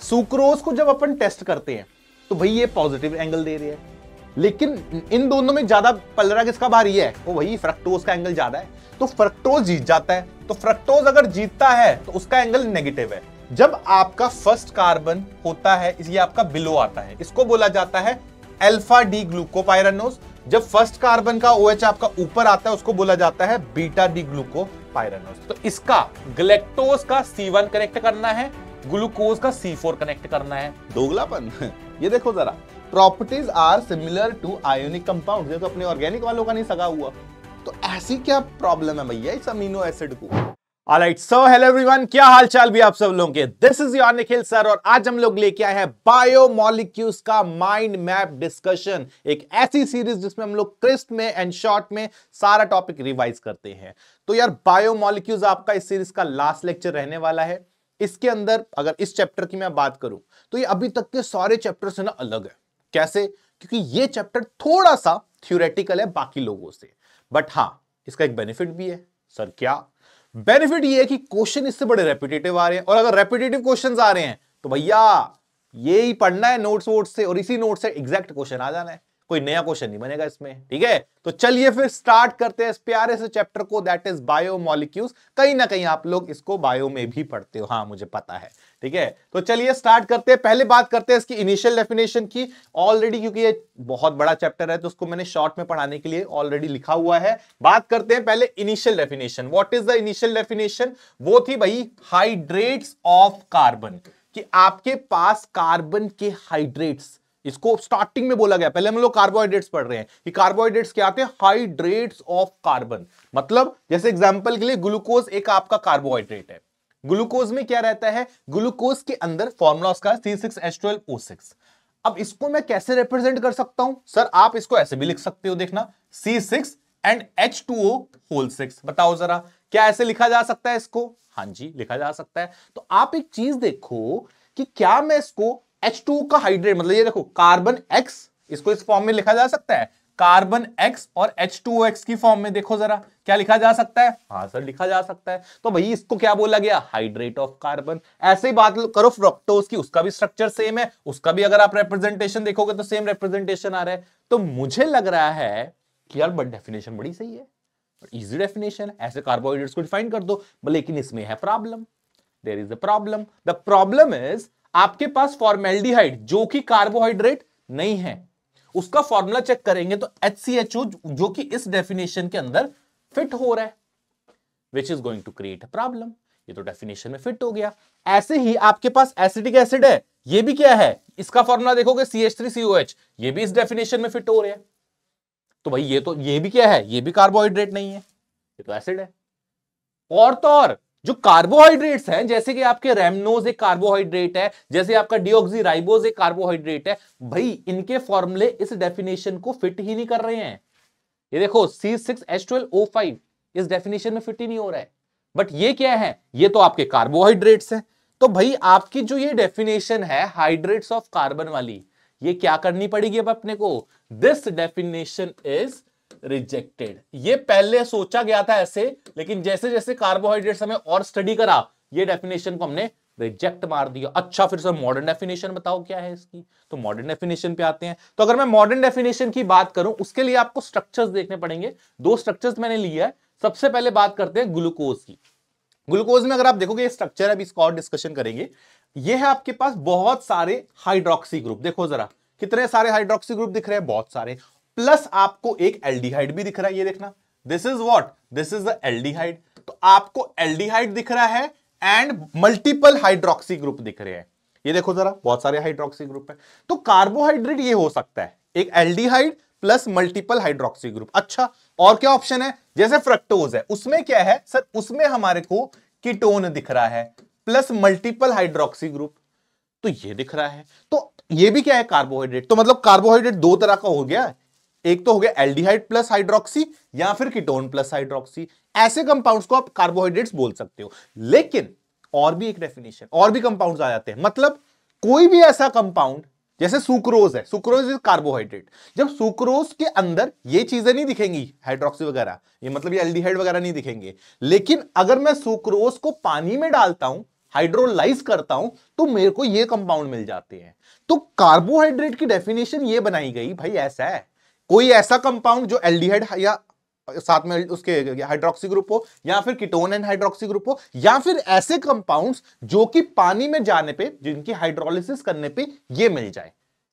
Sucrose को जब अपन test करते हैं तो भाई ये पॉजिटिव एंगल दे रही है, लेकिन इन दोनों में ज्यादा पलड़ा किसका भारी है? वो वही फ्रक्टोज का एंगल ज्यादा है, तो फ्रक्टोज जीत जाता है। तो फ्रक्टोज अगर जीतता है तो उसका एंगल नेगेटिव है। जब आपका फर्स्ट कार्बन होता है, ये आपका बिलो आता है, इसको बोला जाता है अल्फा डी ग्लूकोपाइरानोज। जब फर्स्ट कार्बन का OH आपका ऊपर आता है उसको बोला जाता है बीटा डी ग्लूकोपाइरानोज। तो इसका ग्लेक्टोज का C1 कनेक्ट करना है, ग्लूकोज का C4 कनेक्ट करना है। दोगलापन ये देखो जरा, properties are similar to ionic compound. ये तो अपने ऑर्गेनिक वालों का नहीं सगा हुआ, तो ऐसी क्या प्रॉब्लम है भैया इस अमीनो एसिड को? ऑलराइट, सो हेलो एवरीवन, क्या हाल चाल भी आप सब लोगों के। This is your Nikhil sir और आज हम लोग लेके आए हैं बायोमोलिक्यूल्स का माइंड मैप डिस्कशन, एक ऐसी सीरीज जिसमें हम लोग क्रिस्प में एंड शॉर्ट में सारा टॉपिक रिवाइज करते हैं। तो यार बायोमोलिक्यूल्स आपका इस सीरीज का लास्ट लेक्चर रहने वाला है। इसके अंदर अगर इस चैप्टर की मैं बात करूं तो ये अभी तक के सारे चैप्टर से ना अलग है। कैसे? क्योंकि ये चैप्टर थोड़ा सा थ्योरेटिकल है बाकी लोगों से, बट हां इसका एक बेनिफिट भी है। सर क्या बेनिफिट? ये है कि क्वेश्चन इससे बड़े रेपिटेटिव आ रहे हैं, और अगर रेपिटेटिव क्वेश्चंस आ रहे हैं तो भैया ये ही पढ़ना है नोट्स वोट्स से, और इसी नोट से एग्जैक्ट क्वेश्चन आ जाना है, कोई नया क्वेश्चन नहीं बनेगा इसमें। ठीक है, तो चलिए फिर स्टार्ट करते हैं इस प्यारे से चैप्टर को, दैट इज बायोमोलिक्यूल्स। कहीं ना कहीं आप लोग इसको बायो में भी पढ़ते हो, हाँ मुझे पता है। ठीक है, तो चलिए स्टार्ट करते हैं। पहले बात करते हैं इसकी इनिशियल डेफिनेशन की। ऑलरेडी क्योंकि ये बहुत बड़ा चैप्टर है तो उसको मैंने शॉर्ट में पढ़ाने के लिए ऑलरेडी लिखा हुआ है। बात करते हैं पहले initial definition. What is the initial definition? वो थी भाई हाइड्रेट्स ऑफ कार्बन, कि आपके पास कार्बन के हाइड्रेट्स, इसको स्टार्टिंग में बोला गया। पहले हम लोग कार्बोहाइड्रेट्स पढ़ रहे हैं कि कार्बोहाइड्रेट्स क्या आते हैं? Hydrates of carbon. मतलब जैसे एग्जांपल के लिए ग्लूकोज एक आपका कार्बोहाइड्रेट है। ग्लूकोज में क्या रहता है? ग्लूकोज के अंदर फॉर्मूला उसका C6H12O6। अब इसको मैं कैसे रिप्रेजेंट कर सकता हूं? सर आप इसको ऐसे भी लिख सकते हो, देखना C6 and H2O6। बताओ जरा, क्या ऐसे लिखा जा सकता है इसको? हाँ जी लिखा जा सकता है। तो आप एक चीज देखो कि क्या मैं इसको H2O का हाइड्रेट, मतलब ये देखो कार्बन X, इसको इस फॉर्म में लिखा जा सकता है, कार्बन X और H2OX की फॉर्म में देखो जरा, क्या लिखा जा सकता है? हाँ सर लिखा जा सकता है। तो भाई इसको क्या बोला गया? Hydrate of carbon. ऐसे ही बात करो फ्रक्टोज की, उसका भी स्ट्रक्चर सेम है, उसका भी अगर आप रिप्रेजेंटेशन देखोगे तो सेम रिप्रेजेंटेशन आ रहा है। तो मुझे लग रहा है कि यार बट डेफिनेशन बड़ी सही है, इजी डेफिनेशन है, ऐसे कार्बोहाइड्रेट्स को डिफाइन कर दो। लेकिन इसमें है problem, there is a problem. The problem is आपके पास फॉर्मेल्डिहाइड जो कि कार्बोहाइड्रेट नहीं है, उसका फॉर्मूला चेक करेंगे तो HCHO जो कि इस डेफिनेशन के अंदर फिट हो रहा है, which is going to create a problem. ये तो डेफिनेशन में फिट हो गया। ऐसे ही आपके पास एसिटिक एसिड है, ये भी क्या है? इसका फॉर्मूला देखोगे CH3COH, ये भी इस डेफिनेशन में फिट हो रहे हैं। तो भाई ये भी क्या है? ये भी कार्बोहाइड्रेट नहीं है, ये तो एसिड है। और तो और जो कार्बोहाइड्रेट्स हैं, जैसे कि आपके रेमनोज एक कार्बोहाइड्रेट है, जैसे आपका डीऑक्सीराइबोज एक कार्बोहाइड्रेट है, भाई इनके फॉर्मूले इस डेफिनेशन को फिट ही नहीं कर रहे हैं। ये देखो C6H12O5 इस डेफिनेशन में फिट ही नहीं हो रहा है, बट ये क्या है? ये तो आपके कार्बोहाइड्रेट्स हैं। तो भाई आपकी जो ये डेफिनेशन है हाइड्रेट्स ऑफ कार्बन वाली, ये क्या करनी पड़ेगी अब अपने को? This definition is rejected. ये पहले सोचा गया था ऐसे, लेकिन जैसे जैसे कार्बोहाइड्रेट्स हमें और स्टडी करा, ये डेफिनेशन को हमने रिजेक्ट मार दिया। अच्छा फिर सर मॉडर्न डेफिनेशन बताओ क्या है इसकी? तो मॉडर्न डेफिनेशन पे आते हैं। तो अगर मैं मॉडर्न डेफिनेशन की बात करूं उसके लिए आपको स्ट्रक्चर्स देखने पड़ेंगे। दो स्ट्रक्चर्स मैंने लिया है। सबसे पहले बात करते हैं ग्लूकोज की। ग्लूकोज में अगर आप देखोगे ये स्ट्रक्चर है, अभी इसको और डिस्कशन करेंगे। ये है आपके पास बहुत सारे हाइड्रोक्सी ग्रुप, देखो जरा कितने सारे हाइड्रोक्सी ग्रुप दिख रहे हैं, बहुत सारे, प्लस आपको एक एल्डिहाइड भी दिख रहा है। ये देखना, this is what? This is the aldehyde. तो आपको एल्डिहाइड दिख रहा है एंड मल्टीपल हाइड्रोक्सी ग्रुप दिख रहे हैं। ये देखो जरा बहुत सारे हाइड्रोक्सी ग्रुप है। तो कार्बोहाइड्रेट ये हो सकता है एक aldehyde plus multiple hydroxy group. अच्छा और क्या ऑप्शन है? जैसे फ्रक्टोज है, उसमें क्या है सर? उसमें हमारे को कीटोन दिख रहा है प्लस मल्टीपल हाइड्रोक्सी ग्रुप, तो ये दिख रहा है। तो ये भी क्या है? कार्बोहाइड्रेट। तो मतलब कार्बोहाइड्रेट दो तरह का हो गया, एक तो हो गया एल्डिहाइड प्लस हाइड्रोक्सी या फिर कीटोन प्लस हाइड्रोक्सी। ऐसे कंपाउंड्स को आप कार्बोहाइड्रेट्स बोल सकते हो। लेकिन और भी एक डेफिनेशन, और भी कंपाउंड्स आ जाते हैं। मतलब कोई भी ऐसा कंपाउंड, जैसे सुक्रोज है, सुक्रोज इज कार्बोहाइड्रेट। जब सुक्रोज के अंदर ये चीजें नहीं दिखेंगी हाइड्रोक्सी वगैरह, ये मतलब ये एल्डिहाइड वगैरह नहीं दिखेंगे, लेकिन अगर मैं सुक्रोज को पानी में डालता हूं हाइड्रोलाइज करता हूं तो मेरे को ये कंपाउंड मिल जाते हैं। तो कार्बोहाइड्रेट की डेफिनेशन ये बनाई गई भाई, ऐसा है कोई ऐसा कंपाउंड जो एल्डिहाइड या साथ में उसके हाइड्रोक्सी ग्रुप हो, या फिर कीटोन एंड हाइड्रोक्सी ग्रुप हो, या फिर ऐसे कंपाउंड्स जो कि पानी में जाने पे, जिनकी हाइड्रोलिसिस करने पे ये मिल जाए,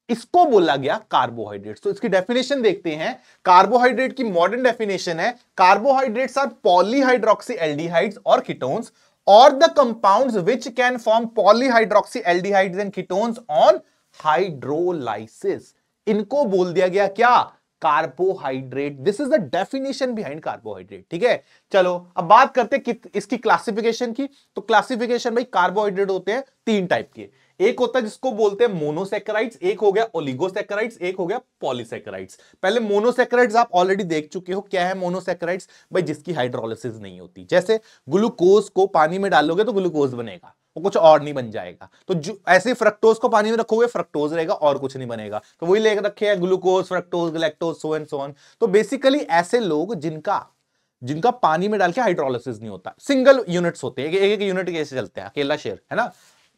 इसको बोला गया कार्बोहाइड्रेट्स। तो इसकी डेफिनेशन देखते हैं। कार्बोहाइड्रेट की मॉडर्न डेफिनेशन है, कार्बोहाइड्रेट्स आर पॉलीहाइड्रोक्सी एल्डिहाइड्स और कीटोन्स और the compounds which can form polyhydroxy aldehydes and ketones on hydrolysis. इनको बोल दिया गया क्या? Carbohydrate. This is the definition behind carbohydrate. ठीक है, चलो अब बात करते हैं इसकी क्लासिफिकेशन की। तो क्लासिफिकेशन भाई, कार्बोहाइड्रेट होते हैं तीन टाइप के। एक होता है जिसको बोलते हैं मोनोसैकेराइड्स, एक हो गया ओलिगोसैकेराइड्स, एक हो गया पॉलीसैकेराइड्स। पहले मोनोसैकेराइड्स आप ऑलरेडी देख चुके हो। क्या है मोनोसैकेराइड्स? भाई जिसकी हाइड्रोलिसिस नहीं होती। जैसे ग्लूकोज को पानी में डालोगे तो ग्लूकोज बनेगा, वो कुछ और नहीं बन जाएगा। तो जो ऐसे फ्रक्टोज को पानी में रखोगे फ्रक्टोज रहेगा और कुछ नहीं बनेगा। तो वही लेकर रखे हैं glucose, fructose, galactose, so and so on. तो बेसिकली ऐसे लोग जिनका पानी में डाल के हाइड्रोलिसिस नहीं होता, सिंगल यूनिट्स होते हैं, एक यूनिट कैसे चलते हैं, अकेला शेयर है ना।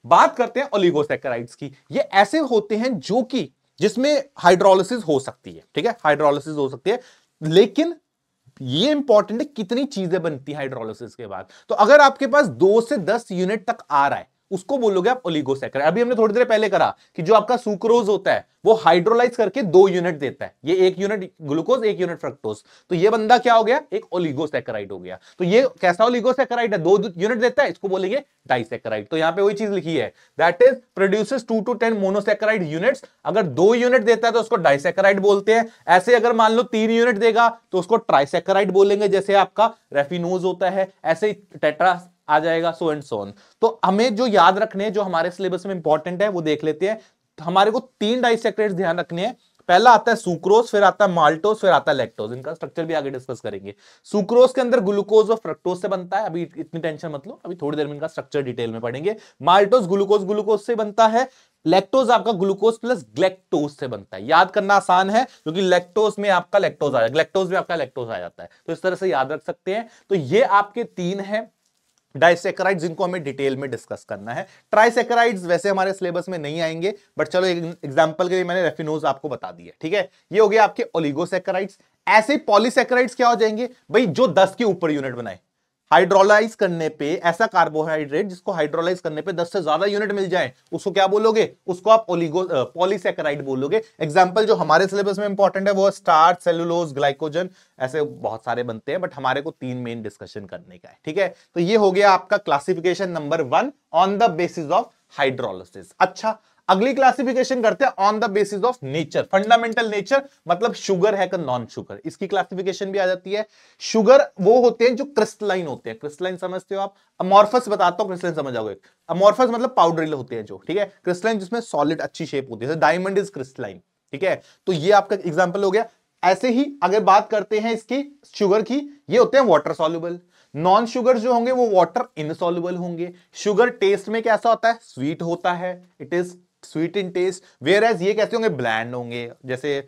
बात करते हैं ओलिगोसैकेराइड्स की। ये ऐसे होते हैं जो कि जिसमें हाइड्रोलिसिस हो सकती है। ठीक है, हाइड्रोलिसिस हो सकती है, लेकिन ये इंपॉर्टेंट है कितनी चीजें बनती है हाइड्रोलिसिस के बाद। तो अगर आपके पास 2 से 10 यूनिट तक आ रहा है, उसको बोलोगे आप ओलिगोसैकेराइड। अभी हमने थोड़ी देर पहले करा कि जो आपका सुक्रोज होता है वो हाइड्रोलाइज करके 2 यूनिट देता है, ये 1 यूनिट ग्लूकोज 1 यूनिट फ्रक्टोज। तो ये बंदा क्या हो गया? एक ओलिगोसैकेराइड हो गया। तो ये कैसा ओलिगोसैकेराइड है? 2 यूनिट देता है, इसको बोलेंगे डाइसैकेराइड। तो यहां पे वही चीज लिखी है, that is produces 2 to 10 monosaccharide units. अगर 2 यूनिट देता है तो उसको डाइसैकेराइड बोलते हैं। ऐसे अगर मान लो 3 यूनिट देगा तो उसको ट्राइसैकेराइड बोलेंगे, जैसे आपका रेफिनोज होता है, ऐसे टेट्रा आ जाएगा, सो एंड सो ऑन। तो हमें जो याद रखने हैं, जो हमारे सिलेबस में इंपॉर्टेंट है, वो देख लेते हैं। हमारे को 3 डाइसैकेराइड्स ध्यान रखने हैं। पहला आता है सुक्रोज, फिर आता है माल्टोज, फिर आता है लैक्टोज। इनका स्ट्रक्चर भी आगे डिस्कस करेंगे। सुक्रोज के अंदर ग्लूकोज और फ्रक्टोज से बनता है, अभी इतनी टेंशन मत लो, अभी थोड़ी देर में इनका स्ट्रक्चर डिटेल में पढ़ेंगे। माल्टोज ग्लूकोज से बनता है। लैक्टोज आपका ग्लूकोज प्लस ग्लैक्टोज से बनता है। याद करना आसान है क्योंकि लैक्टोज में आपका लैक्टोज आया, ग्लैक्टोज में आपका लैक्टोज आ जाता है, तो इस तरह से याद रख सकते हैं। तो ये आपके 3 है डाइसैकेराइड्स, जिनको हमें डिटेल में डिस्कस करना है। ट्राइसैकेराइड्स वैसे हमारे सिलेबस में नहीं आएंगे, बट चलो एक एग्जांपल के लिए मैंने रेफिनोज आपको बता दिया। ठीक है, ये हो गया आपके ओलिगोसैकेराइड्स। ऐसे पॉलीसैकेराइड्स क्या हो जाएंगे भाई? जो 10 के ऊपर यूनिट बनाए, हाइड्रोलाइज करने पे ऐसा कार्बोहाइड्रेट जिसको हाइड्रोलाइज करने पे 10 से ज्यादा यूनिट मिल जाए, उसको क्या बोलोगे? उसको आप पॉलीसैकेराइड बोलोगे। एग्जांपल जो हमारे सिलेबस में इंपॉर्टेंट है वो स्टार्च, सेलुलोज, ग्लाइकोजन, ऐसे बहुत सारे बनते हैं, बट हमारे को 3 मेन डिस्कशन करने का है। ठीक है, तो ये हो गया आपका classification number 1 on the basis of hydrolysis. अच्छा, अगली क्लासिफिकेशन करते हैं on the basis of nature, fundamental nature, मतलब शुगर है कि नॉन शुगर, इसकी क्लासिफिकेशन भी आ जाती है। शुगर वो होते हैं जो क्रिस्टलाइन होते हैं। क्रिस्टलाइन समझते हो आप? अमॉर्फस बताता हूं, क्रिस्टलाइन समझ जाओगे। अमॉर्फस मतलब पाउडरिल होते हैं जो, ठीक है। क्रिस्टलाइन जिसमें सॉलिड अच्छी शेप होती है, डायमंड इज क्रिस्टलाइन। ठीक है, तो ये आपका एग्जाम्पल हो गया। ऐसे ही अगर बात करते हैं इसकी शुगर की, ये होते हैं वाटर सॉल्युबल। नॉन शुगर जो होंगे वो वाटर इनसॉल्युबल होंगे। शुगर टेस्ट में कैसा होता है? स्वीट होता है, it is sweet in taste. Whereas ये कैसे होंगे? ब्लैंड होंगे। जैसे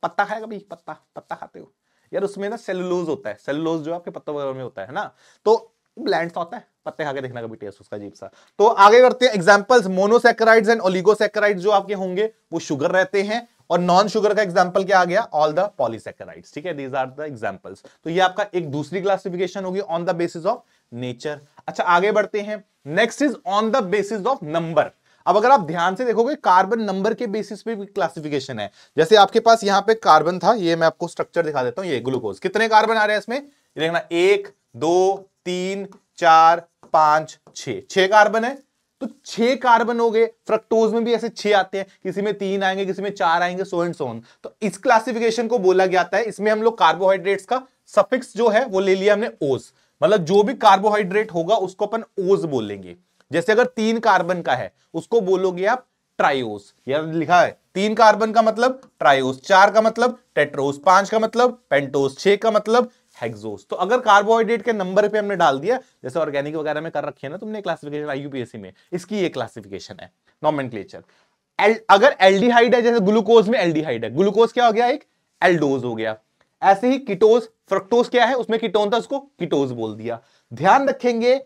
पत्ता खाएगा भाई, पत्ता खाते हो यार, उसमें ना सेलुलोज होता है, सेलुलोज जो आपके पत्तों वगैरह में होता है ना, तो ब्लैंड सा होता है। पत्ते खा के देखना कभी टेस्ट उसका अजीब सा। तो आगे करते हैं एग्जांपल्स। मोनोसैकेराइड्स एंड ओलिगोसैकेराइड्स जो आपके होंगे वो शुगर रहते हैं, और नॉन शुगर का एग्जांपल क्या आ गया? All the polysaccharides. ठीक है, दीज आर द एग्जांपल्स। तो ये आपका एक दूसरी क्लासिफिकेशन होगी on the basis of nature. अच्छा, आगे बढ़ते हैं। Next is on the basis of number. अब अगर आप ध्यान से देखोगे, कार्बन नंबर के बेसिस पे भी क्लासिफिकेशन है। जैसे आपके पास यहां पे कार्बन था, ये मैं आपको स्ट्रक्चर दिखा देता हूं। ये ग्लूकोज, कितने कार्बन आ रहे हैं इसमें? ये देखना, 1 2 3 4 5 6 कार्बन है। तो 6 कार्बन हो गए। फ्रक्टोज में भी ऐसे 6 आते हैं, किसी में 3 आएंगे, किसी में 4 आएंगे, सो एंड सो ऑन। तो इस क्लासिफिकेशन को बोला जाता है, इसमें हम लोग कार्बोहाइड्रेट्स का सफिक्स जो है वो ले लिया हमने ओज, मतलब जो भी कार्बोहाइड्रेट होगा उसको अपन ओज बोलेंगे। जैसे अगर 3 कार्बन का है उसको बोलोगे आप ट्राइओस। यार लिखा है 3 कार्बन का मतलब ट्राइओस, 4 का मतलब टेट्रोस, 5 का मतलब पेंटोस, 6 का मतलब हेक्सोस। तो अगर कार्बोहाइड्रेट के नंबर पे हमने डाल दिया, जैसे ऑर्गेनिक वगैरह में कर रखी है ना तुमने क्लासिफिकेशन आईयूपीएससी में, इसकी ये क्लासिफिकेशन है, नोमेनक्लेचर। अगर एल्डिहाइड है, जैसे ग्लूकोज में एल्डिहाइड है, ग्लूकोज क्या हो गया? एक एल्डोज हो गया। ऐसे ही कीटोज, फ्रक्टोज क्या है? उसमें कीटोन था, उसको कीटोज बोल दिया। ध्यान रखेंगे,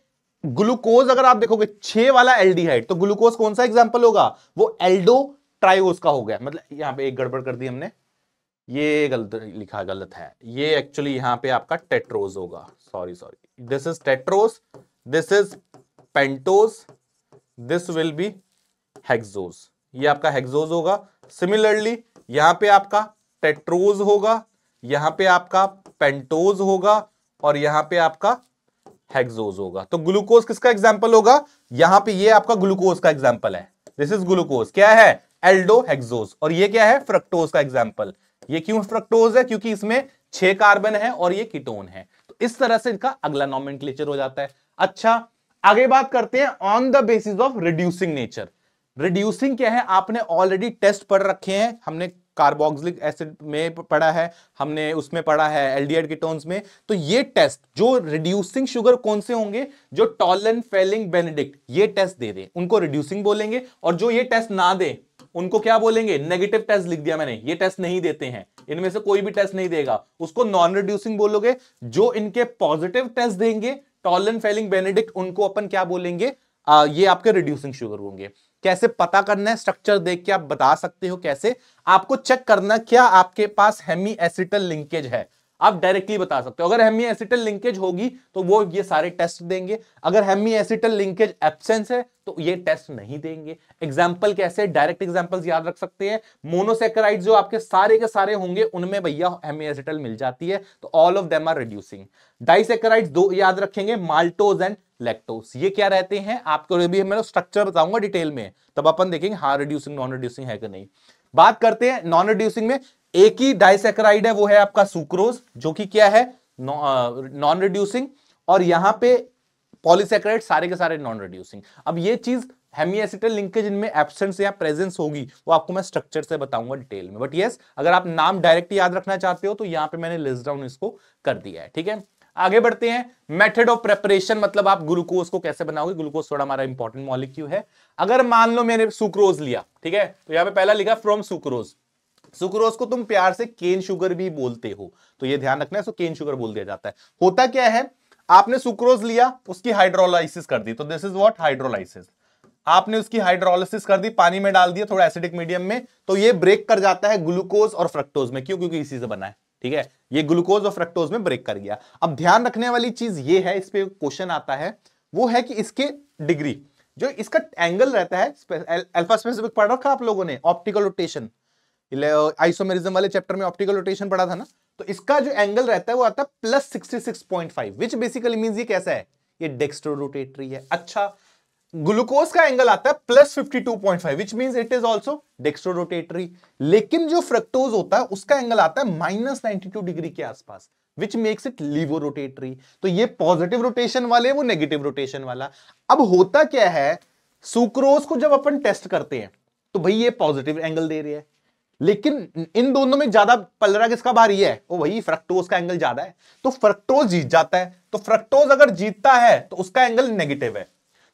ग्लूकोज अगर आप देखोगे 6 वाला एल्डिहाइड, तो ग्लूकोज कौन सा एग्जांपल होगा? वो एल्डो ट्राइओस का हो गया। मतलब यहां पे एक गड़बड़ कर दी हमने, ये गलत लिखा, गलत है ये, एक्चुअली यहां पे आपका टेट्रोज होगा। Sorry sorry, this is tetrose, this is pentose, this will be hexose, ये आपका हेक्सोज होगा। सिमिलरली यहां पे आपका टेट्रोज होगा, यहां पे आपका पेंटोज होगा, और यहां पे आपका हेक्सोज होगा। तो ग्लूकोज किसका एग्जांपल होगा? यहां पे ये आपका ग्लूकोज का एग्जांपल है। दिस इज ग्लूकोज, क्या है? Aldo hexose. और ये क्या है? फ्रक्टोज का एग्जांपल। ये क्यों फ्रक्टोज है? क्योंकि इसमें 6 कार्बन है और ये कीटोन है। तो इस तरह से इनका अगला नॉमेनक्लेचर हो जाता है। अच्छा, आगे बात करते हैं on the basis of reducing nature. Reducing क्या है? आपने ऑलरेडी टेस्ट पढ़ रखे हैं, हमने कार्बोक्सिलिक एसिड में पढ़ा है, हमने उसमें पढ़ा है एल्डिहाइड कीटोन्स में। तो ये टेस्ट जो रिड्यूसिंग शुगर कौन से होंगे? जो टॉलन, फेलिंग, बेनेडिक्ट ये टेस्ट दे दे उनको रिड्यूसिंग बोलेंगे, और जो ये टेस्ट ना दे उनको क्या बोलेंगे? नेगेटिव टेस्ट लिख दिया मैंने, ये टेस्ट नहीं देते हैं, इनमें से कोई भी टेस्ट नहीं देगा, उसको नॉन रिड्यूसिंग बोलोगे। जो इनके पॉजिटिव टेस्ट देंगे, टॉलन, फेलिंग, बेनेडिक्ट, उनको अपन क्या बोलेंगे? ये आपके रिड्यूसिंग शुगर होंगे। कैसे पता करना है? स्ट्रक्चर देख के आप बता सकते हो। कैसे? आपको चेक करना क्या आपके पास हेमी एसिटल लिंकेज है, आप डायरेक्टली बता सकते हो। अगर हेमी एसिटल लिंकेज होगी तो वो ये सारे टेस्ट देंगे, अगर हेमी एसिटल लिंकेज एब्सेंस है तो ये टेस्ट नहीं देंगे। एग्जांपल कैसे? डायरेक्ट एग्जांपल्स याद रख सकते हैं। मोनोसैकेराइड्स जो आपके सारे के सारे होंगे उनमें भैया हेमी एसिटल मिल जाती है, तो all of them are reducing. Disaccharides दो याद रखेंगे, माल्टोज एंड लैक्टोज। ये क्या रहते हैं? आपको भी मैं स्ट्रक्चर बताऊंगा डिटेल में, तब अपन देखेंगे हाँ रिड्यूसिंग नॉन रिड्यूसिंग है कि नहीं। बात करते हैं नॉन रिड्यूसिंग में, एक ही डाइसैकेराइड है, वो है आपका सुक्रोज, जो कि क्या है? Non reducing. और यहां पे पॉलीसैकेराइड सारे के सारे नॉन रिड्यूसिंग। अब ये चीज हेमी एसिटल लिंकेज इनमें एब्सेंस या प्रेजेंस होगी, वो आपको मैं स्ट्रक्चर से बताऊंगा डिटेल में। बट यस, अगर आप नाम डायरेक्ट याद रखना चाहते हो तो यहां पे मैंने लिस्ट डाउन इसको कर दिया है। ठीक है, आगे बढ़ते हैं। मेथड ऑफ प्रेपरेशन, मतलब आप ग्लूकोज को कैसे बनाओगे। ग्लूकोज थोड़ा हमारा इंपॉर्टेंट मॉलिक्यूल है। अगर मान लो मैंने सुक्रोज लिया, ठीक है, तो यहां पे पहला लिखा फ्रॉम सुक्रोज। सुक्रोज को तुम प्यार से केन शुगर भी बोलते हो, तो ये ध्यान रखना है, इसको केन शुगर बोल दिया जाता है। होता क्या है? आपने सुक्रोज लिया, उसकी हाइड्रोलाइसिस कर दी, तो दिस इज व्हाट? हाइड्रोलाइसिस। आपने उसकी हाइड्रोलाइसिस कर दी, पानी में डाल दिया थोड़ा एसिडिक मीडियम में, तो ये ब्रेक कर जाता है ग्लूकोज और फ्रक्टोज में। क्यों? क्योंकि इसी से बना है। ठीक है, ये ग्लूकोज और फ्रक्टोज में ब्रेक कर गया। अब ध्यान रखने वाली चीज ये है, इस पे क्वेश्चन आता है, वो है कि इसके डिग्री, जो इसका एंगल रहता है, अल्फा स्पेसिफिक पढ़ रखा आप लोगों ने, ऑप्टिकल रोटेशन, आइसोमेरिज्म वाले चैप्टर में ऑप्टिकल रोटेशन पढ़ा था ना। तो इसका जो एंगल रहता है वो आता है +66.5, विच बेसिकली मींस ये कैसा है? ये डेक्स्ट्रो रोटेटरी है। अच्छा, ग्लूकोज का एंगल आता है +52.5, which means it is also dextrorotatory. लेकिन जो फ्रक्टोज होता है उसका एंगल आता है -92 डिग्री के आसपास, which makes it laevorotatory. तो ये पॉजिटिव रोटेशन वाले, वो नेगेटिव रोटेशन वाला। अब होता क्या है, सुक्रोज को जब अपन टेस्ट करते हैं तो भाई ये पॉजिटिव एंगल दे रही है, लेकिन इन दोनों में ज्यादा पलरा किसका भारी है? वो वही फ्रक्टोज का एंगल ज्यादा है, तो फ्रक्टोज जीत जाता है। तो फ्रक्टोज अगर जीतता है तो उसका एंगल नेगेटिव है।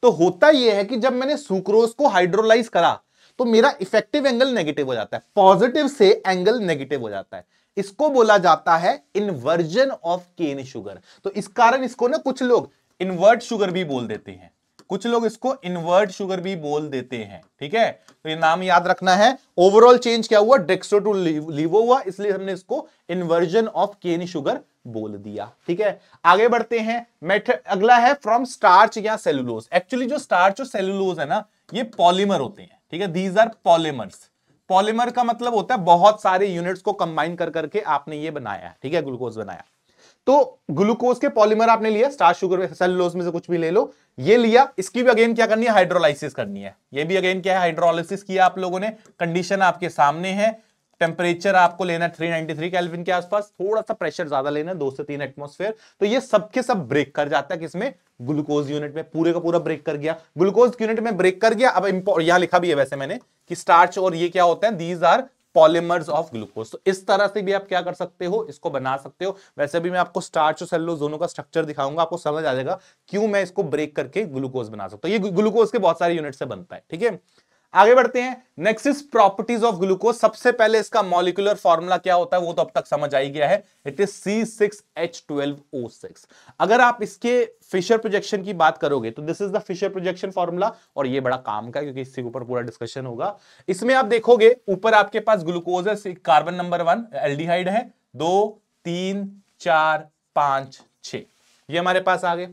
तो होता यह है कि जब मैंने सुक्रोज को हाइड्रोलाइज करा तो मेरा इफेक्टिव एंगल नेगेटिव हो जाता है, पॉजिटिव से एंगल नेगेटिव हो जाता है। इसको बोला जाता है इन्वर्जन ऑफ केन शुगर। तो इस कारण इसको ना कुछ लोग इन्वर्ट शुगर भी बोल देते हैं, कुछ लोग इसको इन्वर्ट शुगर भी बोल देते हैं। ठीक है, तो ये नाम याद रखना है। ओवरऑल चेंज क्या हुआ? डेक्स्ट्रो टू लीवो हुआ, इसलिए हमने इसको इन्वर्जन ऑफ केन शुगर बोल दिया। ठीक है, आगे बढ़ते हैं। मेथड अगला है फ्रॉम स्टार्च या सेलुलोज। एक्चुअली जो स्टार्च और सेलुलोज है ना, ये पॉलीमर होते हैं। ठीक है, दीज आर पॉलीमर्स। पॉलीमर का मतलब होता है बहुत सारे यूनिट्स को कंबाइन कर करके आपने ये बनाया। ठीक है, ग्लूकोज बनाया। तो ग्लूकोज के पॉलीमर आपने लिया, स्टार्च, शुगर, सेलुलोज में से कुछ भी ले लो, ये लिया। इसकी भी अगेन क्या करनी है? हाइड्रोलाइसिस करनी है। ये भी अगेन क्या है? हाइड्रोलाइसिस किया आप लोगों ने। कंडीशन आपके सामने है, टेम्परेचर आपको लेना 393 केल्विन के आसपास, थोड़ा सा प्रेशर ज्यादा लेना, 2 से 3 एटमॉस्फेयर। तो ये सबके सब ब्रेक कर जाता है किसमें? ग्लूकोज यूनिट में। पूरे का पूरा ब्रेक कर गया, ग्लूकोज यूनिट में ब्रेक कर गया। अब यहां लिखा भी है वैसे मैंने कि स्टार्च और ये क्या होता है? These are polymers of glucose. तो इस तरह से भी आप क्या कर सकते हो? इसको बना सकते हो। वैसे भी मैं आपको स्टार्च और सेलुलोज दोनों का स्ट्रक्चर दिखाऊंगा, आपको समझ आ जाएगा क्यों मैं इसको ब्रेक करके ग्लूकोज बना सकता हूं। ये ग्लूकोज के बहुत सारे यूनिट से बनता है। ठीक है, आगे बढ़ते हैं। Next is properties of glucose. सबसे पहले इसका मॉलिक्यूलर फॉर्मूला क्या होता है वो तो अब तक समझ आ ही गया है, इट इज C6H12O6। अगर आप इसके फिशर प्रोजेक्शन की बात करोगे तो this is the Fischer projection formula, और ये बड़ा काम का है क्योंकि इसके ऊपर पूरा डिस्कशन होगा। इसमें आप देखोगे ऊपर आपके पास ग्लूकोज है, कार्बन नंबर 1, एल्डिहाइड है 2 3 4 5 6, ये हमारे पास आ गए।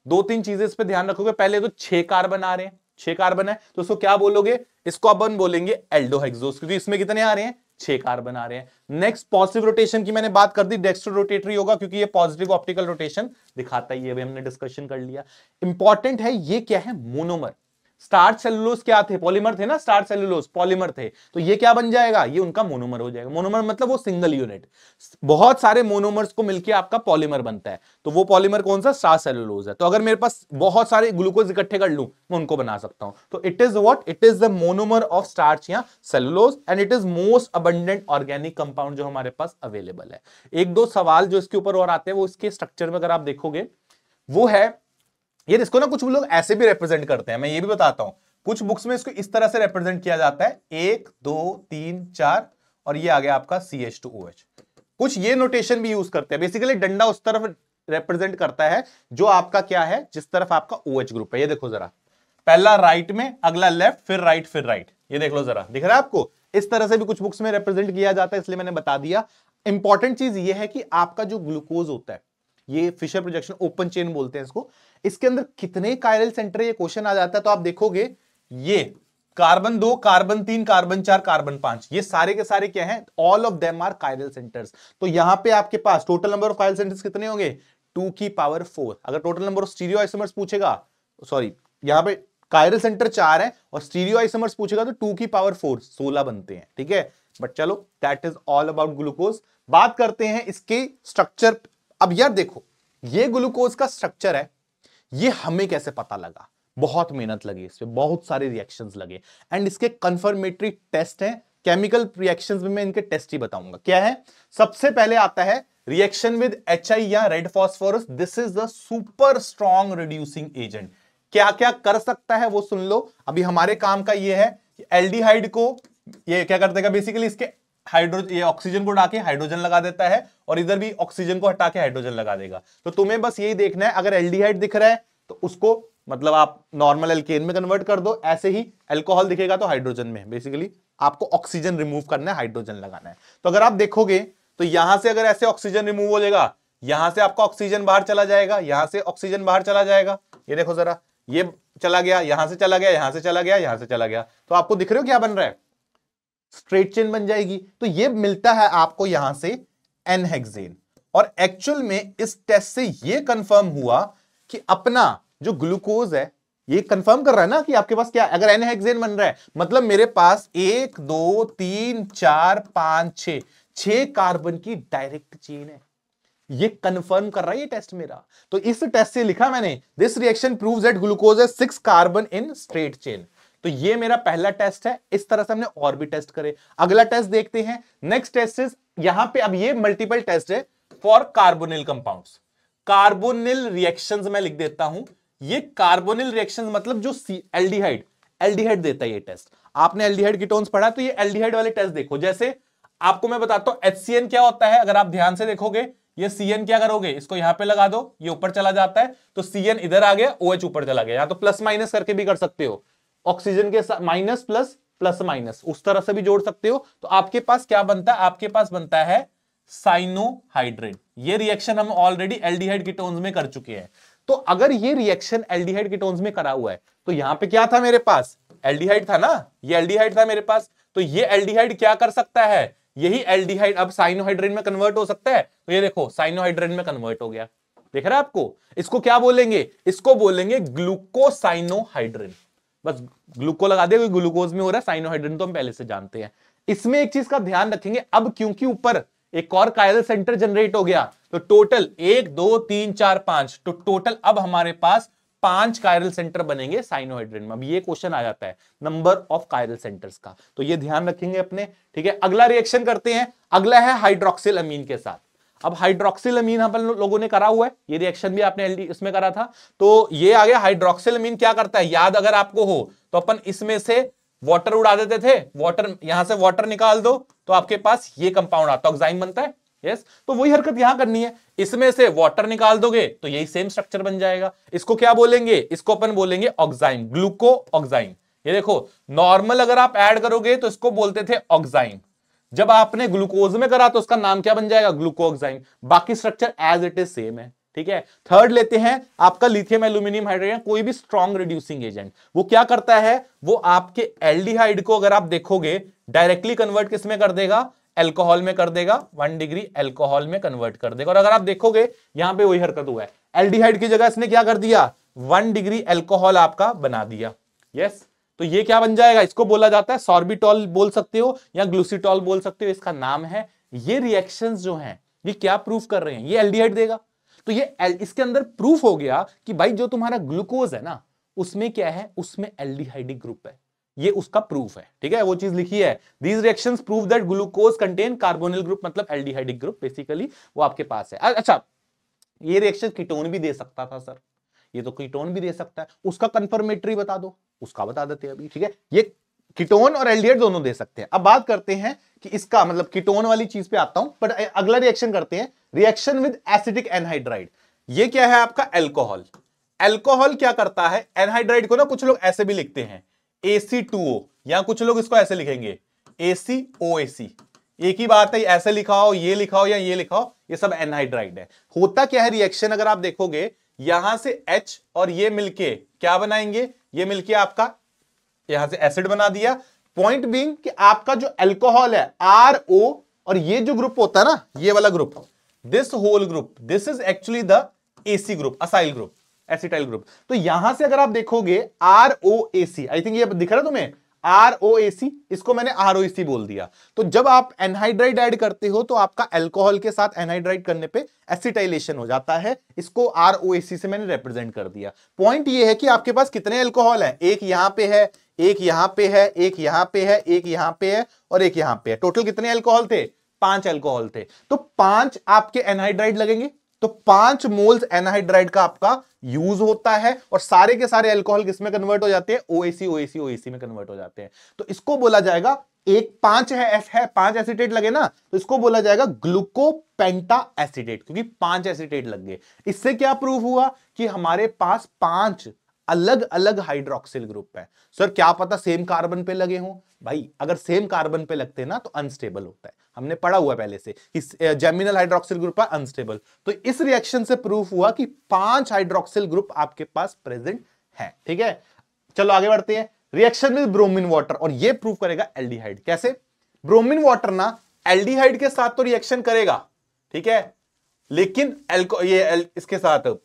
2-3 चीजें इस पे ध्यान रखोगे, पहले तो 6 कार्बन आ रहे हैं, 6 कार्बन है तो इसको क्या बोलोगे, इसको अपन बोलेंगे एल्डोहेक्सोस, क्योंकि इसमें कितने आ रहे हैं, 6 कार्बन आ रहे हैं। नेक्स्ट पॉजिटिव रोटेशन की मैंने बात कर दी, डेक्स्ट्रो रोटेटरी होगा क्योंकि ये पॉजिटिव ऑप्टिकल रोटेशन दिखाता है, ये भी हमने डिस्कशन कर लिया। इंपॉर्टेंट है ये क्या है, मोनोमर। स्टार्च सेलुलोज क्या थे, पॉलीमर थे ना, स्टार्च सेलुलोज पॉलीमर थे, तो ये क्या बन जाएगा, ये उनका मोनोमर हो जाएगा। मोनोमर मतलब वो सिंगल यूनिट, बहुत सारे मोनोमर्स को मिलकर आपका पॉलीमर बनता है, तो वो पॉलीमर कौन सा, स्टार्च सेलुलोज है। तो अगर मेरे पास बहुत सारे ग्लूकोज इकट्ठे कर लूं मैं उनको बना सकता हूं, तो it is what, it is the monomer of starch या cellulose, and it is most abundant organic compound जो हमारे पास अवेलेबल है। एक दो सवाल जो इसके ऊपर और आते हैं वो इसके स्ट्रक्चर में अगर आप देखोगे वो है ये, इसको ना कुछ लोग ऐसे भी रिप्रेजेंट करते हैं, मैं ये भी बताता हूं। कुछ बुक्स में इसको इस तरह से रिप्रेजेंट किया जाता है 1 2 3 4 और ये आ गया आपका CH2OH। कुछ ये नोटेशन भी यूज करते हैं, बेसिकली डंडा उस तरफ रिप्रेजेंट करता है जो आपका क्या है, जिस तरफ आपका OH ग्रुप है। ये देखो जरा, पहला राइट में, अगला लेफ्ट, फिर राइट, फिर राइट, ये देख लो जरा, दिख रहा है आपको। इस तरह से भी कुछ बुक्स में रिप्रेजेंट किया जाता है, इसलिए मैंने बता दिया। इंपॉर्टेंट चीज ये है कि आपका जो ग्लूकोज होता है, ये फिशर प्रोजेक्शन ओपन चेन बोलते हैं इसको, इसके अंदर कितने कायरल सेंटर है ये क्वेश्चन आ जाता है, तो आप देखोगे ये कार्बन 2 कार्बन 3 कार्बन 4 कार्बन 5, ये सारे के सारे क्या हैं, all of them are chiral centres. तो यहां पे आपके पास total number of chiral centres कितने होंगे, 2 की पावर 4। अगर total number of stereo isomers पूछेगा, सॉरी यहां पे कायरल सेंटर 4 है और स्टीरियो आइसोमर्स पूछेगा तो 2 की पावर 4 16 बनते हैं, ठीक है। बट चलो that is all about glucose. बात करते हैं इसके स्ट्रक्चर। अब यार देखो, ये ग्लूकोज का स्ट्रक्चर है, ये हमें कैसे पता लगा, बहुत मेहनत लगी इस पे, बहुत सारे रिएक्शंस लगे, एंड इसके कंफर्मेटरी टेस्ट हैं। केमिकल रिएक्शंस में मैं इनके टेस्ट ही बताऊंगा क्या है। सबसे पहले आता है रिएक्शन विद HI या red phosphorus, this is the super strong reducing agent. क्या क्या कर सकता है वो सुन लो। अभी हमारे काम का ये है कि एल्डिहाइड को ये क्या कर देगा, बेसिकली इसके ये ऑक्सीजन को हटा के हाइड्रोजन लगा देता है, और इधर भी ऑक्सीजन को हटा के हाइड्रोजन लगा देगा। तो तुम्हें बस यही देखना है, अगर एल्डिहाइड दिख रहा है तो उसको मतलब आप नॉर्मल एल्केन में कन्वर्ट कर दो, ऐसे ही अल्कोहल दिखेगा तो हाइड्रोजन में। बेसिकली आपको ऑक्सीजन रिमूव करना है, हाइड्रोजन लगाना है। तो अगर आप देखोगे तो यहां से अगर ऐसे ऑक्सीजन रिमूव हो जाएगा, यहां से आपका ऑक्सीजन बाहर चला जाएगा, यहां से ऑक्सीजन बाहर चला जाएगा, ये देखो जरा, ये चला गया, यहां से चला गया, यहां से चला गया, यहां से चला गया। तो आपको दिख रहे हो क्या बन रहा है, स्ट्रेट चेन बन जाएगी। तो ये मिलता है आपको यहां से एनहेक्सेन। और एक्चुअल में इस टेस्ट से ये कंफर्म हुआ कि अपना जो ग्लूकोज है, ये कंफर्म कर रहा है ना कि आपके पास क्या, अगर एनहेक्सेन बन रहा है मतलब मेरे पास 1 2 3 4 5 6 कार्बन की डायरेक्ट चेन है। ये कंफर्म कर रहा है ये टेस्ट मेरा। तो इस टेस्ट से लिखा मैंने, this reaction proves that glucose है 6 कार्बन इन स्ट्रेट चेन। तो ये मेरा पहला टेस्ट है। इस तरह से हमने और भी टेस्ट करे। अगला टेस्ट देखते हैं। नेक्स्ट टेस्ट इज, यहां पे अब ये मल्टीपल टेस्ट है for carbonyl compounds. Carbonyl reactions मैं लिख देता हूं। ये कार्बोनिल रिएक्शंस मतलब जो एल्डिहाइड देता है ये टेस्ट। आपने एल्डिहाइड कीटोन्स पढ़ा तो ये एल्डिहाइड वाले टेस्ट देखो। जैसे आपको मैं बताता हूं HCN क्या होता है, अगर आप ध्यान से देखोगे, ये CN क्या करोगे, इसको यहां पे लगा दो, ये ऊपर चला जाता है, तो CN इधर आ गया, OH ऊपर चला गया। या तो प्लस माइनस करके भी कर सकते हो, ऑक्सीजन के साथ माइनस प्लस प्लस माइनस उस तरह से भी जोड़ सकते हो। तो आपके पास क्या बनता है, आपके पास बनता है साइनोहाइड्रिन। ये रिएक्शन हम ऑलरेडी एल्डिहाइड कीटोन्स में कर चुके हैं। तो अगर ये रिएक्शन एल्डिहाइड कीटोन्स में करा हुआ है तो यहां पे क्या था मेरे पास, एल्डिहाइड था ना, ये एल्डिहाइड था मेरे पास। तो ये एल्डिहाइड क्या कर सकता है, यही एल्डिहाइड अब साइनोहाइड्रिन में कन्वर्ट हो सकता है। तो ये देखो साइनोहाइड्रिन में कन्वर्ट हो गया, देख रहा है आपको। इसको क्या बोलेंगे, इसको बोलेंगे ग्लूकोसाइनोहाइड्रिन। बस ग्लूको लगा दे, ग्लूकोज में हो रहा है, साइनोहाइड्रिन तो हम पहले से जानते हैं। इसमें एक चीज का ध्यान रखेंगे, अब क्योंकि ऊपर एक और कायरल सेंटर जनरेट हो गया, तो टोटल 1 2 3 4 5, तो टोटल अब हमारे पास 5 कायरल सेंटर बनेंगे साइनोहाइड्रिन में। अब ये क्वेश्चन आ जाता है नंबर ऑफ कायरल सेंटर्स का, तो ये ध्यान रखेंगे अपने, ठीक है। अगला रिएक्शन करते हैं। अगला है हाइड्रोक्सिल अमीन के साथ। अब हाइड्रोक्सिल अमीन हम लोगों ने करा हुआ है, ये रिएक्शन भी आपने इसमें करा था। तो ये आ गया हाइड्रोक्सिल अमीन क्या करता है, याद अगर आपको हो तो अपन इसमें से वाटर उड़ा देते थे, वाटर यहां से वाटर निकाल दो तो आपके पास ये कंपाउंड आता, ऑक्साइन बनता है। यस, तो वही हरकत यहां करनी है, इसमें से वाटर निकाल दोगे तो यही सेम स्ट्रक्चर बन जाएगा। इसको क्या बोलेंगे, इसको अपन बोलेंगे ऑक्साइन, ग्लूको ऑक्साइन। ये देखो नॉर्मल अगर आप ऐड करोगे तो इसको बोलते थे ऑक्साइन, जब आपने ग्लूकोज में करा तो उसका नाम क्या बन जाएगा, ग्लूकोऑक्साइन। बाकी structure as it is same है, ठीक है। थर्ड लेते हैं आपका लिथियम एल्यूमिनियम हाइड्रोजन, कोई भी स्ट्रॉन्ग रिड्यूसिंग एजेंट, वो क्या करता है, वो आपके एल्डिहाइड को अगर आप देखोगे डायरेक्टली कन्वर्ट किस में कर देगा, एल्कोहल में कर देगा, 1 डिग्री एल्कोहल में कन्वर्ट कर देगा। और अगर आप देखोगे यहां पे वही हरकत हुआ है, एल्डिहाइड की जगह इसने क्या कर दिया, 1 डिग्री एल्कोहल आपका बना दिया। यस, तो ये क्या बन जाएगा, इसको बोला जाता है सॉर्बिटॉल बोल सकते हो या ग्लूसिटॉल बोल सकते हो, इसका नाम है। ये रिएक्शंस जो हैं ये क्या प्रूफ कर रहे हैं, ये एल्डिहाइड देगा। तो ये इसके अंदर प्रूफ हो गया कि भाई जो तुम्हारा ग्लूकोज है ना उसमें क्या है, उसमें एल्डिहाइडिक ग्रुप है, ये उसका प्रूफ है, ठीक है। वो चीज लिखी है, these reactions prove that glucose contain carbonyl group, मतलब एल्डिहाइडिक ग्रुप बेसिकली वो आपके पास है। अच्छा, ये रिएक्शन कीटोन भी दे सकता था सर, ये तो कीटोन भी दे सकता है, उसका कंफर्मेटरी बता दो, उसका बता देते हैं अभी, ठीक है। ये कीटोन और एल्डिहाइड दोनों दे सकते हैं। अब बात करते हैं कि इसका मतलब कीटोन वाली चीज पे आता हूं, बट अगला रिएक्शन करते हैं, रिएक्शन विद एसिटिक एनहाइड्राइड। ये क्या है आपका, एल्कोहल। एल्कोहल क्या करता है, एनहाइड्राइड को ना कुछ लोग ऐसे भी लिखते हैं AC2O, या कुछ लोग इसको ऐसे लिखेंगे ACOAC, एक ही बात है, ऐसे लिखा हो, ये लिखा हो या ये लिखा हो, ये सब एनहाइड्राइड है। होता क्या है रिएक्शन, अगर आप देखोगे यहां से H और ये मिलके क्या बनाएंगे, ये मिलके आपका यहां से एसिड बना दिया। पॉइंट बीइंग कि आपका जो अल्कोहल है RO, और ये जो ग्रुप होता है ना, ये वाला group, this whole group, this is actually the AC group, acyl group, acetyl group. तो यहां से अगर आप देखोगे ROAC, आई थिंक ये दिख रहा है तुम्हें, ROAC, इसको मैंने ROEC बोल दिया। तो जब आप एनहाइड्राइड ऐड करते हो तो आपका अल्कोहल के साथ एनहाइड्राइड करने पे एसिटाइलेशन हो जाता है, इसको ROAC से मैंने रिप्रेजेंट कर दिया। पॉइंट ये है कि आपके पास कितने अल्कोहल है, एक यहां पे है, एक यहां पे है, एक यहां पे है, एक यहां पे है और एक यहां पे है। टोटल कितने अल्कोहल थे, 5 अल्कोहल थे। तो 5 आपके एनहाइड्राइड लगेंगे, तो 5 मोल्स एनहाइड्राइड का आपका यूज होता है, और सारे के सारे अल्कोहल किसमें कन्वर्ट हो जाते हैं, OAC में कन्वर्ट हो जाते हैं। तो इसको बोला जाएगा, एक 5 है 5 एसिटेट लगे ना, तो इसको बोला जाएगा ग्लूकोपेंटा एसिटेट, क्योंकि 5 एसिटेट लग गए। इससे क्या प्रूव हुआ कि हमारे पास 5 अलग अलग हाइड्रोक्सिल ग्रुप है। सर क्या पता सेम कार्बन पे लगे हों, भाई अगर सेम कार्बन पे लगते ना तो अनस्टेबल होता है, हमने पढ़ा हुआ पहले से कि जेमिनल हाइड्रोक्सिल ग्रुप है अनस्टेबल। तो इस रिएक्शन से प्रूफ हुआ कि 5 हाइड्रोक्सिल ग्रुप आपके पास प्रेजेंट है, ठीक है। चलो आगे बढ़ते हैं, रिएक्शन विद ब्रोमीन वाटर, और ये प्रूव करेगा एल्डिहाइड। कैसे, ब्रोमीन वाटर ना एल्डिहाइड के साथ तो रिएक्शन करेगा, ठीक है, लेकिन इसके साथ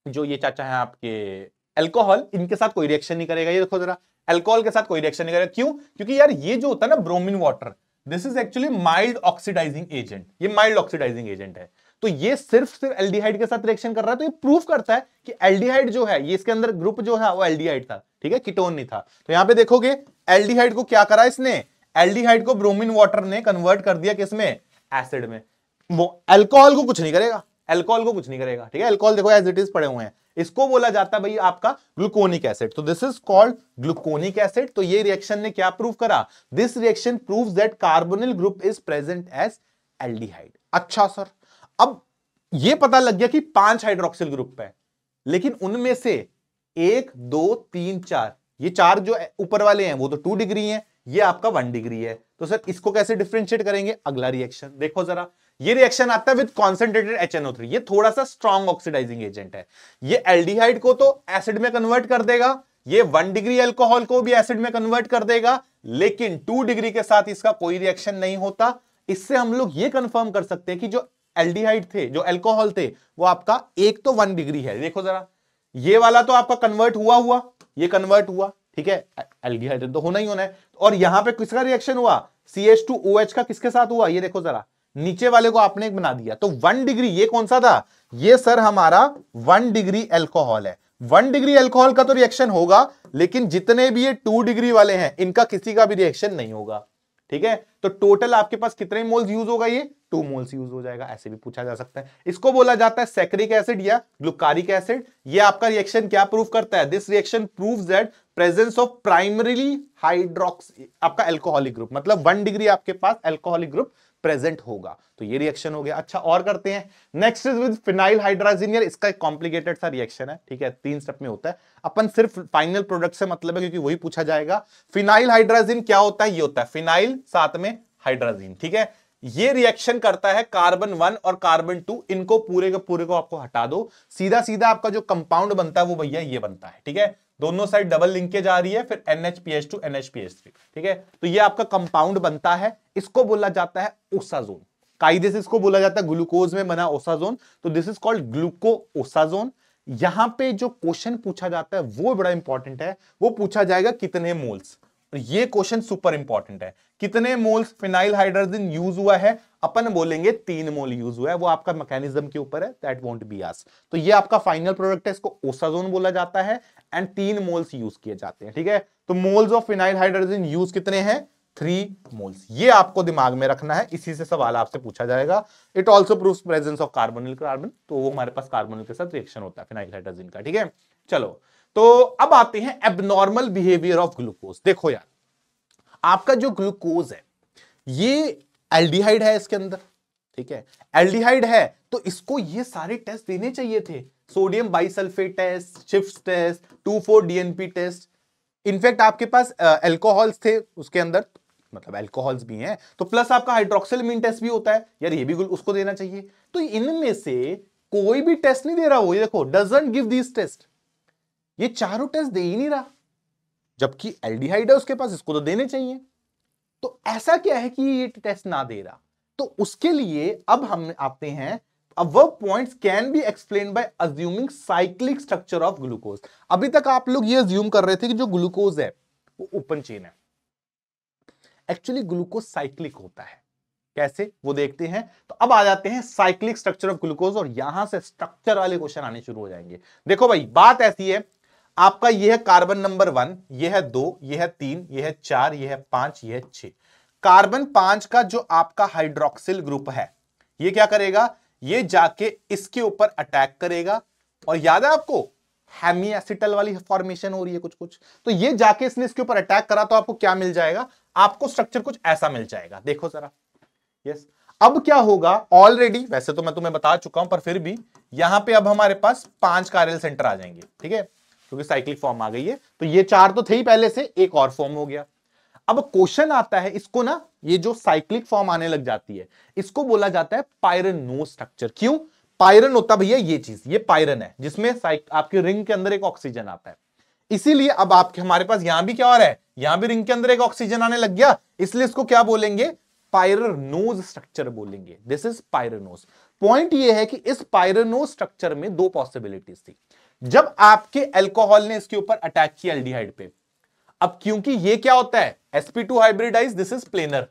जो ये चाचा है आपके अल्कोहल, इनके साथ कोई रिएक्शन नहीं करेगा। ये देखो जरा, अल्कोहल के साथ कोई रिएक्शन नहीं करेगा, क्यों, क्योंकि यार ये जो होता है ना bromine water, this is actually mild oxidising agent, ये माइल्ड ऑक्सीडाइजिंग एजेंट है। तो ये सिर्फ एल्डिहाइड के साथ रिएक्शन कर रहा है, तो ये प्रूफ करता है कि एल्डिहाइड जो है, ये इसके अंदर ग्रुप जो है वो एल्डिहाइड था, ठीक है, कीटोन नहीं था। तो यहां पे देखोगे एल्डिहाइड को क्या करा इसने, एल्डिहाइड को ब्रोमीन वाटर ने कन्वर्ट कर दिया किसमें, एसिड में। वो अल्कोहल को कुछ नहीं करेगा, अल्कोहल को कुछ नहीं करेगा, ठीक है। अल्कोहल देखो एज इट इज पड़े हुए हैं, इसको बोला जाता है भाई आपका ग्लूकोनिक एसिड। तो this is called gluconic acid. तो ये रिएक्शन ने क्या प्रूव करा, this reaction proves that carbonyl group is present as aldehyde. अच्छा सर, अब ये पता लग गया कि 5 हाइड्रोक्सिल ग्रुप है, लेकिन उनमें से 1 2 3 4, ये 4 जो ऊपर वाले हैं वो तो 2 डिग्री हैं, ये आपका 1 डिग्री है। तो सर इसको कैसे डिफरेंशिएट करेंगे, अगला रिएक्शन देखो जरा, ये रिएक्शन आता है विद कॉन्सेंट्रेटेड HNO3, ये थोड़ा सा स्ट्रॉन्ग ऑक्सीडाइजिंग एजेंट है। ये एल्डिहाइड को तो एसिड में कन्वर्ट कर देगा, ये 1 डिग्री अल्कोहल को भी एसिड में कन्वर्ट कर देगा, लेकिन 2 डिग्री के साथ इसका कोई रिएक्शन नहीं होता। इससे हम लोग ये कंफर्म कर सकते हैं कि जो एल्डिहाइड थे, जो अल्कोहल थे, वो आपका एक तो 1 डिग्री है। देखो जरा, ये वाला तो आपका कन्वर्ट हुआ, ये कन्वर्ट हुआ, ठीक है, एल्डिहाइड तो होना ही होना है। और यहां पे किसका रिएक्शन हुआ, CH2OH का किसके साथ हुआ, ये देखो जरा, नीचे वाले को आपने बना दिया। तो 1 डिग्री ये कौन सा था, ये सर हमारा 1 डिग्री अल्कोहल है। 1 डिग्री अल्कोहल का तो रिएक्शन होगा, लेकिन जितने भी ये 2 डिग्री वाले हैं इनका किसी का भी रिएक्शन नहीं होगा, ठीक है। तो टोटल आपके पास कितने मोल्स यूज होगा, ये 2 मोल्स यूज हो जाएगा, ऐसे भी पूछा जा सकता है। इसको बोला जाता है सैक्रिक एसिड या ग्लूकारिक एसिड। ये आपका रिएक्शन क्या प्रूव करता है, this reaction proves that presence of primarily hydroxy आपका एल्कोहलिक ग्रुप, मतलब 1 डिग्री आपके पास एल्कोहलिक ग्रुप प्रेजेंट होगा। तो ये रिएक्शन हो गया। अच्छा और करते हैं, next is with phenyl hydrazine. यार इसका एक कॉम्प्लिकेटेड सा रिएक्शन है, ठीक है, 3 स्टेप में होता है। अपन सिर्फ फाइनल प्रोडक्ट से मतलब है क्योंकि वही पूछा जाएगा। फिनाइल हाइड्राजीन क्या होता है? ये होता है फिनाइल साथ में हाइड्राजीन, ठीक है। ये रिएक्शन करता है कार्बन 1 और कार्बन 2, इनको पूरे के पूरे को आपको हटा दो, सीधा सीधा आपका जो कंपाउंड बनता है वो भैया ये बनता है, ठीक है। दोनों साइड डबल लिंकेज आ रही है, फिर NHPH2 NHPH3, ठीक है। तो ये आपका कंपाउंड बनता है, इसको बोला जाता है ओसाजोन। कायदे से इसको बोला जाता है ग्लूकोज में बना ओसाजोन, तो दिस इज कॉल्ड ग्लूको ओसाजोन। यहां पे जो क्वेश्चन पूछा जाता है वो बड़ा इंपॉर्टेंट है, वो पूछा जाएगा कितने मोल्स। ये क्वेश्चन सुपर इंपॉर्टेंट है, कितने मोल्स फिनाइल हाइड्रोजन यूज हुआ है? अपन बोलेंगे 3 मोल यूज हुआ है, वो आपका मैकेनिज्म के ऊपर है, दैट वोंट बी आस्क्ड। तो ये आपका फाइनल प्रोडक्ट है, इसको ओसाजोन बोला जाता है एंड 3 मोल्स यूज किए जाते हैं, ठीक है। तो moles of phenyl hydrogen use कितने हैं? 3 मोल्स। ये आपको दिमाग में रखना है, इसी से सवाल आपसे पूछा जाएगा। It also proves presence of carbonyl carbon, तो वो हमारे पास कार्बोनिल के साथ रिएक्शन होता है फिनाइल हाइड्रोजन का, ठीक है। चलो तो अब आते हैं एबनॉर्मल बिहेवियर ऑफ ग्लूकोज। देखो यार आपका जो ग्लूकोज है ये एल्डिहाइड है इसके अंदर, ठीक है, एल्डिहाइड है, तो इसको ये सारे टेस्ट देने चाहिए थे, सोडियम बाइसल्फेट टेस्ट, शिफ्ट टेस्ट, 2,4-DNP टेस्ट। इनफैक्ट आपके पास एल्कोहल्स थे उसके अंदर, मतलब एल्कोहल्स भी हैं, तो प्लस आपका हाइड्रोक्सिलमीन टेस्ट भी होता है, यार ये भी उसको देना चाहिए। तो इनमें से कोई भी टेस्ट नहीं दे रहा, वो ये देखो डजंट गिव दिस टेस्ट, ये चारों टेस्ट दे ही नहीं रहा, जबकि एल्डिहाइड है उसके पास, इसको तो देने चाहिए। तो ऐसा क्या है कि ये टेस्ट ना दे रहा? तो उसके लिए अब हम आते हैं, above points can be explained by assuming cyclic structure of glucose। अभी तक आप लोग ये अज्यूम कर रहे थे कि जो ग्लूकोज है वो ओपन चेन है, एक्चुअली ग्लूकोज साइक्लिक होता है। कैसे वो देखते हैं। तो अब आ जाते हैं साइक्लिक स्ट्रक्चर ऑफ ग्लूकोज, और यहां से स्ट्रक्चर वाले क्वेश्चन आने शुरू हो जाएंगे। देखो भाई बात ऐसी है, आपका ये है कार्बन नंबर 1, ये है 2, ये है 3, ये है 4, ये है 5, ये है 6। कार्बन 5 का जो आपका हाइड्रोक्सिल ग्रुप है ये क्या करेगा, ये जाके इसके ऊपर अटैक करेगा, और याद है आपको हेमी एसिटल वाली फॉर्मेशन हो रही है कुछ कुछ, तो ये जाके इसने इसके ऊपर अटैक करा, तो आपको क्या मिल जाएगा, आपको स्ट्रक्चर कुछ ऐसा मिल जाएगा। देखो जरा, यस। अब क्या होगा, ऑलरेडी वैसे तो मैं तुम्हें बता चुका हूं, पर फिर भी यहां पे अब हमारे पास 5 कायरल सेंटर आ जाएंगे, ठीक है, क्योंकि साइक्लिक फॉर्म आ गई है। तो ये 4 तो थे ही पहले से, एक और फॉर्म हो गया। अब क्वेश्चन आता है, इसको ना ये जो साइक्लिक फॉर्म आने लग जाती है इसको बोला जाता है पायरनोज स्ट्रक्चर। क्यों पायरन होता भैया, ये चीज, ये पायरन है जिसमें आपके रिंग के अंदर एक ऑक्सीजन आता है, इसीलिए अब आपके हमारे पास यहां भी क्या हो रहा है, यहां भी रिंग के अंदर एक ऑक्सीजन आने लग गया, इसलिए इसको क्या बोलेंगे, पायरनोज स्ट्रक्चर बोलेंगे। This is pyranose. पॉइंट ये है कि इस पायरनोज स्ट्रक्चर में 2 पॉसिबिलिटीज थी। जब आपके अल्कोहल ने इसके ऊपर अटैक किया एल्डिहाइड पे, अब क्योंकि ये क्या होता है sp2 hybridise, this is planar,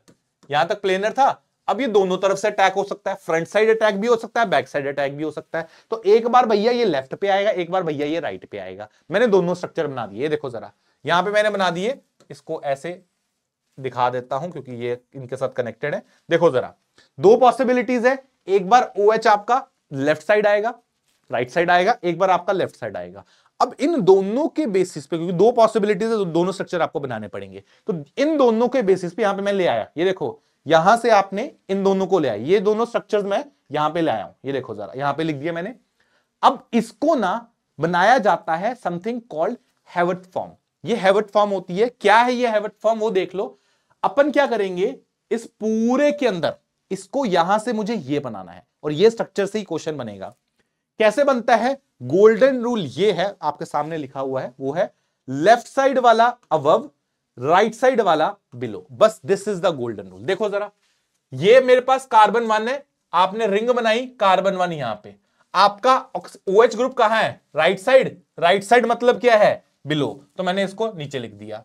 यहां तक प्लेनर था, अब ये दोनों तरफ से अटैक हो सकता है, फ्रंट साइड अटैक भी हो सकता है, बैक साइड अटैक भी हो सकता है। तो एक बार भैया ये लेफ्ट पे आएगा, एक बार भैया ये राइट पे आएगा। मैंने दोनों स्ट्रक्चर बना दिए, देखो जरा यहां पे मैंने बना दिए, इसको ऐसे दिखा देता हूं क्योंकि ये इनके साथ कनेक्टेड है। देखो जरा 2 पॉसिबिलिटीज है, एक बार OH आपका लेफ्ट साइड आएगा, राइट साइड आएगा, एक बार आपका लेफ्ट साइड आएगा। अब इन दोनों के बेसिस पे, क्योंकि 2 पॉसिबिलिटीज है तो दोनों स्ट्रक्चर आपको बनाने पड़ेंगे, तो इन दोनों के बेसिस पे यहां पे मैं ले आया, ये देखो यहां से आपने इन दोनों को ले आया, ये दोनों स्ट्रक्चर्स मैं यहां पे ले आया हूं, ये देखो जरा यहां पे लिख दिया मैंने। अब इसको ना बनाया जाता है समथिंग कॉल्ड हैवर्ट फॉर्म। ये हैवर्ट फॉर्म होती है, क्या है ये हैवर्ट फॉर्म वो देख लो। अपन क्या करेंगे, इस पूरे के अंदर इसको यहां से मुझे ये बनाना है, और ये स्ट्रक्चर से ही क्वेश्चन बनेगा। कैसे बनता है, गोल्डन रूल ये है, आपके सामने लिखा हुआ है, वो है लेफ्ट साइड वाला अबव, राइट साइड वाला बिलो, बस this is the golden rule. देखो जरा, ये मेरे पास कार्बन 1 है, आपने रिंग बनाई कार्बन 1 यहां पे, आपका OH ग्रुप कहां है, राइट साइड, राइट साइड मतलब क्या है, बिलो, तो मैंने इसको नीचे लिख दिया।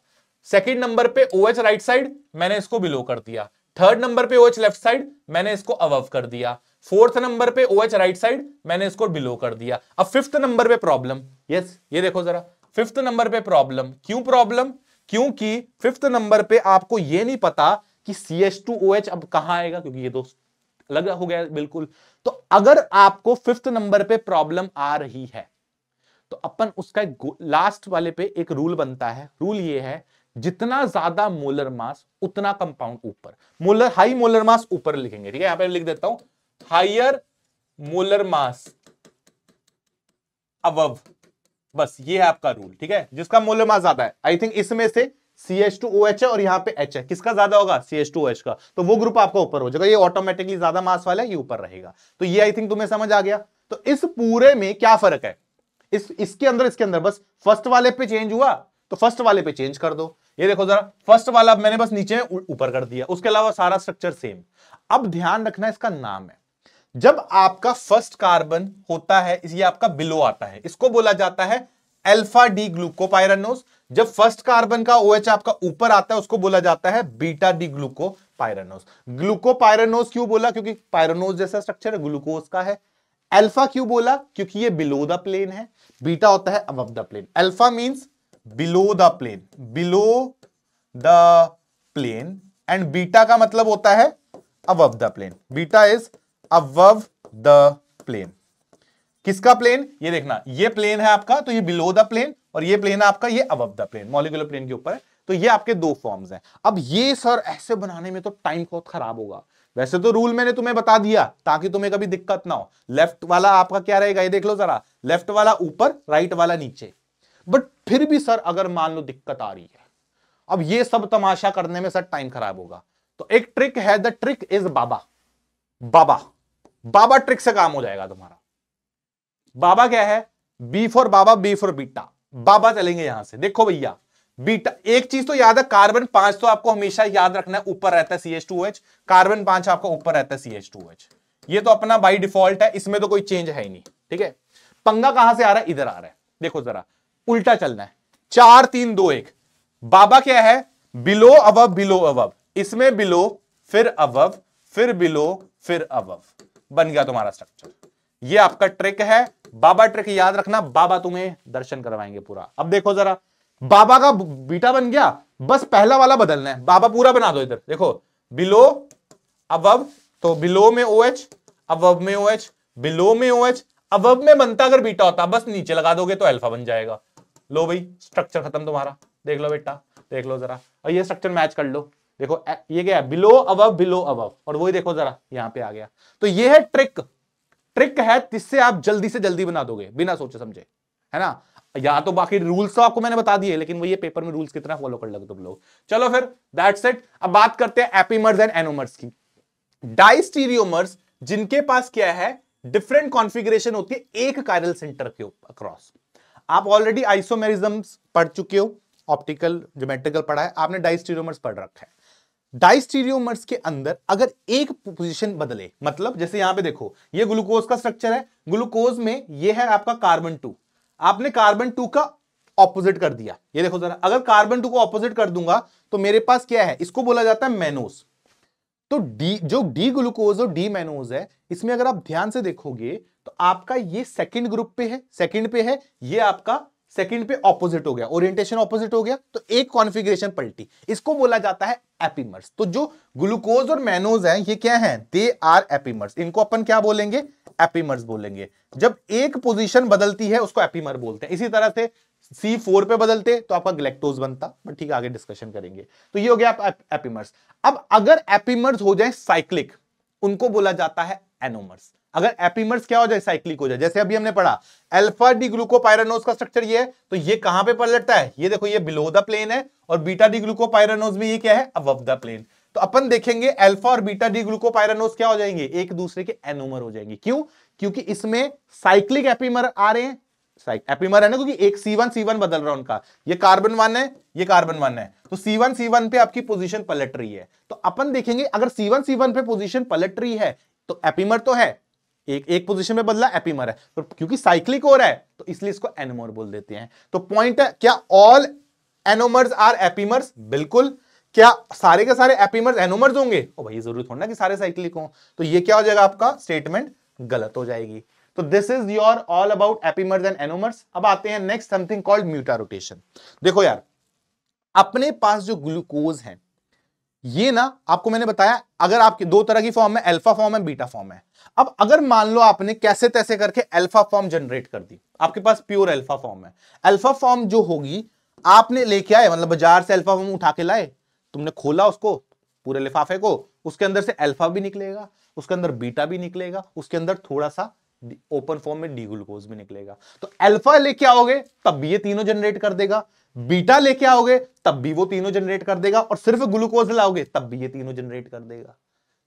सेकंड नंबर पे OH राइट साइड, मैंने इसको बिलो कर दिया। थर्ड नंबर पे OH लेफ्ट साइड, मैंने इसको अबव कर दिया। फोर्थ नंबर पे OH राइट साइड, मैंने इसको बिलो कर दिया। अब फिफ्थ नंबर पे प्रॉब्लम, यस ये देखो जरा, फिफ्थ नंबर पे प्रॉब्लम, क्यों प्रॉब्लम, क्योंकि फिफ्थ नंबर पे आपको ये नहीं पता कि CH2OH अब कहां आएगा, क्योंकि ये दो अलग हो गया बिल्कुल। तो अगर आपको फिफ्थ नंबर पे प्रॉब्लम आ रही है तो अपन उसका लास्ट वाले पे एक रूल बनता है। रूल ये है, जितना ज्यादा मोलर मास उतना कंपाउंड ऊपर, मोलर हाई मोलर मास ऊपर लिखेंगे, ठीक है। यहां पे लिख देता हूं, हायर मोलर मास अबव, बस ये है आपका रूल, ठीक है। जिसका मोलर मास ज्यादा है, आई थिंक इसमें से CH2OH है और यहां पे H है, किसका ज्यादा होगा? CH2OH का, तो वो ग्रुप आपका ऊपर हो जाएगा। ये ऑटोमेटिकली ज्यादा मास वाला है, ये ऊपर रहेगा। तो ये आई थिंक तुम्हें समझ आ गया। तो इस पूरे में क्या फर्क है, इसके अंदर बस फर्स्ट वाले पे चेंज हुआ तो फर्स्ट वाले पे चेंज कर दो। ये देखो जरा, फर्स्ट वाला मैंने बस नीचे ऊपर कर दिया, उसके अलावा सारा स्ट्रक्चर सेम। अब ध्यान रखना इसका नाम है, जब आपका फर्स्ट कार्बन होता है, ये आपका बिलो आता है, इसको बोला जाता है अल्फा डी ग्लूकोपाइरानोज। जब फर्स्ट कार्बन का OH आपका ऊपर आता है, उसको बोला जाता है बीटा डी ग्लूकोपाइरानोज। ग्लूकोपाइरानोज क्यों बोला? क्योंकि पाइरानोज जैसा स्ट्रक्चर है, ग्लूकोज का है। अल्फा क्यों बोला? क्योंकि ये बिलो द प्लेन है। बीटा होता है above the plane. Alpha means below the plane, below the plane, and beta का मतलब होता है above the plane. Beta is above the plane. किसका प्लेन? ये देखना, ये प्लेन है आपका, तो ये बिलो द प्लेन, और ये प्लेन है आपका, ये above the plane, molecular plane के ऊपर है। तो ये आपके दो फॉर्म्स हैं। अब ये सर ऐसे बनाने में तो टाइम बहुत खराब होगा। वैसे तो रूल मैंने तुम्हें बता दिया ताकि तुम्हें कभी दिक्कत ना हो। लेफ्ट वाला आपका क्या रहेगा, ये देख लो जरा, लेफ्ट वाला ऊपर, राइट वाला नीचे। बट फिर भी सर अगर मान लो दिक्कत आ रही है, अब ये सब तमाशा करने में सर टाइम खराब होगा। तो एक ट्रिक है, द ट्रिक इज बाबा। बाबा बाबा ट्रिक से काम हो जाएगा तुम्हारा। बाबा क्या है? बी फॉर बाबा, बी फॉर बीटा। बाबा चलेंगे यहां से। देखो भैया, बीटा, एक चीज तो याद है, कार्बन 5 तो आपको हमेशा याद रखना है, ऊपर रहता है CH2OH। कार्बन 5 आपका ऊपर रहता है CH2OH। ये तो अपना बाई डिफॉल्ट है, इसमें तो कोई चेंज है ही नहीं, ठीक है। पंगा कहां से आ रहा है? इधर आ रहा है। देखो जरा, उल्टा चलना है, 4 3 2 1। बाबा क्या है? Below above, below above. इसमें बिलो, फिर अबव, फिर बिलो, फिर अबव। बन गया तुम्हारा स्ट्रक्चर। ये आपका ट्रिक है, बाबा ट्रिक याद रखना। बाबा तुम्हें दर्शन करवाएंगे पूरा। अब देखो जरा, बाबा का बीटा बन गया, बस पहला वाला बदलना है। बाबा पूरा बना दो इधर, देखो, बिलो अबव, तो बिलो में OH, अबव में OH, बिलो में OH, अबव में बनता अगर बीटा होता, बस नीचे लगा दोगे तो अल्फा बन जाएगा। लो भाई, स्ट्रक्चर खत्म तुम्हारा। देख लो बेटा, देख लो जरा, और ये स्ट्रक्चर मैच कर लो। देखो ये क्या है? बिलो अबव, बिलो अबव, और वही देखो जरा यहां पे आ गया। तो ये है ट्रिक। ट्रिक है जिससे आप जल्दी से जल्दी बना दोगे बिना सोचे समझे, है ना। या तो बाकी रूल्स तो आपको मैंने बता दिए, लेकिन वो ये पेपर में रूल्स कितना फॉलो कर लोगे तुम लोग। चलो फिर, दैट्स इट। अब बात करते हैं एपीमर्स एंड एनोमर्स की। डाइस्टीरियोमर्स, जिनके पास क्या है, डिफरेंट कॉन्फ़िगरेशन होती है एक कायरल सेंटर के अक्रॉस। आप ऑलरेडी आइसोमेरिज्म्स पढ़ चुके हो, ऑप्टिकल ज्योमेट्रिकल पढ़ा है आपने, डाइस्टीरियोमर्स पढ़ रखा है। डाइस्टीरियोमर्स के अंदर अगर एक पोजीशन बदले, मतलब जैसे यहां पे देखो, ये ग्लूकोज का स्ट्रक्चर है, ग्लूकोज में ये है आपका कार्बन 2, आपने कार्बन 2 का ऑपोजिट कर दिया। ये देखो जरा, अगर कार्बन 2 को ऑपोजिट कर दूंगा तो मेरे पास क्या है, इसको बोला जाता है मेनोस। तो डी, जो डी ग्लूकोज और डी मेनोज है, इसमें अगर आप ध्यान से देखोगे तो आपका ये सेकंड ग्रुप पे है, सेकंड पे है, ये आपका सेकंड पे ऑपोजिट हो गया, ओरिएंटेशन ऑपोजिट हो गया, तो एक कॉन्फ़िगरेशन पलटी। इसको बोला जाता है एपीमर्स। तो जो ग्लूकोज और मेनोज हैं, ये क्या हैं? They are epimers. इनको अपन क्या बोलेंगे? एपीमर्स बोलेंगे। जब एक पोजीशन बदलती है उसको एपीमर बोलते हैं। इसी तरह से C4 पे बदलते तो आपका ग्लैक्टोज बनता, बट ठीक है आगे डिस्कशन करेंगे। तो ये हो गया एपीमर्स। अब अगर एपीमर्स हो जाए साइक्लिक, उनको बोला जाता है एनोमर्स। अगर एपीमर्स क्या हो जाए? साइक्लिक हो जाए। जैसे अभी हमने पढ़ा अल्फा डी ग्लूकोपाइरानोज का स्ट्रक्चर ये है, तो ये कहां पे पलटता है? ये देखो, ये बिलो द प्लेन है, और बीटा डी ग्लूकोपाइरानोज में ये क्या है? Above the plane. तो अपन देखेंगे अल्फा और बीटा डी ग्लूकोपाइरानोज क्या हो जाएंगे? एक दूसरे के एनोमर हो जाएंगे। क्यों? क्योंकि इसमें साइक्लिक एपीमर आ रहे हैं। एपीमर है ना, क्योंकि एक C1 बदल रहा है उनका। ये कार्बन 1 है, ये कार्बन 1 है, तो C1 पे आपकी पोजीशन पलट रही है। तो अपन देखेंगे अगर C1 पे पोजीशन पलट रही है तो एपीमर तो है, एक पोजीशन में बदला, एपीमर है। तो क्योंकि साइक्लिक हो रहा है तो इसलिए इसको एनोमर बोल देते हैं। तो पॉइंट है, क्या ऑल एनोमर्स आर एपीमर्स? बिल्कुल। क्या सारे के सारे एपीमर्स एनोमर्स होंगे? ओ भाई जरूरी थोड़ा ना कि सारे साइक्लिक हों। तो ये क्या हो जाएगा? आपका स्टेटमेंट गलत हो जाएगी। तो this is your all about epimers and anomers. अब आते हैं नेक्स्ट, समथिंग कॉल्ड म्यूटा रोटेशन। देखो यार, अपने पास जो ग्लूकोज है, ये ना आपको मैंने बताया, अगर आपके दो तरह की फॉर्म है, अल्फा फॉर्म है, बीटा फॉर्म है। अब अगर मान लो आपने कैसे तैसे करके अल्फा फॉर्म जनरेट कर दी, आपके पास प्योर अल्फा फॉर्म है। अल्फा फॉर्म जो होगी आपने लेके आए, मतलब बाजार से अल्फा फॉर्म उठा के लाए, तुमने खोला उसको पूरे लिफाफे को, उसके अंदर से अल्फा भी निकलेगा, उसके अंदर बीटा भी निकलेगा, उसके अंदर थोड़ा सा ओपन फॉर्म में डी ग्लूकोज भी निकलेगा। तो अल्फा लेके आओगे तब भी ये तीनों जनरेट कर देगा, बीटा लेके आओगे तब भी वो तीनों जनरेट कर देगा, और सिर्फ ग्लूकोज लाओगे तब भी ये तीनों जनरेट कर देगा।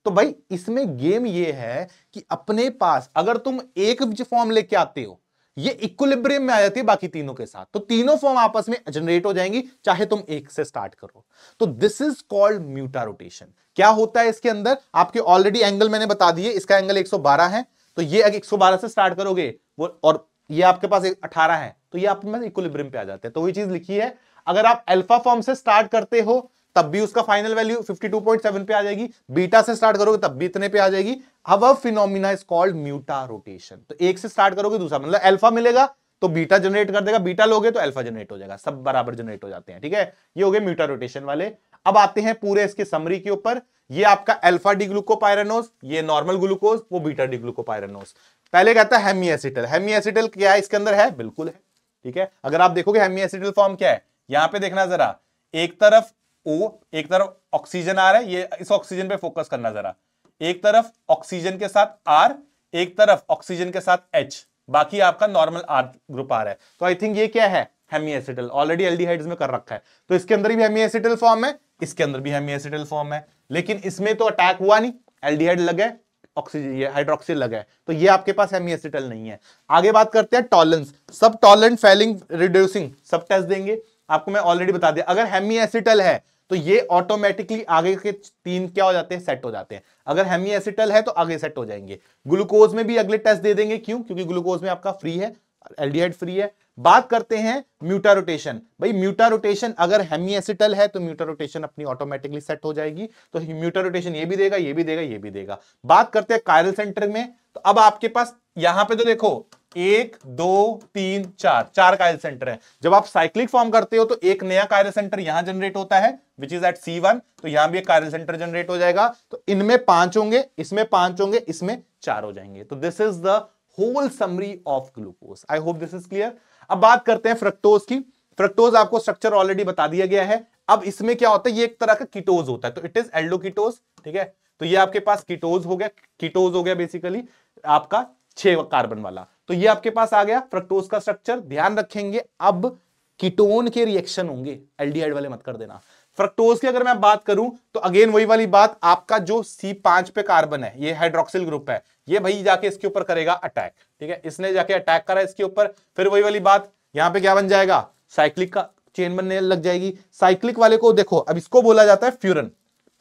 तो भाई इसमें गेम ये है कि अपने पास अगर तुम एक फॉर्म लेके आते हो, ये इक्विलिब्रियम में आ जाती है बाकी तीनों के साथ, तो तीनों फॉर्म आपस में जनरेट हो जाएंगी, चाहे तुम एक से स्टार्ट करो। तो दिस इज कॉल्ड म्यूटा रोटेशन। क्या होता है इसके अंदर, आपके ऑलरेडी एंगल मैंने बता दिए, इसका एंगल 112 है, तो ये अगर 112 से स्टार्ट करोगे वो, और ये आपके पास 18 है, तो ये आपके पास इक्विलिब्रियम पे आ जाते हैं। तो वही चीज लिखी है, अगर आप अल्फा फॉर्म से स्टार्ट करते हो तब भी उसका फाइनल वैल्यू 52.7 पे आ जाएगी, बीटा से स्टार्ट करोगे तब भी इतने पे आ जाएगी। अब फिनोमिना इज कॉल्ड म्यूटा रोटेशन। तो एक से स्टार्ट करोगे दूसरा, मतलब अल्फा मिलेगा तो बीटा जनरेट कर देगा, बीटा लोगे तो अल्फा जनरेट हो जाएगा, सब बराबर जनरेट हो जाते हैं। ठीक है, ये हो गए म्यूटा रोटेशन वाले। अब आते हैं पूरे इसके समरी के ऊपर। ये आपका अल्फा डी ग्लूकोपाइरानोज, ये नॉर्मल ग्लूकोज, वो बीटा डी ग्लूकोपाइरानोज। पहले कहता है हेमी एसिटल। हेमी एसिटल क्या है इसके अंदर है, बिल्कुल है। ठीक है, अगर आप देखोगे हेमी एसिटल फॉर्म क्या है, यहां पे देखना जरा, एक तरफ O, एक तरफ ऑक्सीजन आ रहा है, ये इस ऑक्सीजन पे फोकस करना जरा, एक तरफ ऑक्सीजन के साथ R, एक तरफ ऑक्सीजन के साथ H, बाकी आपका नॉर्मल R ग्रुप आ रहा है। तो आई थिंक ये क्या है, हेमी एसिटल। ऑलरेडी एल्डिहाइड्स में कर रखा है, तो इसके अंदर भी हेमी एसिटल फॉर्म है, इसके अंदर भी हेमी एसिटल फॉर्म है, लेकिन इसमें तो अटैक हुआ नहीं, एल्डिहाइड लगा है, ऑक्सीजन ये हाइड्रोक्सिल लगा है, तो ये आपके पास हेमी एसिटल नहीं है। आगे बात करते हैं टॉलरेंस, सब टॉलरेंट, फेलिंग, रिड्यूसिंग, सब टेस्ट देंगे आपको, मैं ऑलरेडी बता दिया। अगर हेमी एसिटल है तो ये ऑटोमेटिकली आगे के तीन क्या हो जाते हैं, सेट हो जाते हैं। अगर हेमी एसिटल है तो आगे सेट हो जाएंगे। ग्लूकोज में भी अगले टेस्ट दे देंगे, क्यों, क्योंकि ग्लूकोज में आपका फ्री है, एल्डिहाइड फ्री है। बात करते हैं म्यूटा रोटेशन। भाई म्यूटा रोटेशन अगर हेमी एसिटल है तो म्यूटा रोटेशन अपनी ऑटोमेटिकली सेट हो जाएगी, तो म्यूटा रोटेशन ये भी देगा, ये भी देगा, ये भी देगा। बात करते हैं कायरल सेंटर में, तो अब आपके पास यहां पे तो देखो 1 2 3 4 4 कायरल सेंटर है। जब आप साइक्लिक फॉर्म करते हो तो एक नया कायरल सेंटर यहां जनरेट होता है, विच इज एट C1, तो यहां भी एक कायरल सेंटर जनरेट हो जाएगा। तो इनमें 5 होंगे, इसमें 5 होंगे, इसमें 4 हो जाएंगे। तो this is the whole summary of glucose. I hope this is clear. अब बात करते हैं फ्रक्टोज की। फ्रक्टोज आपको स्ट्रक्चर ऑलरेडी बता दिया गया है। अब इसमें क्या होता है, ये एक तरह का कीटोज होता है, तो इट इज एल्डोकीटोज। ठीक है, तो ये आपके पास कीटोज हो गया, कीटोज हो गया बेसिकली आपका 6 कार्बन वाला। तो ये आपके पास आ गया फ्रक्टोज का स्ट्रक्चर। ध्यान रखेंगे अब कीटोन के रिएक्शन होंगे, एल्डिहाइड वाले मत कर देना। फ्रक्टोज की अगर मैं बात करूं तो अगेन वही वाली बात, आपका जो C5 पे कार्बन है, ये हाइड्रोक्सिल ग्रुप है, ये भाई जाके इसके ऊपर करेगा अटैक। ठीक है, इसने जाके अटैक करा इसके ऊपर, फिर वही वाली बात, यहां पे क्या बन जाएगा, साइक्लिक का चेन बनने लग जाएगी। साइक्लिक वाले को देखो, अब इसको बोला जाता है फ्यूरन,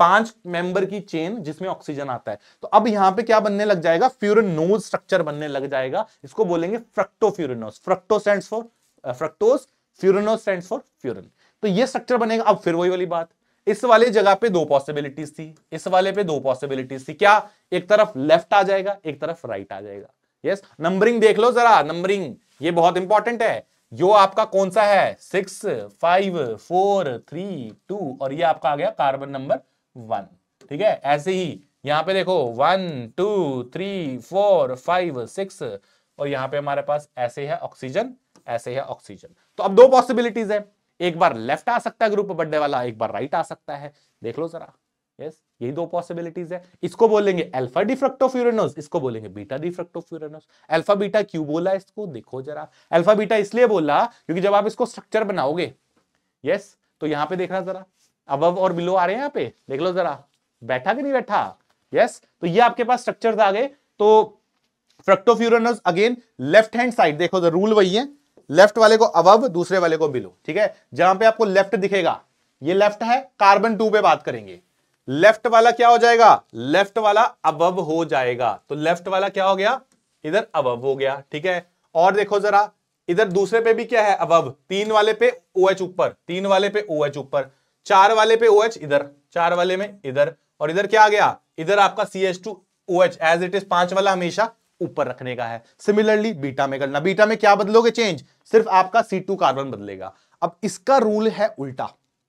5 मेंबर की चेन जिसमें ऑक्सीजन आता है। तो अब यहां पे क्या बनने लग जाएगा, फ्यूरनोज स्ट्रक्चर बनने लग जाएगा, इसको बोलेंगे fructofuranose. Fructo stands for fructose, furanose stands for furan. तो ये स्ट्रक्चर बनेगा। अब फिर वही वाली बात, इस वाले जगह पे 2 पॉसिबिलिटीज थी, इस वाले पे 2 पॉसिबिलिटीज थी। क्या, एक तरफ लेफ्ट आ जाएगा, एक तरफ राइट आ जाएगा। यस, नंबरिंग देख लो जरा, नंबरिंग ये बहुत इंपॉर्टेंट है। जो आपका कौन सा है, 6 5 4 3 2, और ये आपका आ गया कार्बन नंबर 1। ठीक है, ऐसे ही यहां पे देखो 1 2 3 4 5 6, और यहां पे हमारे पास ऐसे है ऑक्सीजन, ऐसे है ऑक्सीजन। तो अब 2 पॉसिबिलिटीज है, एक बार लेफ्ट आ सकता है ग्रुप बर्थडे वाला, एक बार राइट आ सकता है। देख लो जरा, यस, यही 2 पॉसिबिलिटीज है। इसको बोलेंगे अल्फा डिफ्रक्टोफ्यूरनोज, इसको बोलेंगे बीटा डिफ्रक्टोफ्यूरनोज। अल्फा बीटा क्यों बोला इसको, देखो जरा। अल्फा बीटा इसलिए बोला क्योंकि जब आप इसको स्ट्रक्चर बनाओगे, यस, तो यहां पे देखना जरा, अबव और बिलो आ रहे हैं, यहां पे देख लो जरा, बैठा कि नहीं बैठा, यस। तो ये आपके पास स्ट्रक्चर्स आ गए। तो फ्रक्टोफ्यूरनोज अगेन लेफ्ट हैंड साइड, देखो तो रूल वही है, लेफ्ट वाले को अबव, दूसरे वाले को बिलो। ठीक है, जहां पे आपको लेफ्ट दिखेगा, ये लेफ्ट है, कार्बन 2 पे बात करेंगे, लेफ्ट वाला क्या हो जाएगा, लेफ्ट वाला अबव हो जाएगा। तो लेफ्ट वाला क्या हो गया, इधर अबव हो गया। ठीक है, और देखो जरा, इधर दूसरे पे भी क्या है, अबव, 3 वाले पे OH ऊपर, 3 वाले पे OH ऊपर, 4 वाले पे OH इधर, 4 वाले में इधर, और इधर क्या आ गया, इधर आपका CH2OH एज इट इज, 5 वाला हमेशा ऊपर रखने का है। सिमिलरली बीटा में करना, बीटा में क्या बदलोगे चेंज, सिर्फ आपका C2 कार्बन बदलेगा। अब इसका रूल है उल्टा,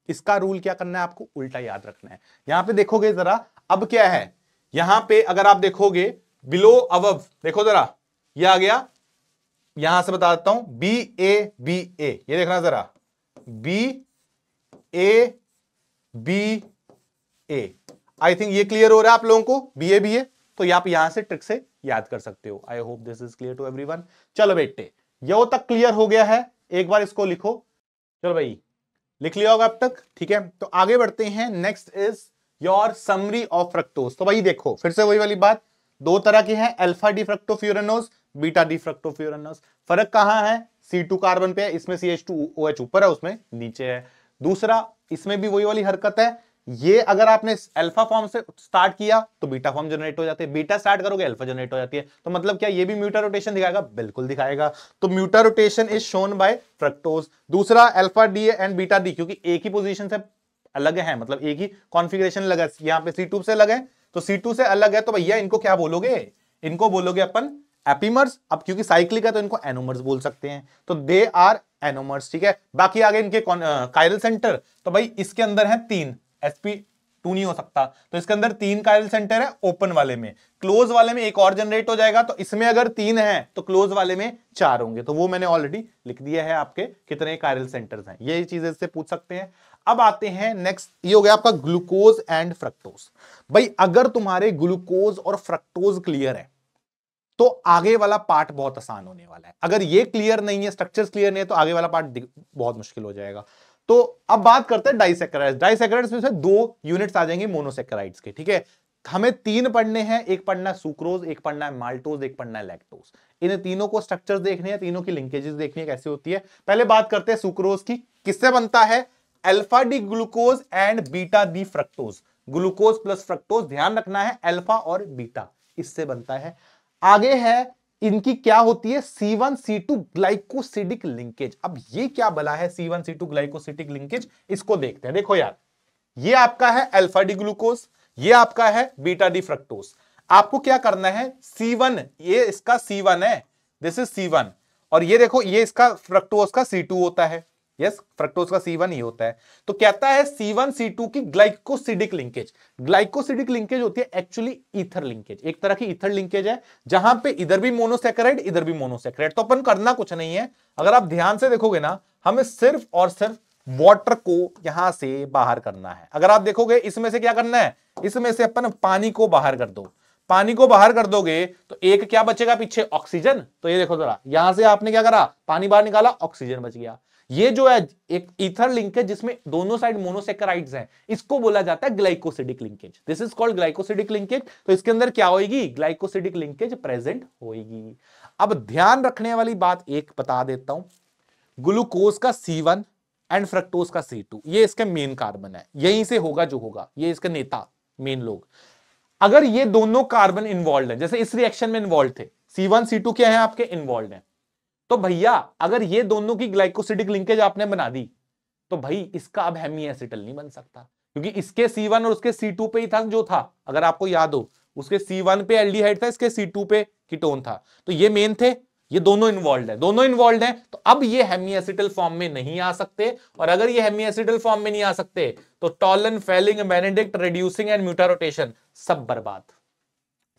इसका रूल क्या करना है, आपको उल्टा याद रखना है। यहां पे देखोगे जरा, अब क्या है, यहां पे अगर आप देखोगे बिलो अबव, देखो जरा, ये आ गया, यहां से बता देता हूं, BA ये देखना जरा, BA आई थिंक ये क्लियर हो रहा है आप लोगों को, BA तो आप यहां से ट्रिक से याद कर सकते हो। I hope this is clear to everyone. चलो बेटे, यो तक क्लियर हो गया है, एक बार इसको लिखो। चलो भाई लिख लिया होगा अब तक, ठीक है। तो आगे बढ़ते हैं, next is your summary of fructose. तो भाई देखो फिर से वही वाली बात, दो तरह के हैं, अल्फा डी फ्रक्टोफ्यूरानोज, बीटा डी फ्रक्टोफ्यूरानोज। फर्क कहां है, C2 कार्बन पे है, इसमें CH2OH ऊपर है, उसमें नीचे है। दूसरा, इसमें भी वही वाली हरकत है, ये अगर आपने अल्फा फॉर्म से स्टार्ट किया तो बीटा फॉर्म जनरेट हो जाती है, बीटा स्टार्ट करोगे अल्फा जनरेट हो जाती है। तो मतलब क्या ये भी म्यूटा रोटेशन दिखाएगा, बिल्कुल दिखाएगा। तो mutarotation is shown by fructose. दूसरा alpha D and beta D, क्योंकि एक ही पोजीशन से अलग है, मतलब एक ही कॉन्फ़िगरेशन लगा, यहाँ पे C2 से अलग है तो C2 से अलग है, तो भैया इनको क्या बोलोगे, इनको बोलोगे अपन एपीमर्स। अब क्योंकि साइक्लिक है तो इनको एनोमर्स बोल सकते हैं, तो दे आर एनोमर्स, ठीक है। बाकी आगे इनके कायरल सेंटर, तो भाई इसके अंदर है 3, sp2 नहीं हो सकता, तो इसके अंदर 3 कायरल सेंटर है ओपन वाले में, क्लोज वाले में एक और जनरेट हो जाएगा, तो इसमें अगर 3 है तो क्लोज वाले में 4 होंगे। तो वो मैंने ऑलरेडी लिख दिया है आपके कितने कायरल सेंटर्स हैं, ये चीजें इससे पूछ सकते हैं। अब आते हैं नेक्स्ट, ये हो गया आपका ग्लूकोज एंड फ्रक्टोज। भाई अगर तुम्हारे ग्लूकोज और फ्रक्टोज क्लियर है तो आगे वाला पार्ट बहुत आसान होने वाला है। अगर ये क्लियर नहीं है, स्ट्रक्चर्स क्लियर नहीं है, तो आगे वाला पार्ट बहुत मुश्किल हो जाएगा। तो अब बात करते हैं डाइसैकेराइड्स। डाइसैकेराइड्स में से 2 यूनिट्स आ जाएंगे मोनोसैकेराइड्स के, ठीक है। हमें 3 पढ़ने हैं, एक पढ़ना है सुक्रोज, एक पढ़ना है माल्टोज, एक पढ़ना है लैक्टोज। इन तीनों को स्ट्रक्चर्स देखने हैं, तीनों की लिंकेजेस देखनी है कैसे होती है। पहले बात करते हैं सुक्रोज की, किससे बनता है, alpha D glucose and beta D fructose. Glucose plus fructose, ध्यान रखना है अल्फा और बीटा, इससे बनता है। आगे है इनकी क्या होती है, C1C2 ग्लाइकोसिडिक लिंकेज। अब ये क्या बला है C1C2 ग्लाइकोसिडिक लिंकेज, इसको देखते हैं। देखो यार, ये आपका है अल्फा डी ग्लूकोज, ये आपका है बीटा डी फ्रक्टोज। आपको क्या करना है, C1, ये इसका C1 है, दिस इज C1, और ये देखो ये इसका फ्रक्टोज का C2 होता है। यस, फ्रक्टोज का C1 ही होता है। तो कहता है C1C2 की ग्लाइकोसिडिक लिंकेज। ग्लाइकोसिडिक लिंकेज होती है एक्चुअली ईथर लिंकेज, एक तरह की ईथर लिंकेज है, जहां पे इधर भी मोनोसैकेराइड इधर भी मोनोसैकेराइड। तो अपन करना कुछ नहीं है, अगर आप ध्यान से देखोगे ना, हमें सिर्फ और सिर्फ वाटर को यहां से बाहर करना है। अगर आप देखोगे इसमें से क्या करना है, इसमें से अपन पानी को बाहर कर दो। पानी को बाहर कर दोगे तो एक क्या बचेगा पीछे, ऑक्सीजन। तो ये देखो जरा, यहां से आपने क्या करा, पानी बाहर निकाला, ऑक्सीजन बच गया। ये जो है एक ईथर लिंकेज जिसमें दोनों साइड मोनोसैकेराइड्स हैं, इसको बोला जाता है glycosidic linkage. This is called glycosidic linkage. तो इसके अंदर क्या होगी, ग्लाइकोसिडिक लिंकेज प्रेजेंट होगी। अब ध्यान रखने वाली बात एक बता देता हूं, ग्लूकोज का C1 एंड फ्रक्टोज का C2, ये इसका मेन कार्बन है, यहीं से होगा जो होगा, ये इसके नेता मेन लोग। अगर ये दोनों कार्बन इन्वॉल्व है, जैसे इस रिएक्शन में इन्वॉल्व थे, C1 C2 क्या है आपके, इन्वॉल्व है, तो भैया अगर ये दोनों की ग्लाइकोसिडिक लिंकेज आपने बना दी तो भाई इसका अब हेमी एसिटल नहीं बन सकता, क्योंकि इसके C1 और उसके C2 पे ही था जो था। अगर आपको याद हो, उसके C1 पे एल्डिहाइड था, इसके C2 पे कीटोन था, तो ये मेन थे, ये दोनों इन्वॉल्व है, दोनों इन्वॉल्व है, तो अब ये हेमी एसिटल फॉर्म में नहीं आ सकते। और अगर ये हेमी एसिटल फॉर्म में नहीं आ सकते तो Tollens, Fehling, Benedict, reducing and mutarotation सब बर्बाद,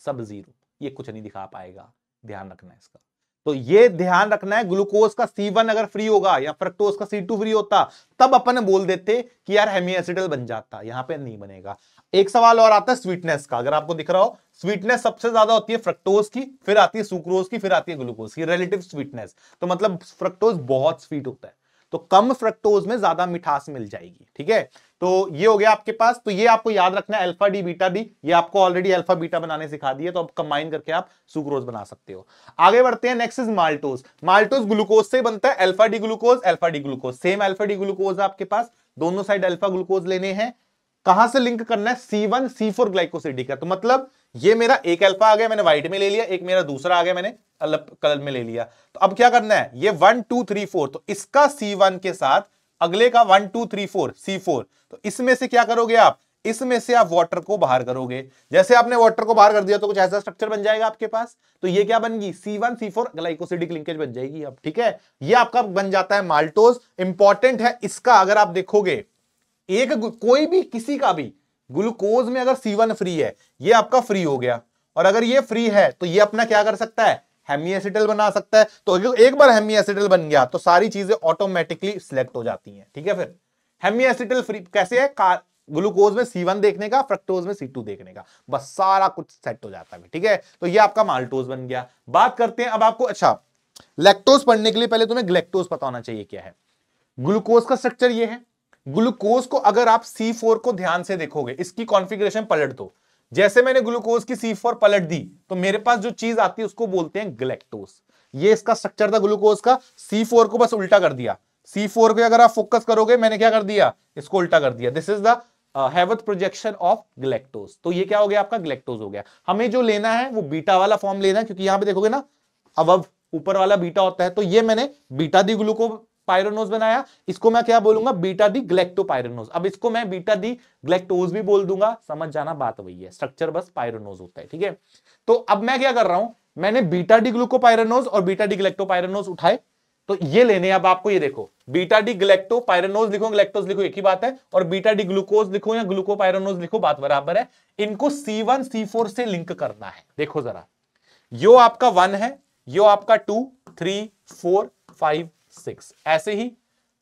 सब जीरो, ये कुछ नहीं दिखा पाएगा। ध्यान रखना है इसका, तो ये ध्यान रखना है। ग्लूकोज का C1 अगर फ्री होगा या फ्रक्टोज का C2 फ्री होता, तब अपन बोल देते कि यार हेमी एसिटल बन जाता, यहां पे नहीं बनेगा। एक सवाल और आता है स्वीटनेस का, अगर आपको दिख रहा हो, स्वीटनेस सबसे ज्यादा होती है फ्रक्टोज की, फिर आती है सुक्रोज की, फिर आती है ग्लूकोज की, रिलेटिव स्वीटनेस। तो मतलब फ्रक्टोज बहुत स्वीट होता है, तो कम फ्रक्टोज में ज्यादा मिठास मिल जाएगी, ठीक है। तो ये हो गया आपके पास। तो ये आपको याद रखना है, अल्फा डी बीटा डी, ये आपको ऑलरेडी अल्फा बीटा बनाने सिखा दिए, तो अब कंबाइन करके आप सुक्रोज बना सकते हो। आगे बढ़ते हैं, next is maltose. Maltose glucose से बनता है, alpha D glucose, alpha D glucose, same alpha D glucose आपके पास, दोनों साइड अल्फा ग्लूकोज लेने हैं। कहां से लिंक करना है, C1 C4 ग्लाइकोसिडिक है, तो मतलब ये मेरा एक अल्फा आ गया, मैंने व्हाइट में ले लिया, एक मेरा दूसरा आ गया, मैंने अलग कलर में ले लिया। तो अब क्या करना है, ये 1 2 3 4, तो इसका C1 के साथ अगले का 1 2 3 4 C4, तो इसमें से क्या करोगे आप, इसमें से आप वाटर को बाहर करोगे। जैसे आपने वाटर को बाहर कर दिया तो कुछ ऐसा स्ट्रक्चर बन जाएगा आपके पास, तो ये क्या बन गई, C1 C4 ग्लाइकोसिडिक लिंकेज बन जाएगी अब, ठीक है। ये आपका बन जाता है माल्टोज। इंपॉर्टेंट है इसका, अगर आप देखोगे कोई भी किसी का भी ग्लूकोज में अगर C1 फ्री है, ये आपका फ्री हो गया, और अगर ये फ्री है तो ये अपना क्या कर सकता है, हेमी एसिटल बना सकता है। तो एक बार हेमी एसिटल बन गया तो सारी चीजें ऑटोमेटिकली सिलेक्ट हो जाती हैं। ठीक है, फिर हेमी एसिटल फ्री कैसे है, ग्लूकोज में C1 देखने का, फ्रक्टोज में C2 देखने का, बस सारा कुछ सेट हो जाता है। ठीक है, तो ये आपका माल्टोज बन गया। बात करते हैं अब आपको, अच्छा लैक्टोज पढ़ने के लिए पहले तुम्हें ग्लैक्टोज पता होना चाहिए क्या है। ग्लूकोज का स्ट्रक्चर ये है। ग्लूकोज को अगर आप C4 को ध्यान से देखोगे, इसकी कॉन्फ़िगरेशन पलट दो, जैसे मैंने ग्लूकोज की C4 पलट दी तो मेरे पास जो चीज आती है उसको बोलते हैं ग्लैक्टोज। ये इसका स्ट्रक्चर था ग्लूकोज का, C4 को बस उल्टा कर दिया। C4 को अगर आप फोकस करोगे, मैंने क्या कर दिया, इसको उल्टा कर दिया। This is the Haworth projection of galactose. तो ये क्या हो गया, आपका ग्लैक्टोज हो गया। हमें जो लेना है वो बीटा वाला फॉर्म लेना है, क्योंकि यहां पे देखोगे ना, अब ऊपर वाला बीटा होता है, तो ये मैंने बीटा दी ग्लूकोपाइरानोज बनाया, इसको मैं क्या बोलूंगा, बीटा दी ग्लैक्टोपाइरानोज। अब इसको मैं बीटा दी ग्लैक्टोज भी बोल दूंगा, समझ जाना, बात वही है, स्ट्रक्चर बस पाइरानोज होता है। ठीक है, तो अब मैं क्या कर रहा हूं, मैंने बीटा डी ग्लूकोपाइरानोज और बीटा डी ग्लैक्टोपाइरानोज उठाए, तो ये लेने। अब आपको ये देखो, बीटा डी ग्लैक्टोपाइरानोज लिखो, ग्लैक्टोज लिखो, एक ही बात है, और बीटा डी ग्लूकोज लिखो या ग्लूकोपाइरानोज लिखो, बात बराबर है। इनको C1 C4 से लिंक करना है। देखो जरा, यो आपका 1 है, यो आपका 2 3 4 5 6, ऐसे ही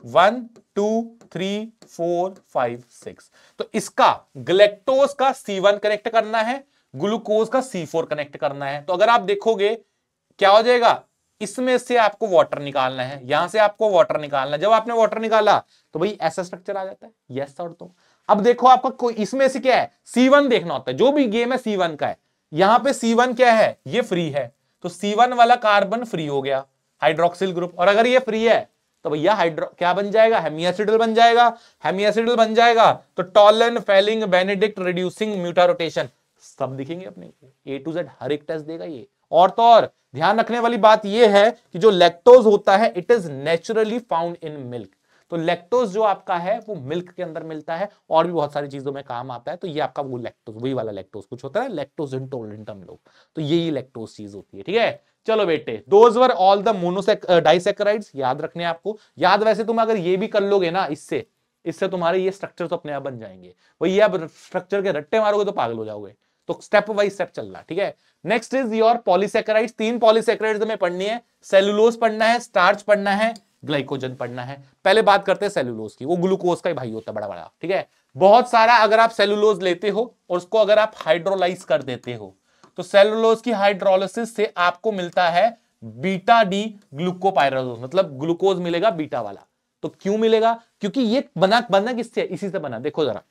1 2 3 4 5 6। तो इसका ग्लैक्टोज का C1 कनेक्ट करना है, ग्लूकोज का C4 कनेक्ट करना है। तो अगर आप देखोगे क्या हो जाएगा, इसमें से आपको वाटर निकालना है, यहां से आपको वाटर निकालना है। जब आपने वाटर निकाला तो भाई ऐसा स्ट्रक्चर आ जाता है, यस और तो। अब देखो आपका कोई इसमें से क्या है, C1 देखना होता है, जो भी गेम है C1 का है। यहां पे C1 क्या है, ये फ्री है, तो C1 वाला कार्बन फ्री हो गया, हाइड्रोक्सिल ग्रुप। और अगर ये फ्री है तो भैया हाइड्रो क्या बन जाएगा, हेमी एसिडल बन जाएगा। हेमी एसिडल बन जाएगा तो Tollens, Fehling, Benedict, reducing, mutarotation सब दिखेंगे अपने A to Z, हर एक टेस्ट देगा ये। और तो और ध्यान रखने वाली बात यह है कि जो लैक्टोज होता है, it is naturally found in milk. तो लैक्टोज जो आपका है वो मिल्क के अंदर मिलता है, और भी बहुत सारी चीजों में काम आता है। तो ये आपका वो लैक्टोज, वही वाला लैक्टोज, कुछ होता है लैक्टोज इंटॉलरेंट हम लोग, तो यही लैक्टोज चीज होती है। ठीक है, चलो बेटे, those were all the disaccharides, याद रखने आपको। याद वैसे तुम अगर ये भी कर लोगे ना, इससे तुम्हारे ये स्ट्रक्चर तो अपने आप बन जाएंगे। वही आप स्ट्रक्चर के रट्टे मारोगे तो पागल हो जाओगे। तो स्टेप वाइज स्टेप चल रहा है। ठीक है, next is your polysaccharides. 3 polysaccharides हमें पढ़नी है, सेलुलोज पढ़ना है, स्टार्च पढ़ना है, ग्लाइकोजन पढ़ना है। पहले बात करते हैं सेलुलोज की, वो ग्लूकोज का ही भाई होता है बड़ा बड़ा। ठीक है, बहुत सारा अगर आप सेलुलोज लेते हो और उसको अगर आप हाइड्रोलाइज कर देते हो, तो सेलुलोज की हाइड्रोलिसिस से आपको मिलता है बीटा डी ग्लूकोपाइरानोज, मतलब ग्लूकोज मिलेगा बीटा वाला। तो क्यों मिलेगा, क्योंकि ये बना किससे, इसी से बना। देखो जरा,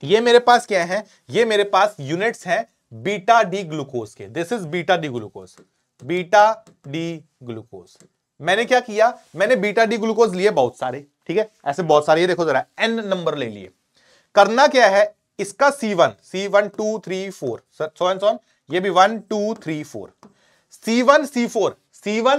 ये मेरे पास क्या है, ये मेरे पास यूनिट्स हैं बीटा डी ग्लूकोज के। This is beta D glucose, beta D glucose. मैंने क्या किया, मैंने बीटा डी ग्लूकोज लिए बहुत सारे। ठीक है, ऐसे बहुत सारे, ये देखो जरा n नंबर ले लिए। करना क्या है, इसका C1 2 3 4 so and so on, ये भी 1 2 3 4, C1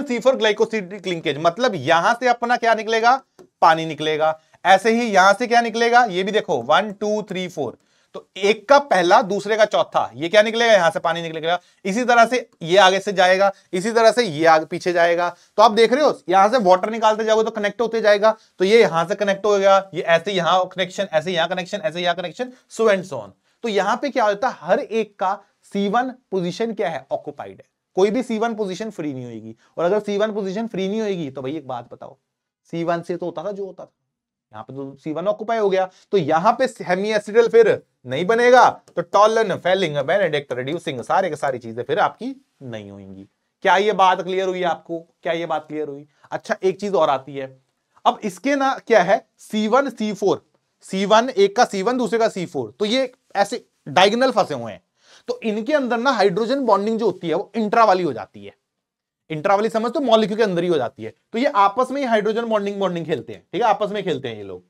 C4 ग्लाइकोसिडिक लिंकेज, मतलब यहां से अपना क्या निकलेगा, पानी निकलेगा। ऐसे ही यहां से क्या निकलेगा, ये भी देखो 1 2 3 4, तो एक का पहला, दूसरे का चौथा, ये क्या निकलेगा, यहां से पानी निकलेगा। इसी तरह से ये आगे से जाएगा, इसी तरह से ये आगे पीछे जाएगा। तो आप देख रहे हो, यहां से वाटर निकालते जाओगे तो कनेक्ट होते जाएगा, तो ये यहां से कनेक्ट हो गया, ये ऐसे यहां कनेक्शन, ऐसे यहां कनेक्शन, ऐसे यहां connection, so and so on. तो यहां पे क्या होता है, हर एक का C1 पोजीशन क्या है, ऑक्युपाइड है। कोई भी C1 पोजीशन फ्री नहीं होगी, और अगर C1 पोजीशन फ्री नहीं होगी तो भाई एक बात बताओ, C1 से तो होता था जो होता था, यहां पे तो C1 ऑक्युपाई हो गया, तो यहां पे हेमी एसिडल फिर नहीं बनेगा, तो टॉलन, फेलिंग, बेनेडिक्ट, रिड्यूसिंग, सारे के सारी चीजें फिर आपकी नहीं होंगी। क्या ये बात क्लियर हुई आपको, क्या ये बात क्लियर हुई? अच्छा, एक चीज और आती है, अब इसके ना क्या है, C1 C4, C1 एक का C1 दूसरे का C4, तो ये ऐसे डायगोनल फंसे हुए हैं, तो इनके अंदर ना हाइड्रोजन बॉन्डिंग जो होती है वो इंट्रा वाली हो जाती है। इंट्रा वाली समझ तो मॉलिक्यूल के अंदर ही हो जाती है, तो ये आपस में ही हाइड्रोजन बॉन्डिंग खेलते हैं। ठीक है, आपस में खेलते हैं ये लोग।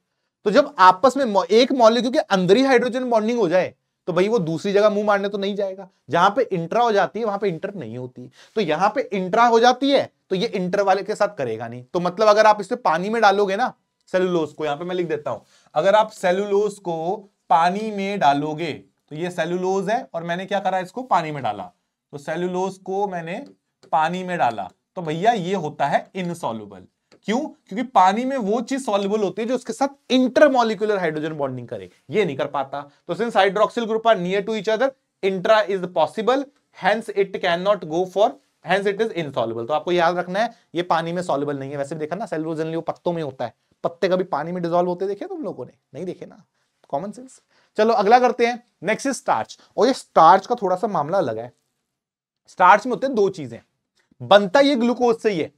तो जब आपस में एक मॉलिक्यूल के अंदर ही हाइड्रोजन बॉन्डिंग हो जाए तो भाई वो दूसरी जगह मुंह मारने तो नहीं जाएगा। जहां पे इंट्रा हो जाती है वहां पे इंटर नहीं होती, तो यहां पे इंट्रा हो जाती है तो ये इंटर वाले के साथ करेगा नहीं। तो मतलब अगर आप इसे पानी में डालोगे ना, सेलुलोज को, यहां पे मैं लिख देता हूं, अगर आप सेलुलोज को पानी में डालोगे तो ये सेलुलोज है, और मैंने क्या करा, इसको पानी में डाला, तो सेलुलोज को मैंने पानी में डाला, तो भैया ये होता है इनसॉल्युबल। क्यों? क्योंकि पानी में वो चीज सॉल्युबल होती है जो उसके साथ इंटरमॉलिक्यूलर हाइड्रोजन बॉन्डिंग करे, ये नहीं कर पाता। तो since hydroxyl group are near to each other, intra is possible, hence it can not go for, hence it is insoluble. तो आपको याद रखना है ये पानी में सॉल्युबल नहीं है। वैसे भी देखा ना सेलुलोज जनरली वो पत्तों में होता है, पत्ते कभी पानी में डिसॉल्व होते देखे तुम लोगों ने? नहीं देखे ना, कॉमन सेंस। चलो अगला करते हैं, नेक्स्ट इज स्टार्च। और ये स्टार्च का थोड़ा सा मामला अलग है। स्टार्च में होते हैं दो चीजें, बनता ये ग्लूकोज से ही है,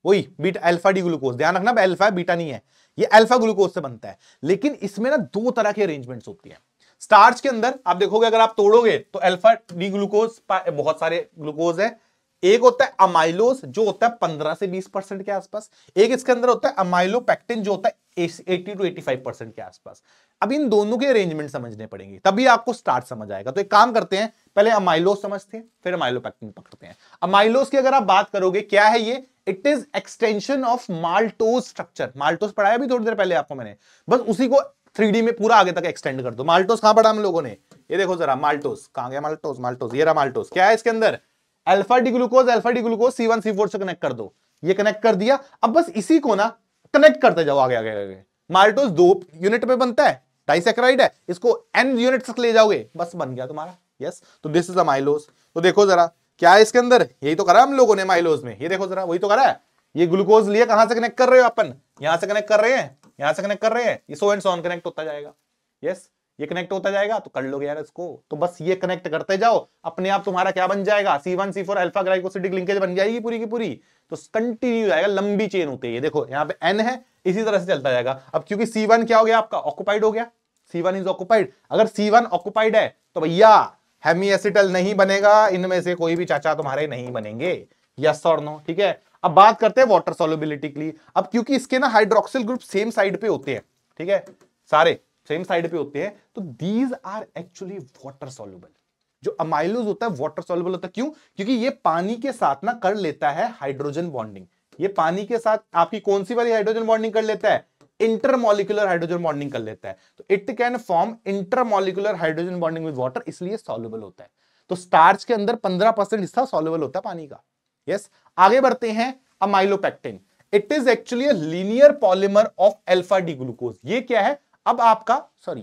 वही बीटा अल्फा डी ग्लूकोज, ध्यान रखना अल्फा बीटा नहीं है, ये अल्फा ग्लूकोज से बनता है। लेकिन इसमें ना दो तरह की अरेंजमेंट्स होती है स्टार्च के अंदर। आप देखोगे अगर आप तोड़ोगे तो अल्फा डी ग्लूकोज बहुत सारे ग्लूकोज है। एक होता है अमाइलोज जो होता है 15 से 20% के आसपास, एक इसके अंदर होता है अमाइलोपेक्टिन जो होता है 80 to 85% के आसपास। अब इन दोनों के अरेंजमेंट समझने पड़ेंगे तभी आपको स्टार्च समझ आएगा। तो एक काम करते हैं, पहले अमाइलोज समझते हैं फिर अमाइलोपेक्टिन पकड़ते हैं। अमाइलोज की अगर आप बात करोगे क्या है ये, it is extension of maltose structure. Maltose पढ़ाया भी थोड़ी देर पहले आपको मैंने, बस उसी को 3D में पूरा आगे तक एक्सटेंड कर दो। माल्टोज कहां पढ़ा हम लोगों ने, ये देखो जरा माल्टोज कहां गया, माल्टोज माल्टोज ये रहा माल्टोज। क्या है इसके अंदर, alpha D glucose C1 C4 से कनेक्ट कर दो, ये कनेक्ट कर दिया। अब बस इसी को ना कनेक्ट करते जाओ आगे आगे आगे। माल्टोज 2 यूनिट पे बनता है, डाइसैकेराइड है, इसको n यूनिट तक ले जाओगे बस बन गया तुम्हारा। यस, तो दिस इज अमाइलोज। तो देखो जरा क्या है इसके अंदर, यही तो करा हम लोगों ने माइलोज में, ये देखो जरा वही तो करा है। ये ग्लूकोज लिए कहां से कनेक्ट कर रहे हो अपन, यहां से कनेक्ट कर रहे हैं, यहां से कनेक्ट कर रहे हैं, ये so and so on connect होता जाएगा। यस, ये कनेक्ट होता जाएगा तो कर लोगे यार इसको। तो बस ये कनेक्ट करते जाओ, अपने आप तुम्हारा क्या बन जाएगा, C1 C4 alpha glycosidic linkage बन जाएगी पूरी की पूरी। तो कंटिन्यू जाएगा, लंबी चेन होती है। ये देखो यहाँ पे N है, इसी तरह से चलता जाएगा। अब क्योंकि C1 क्या हो गया आपका, ऑक्युपाइड हो गया, C1 इज ऑक्युपाइड। अगर C1 ऑक्युपाइड है तो भैया हेमीएसिटल नहीं बनेगा, इनमें से कोई भी चाचा तुम्हारे नहीं बनेंगे। यस और नो, ठीक है। अब बात करते हैं वाटर सॉल्युबिलिटी के लिए। अब क्योंकि इसके ना हाइड्रोक्सिल ग्रुप सेम साइड पे होते हैं, ठीक है, सारे सेम साइड पे होते हैं, तो these are actually water soluble. जो अमाइलोज होता है वाटर सॉल्युबल होता है, क्यों? क्योंकि ये पानी के साथ ना कर लेता है हाइड्रोजन बॉन्डिंग। ये पानी के साथ आपकी कौन सी वाली हाइड्रोजन बॉन्डिंग कर लेता है, इंटरमॉलिक्यूलर हाइड्रोजन बॉन्डिंग कर लेता है। तो it can form intermolecular hydrogen bonding with water, इसलिए सॉल्युबल होता है। तो स्टार्च के अंदर 15% हिस्सा सॉल्युबल होता है पानी का। यस, आगे बढ़ते हैं, amylopectin. It is actually a linear polymer of alpha D glucose. ये क्या है, अब आपका सॉरी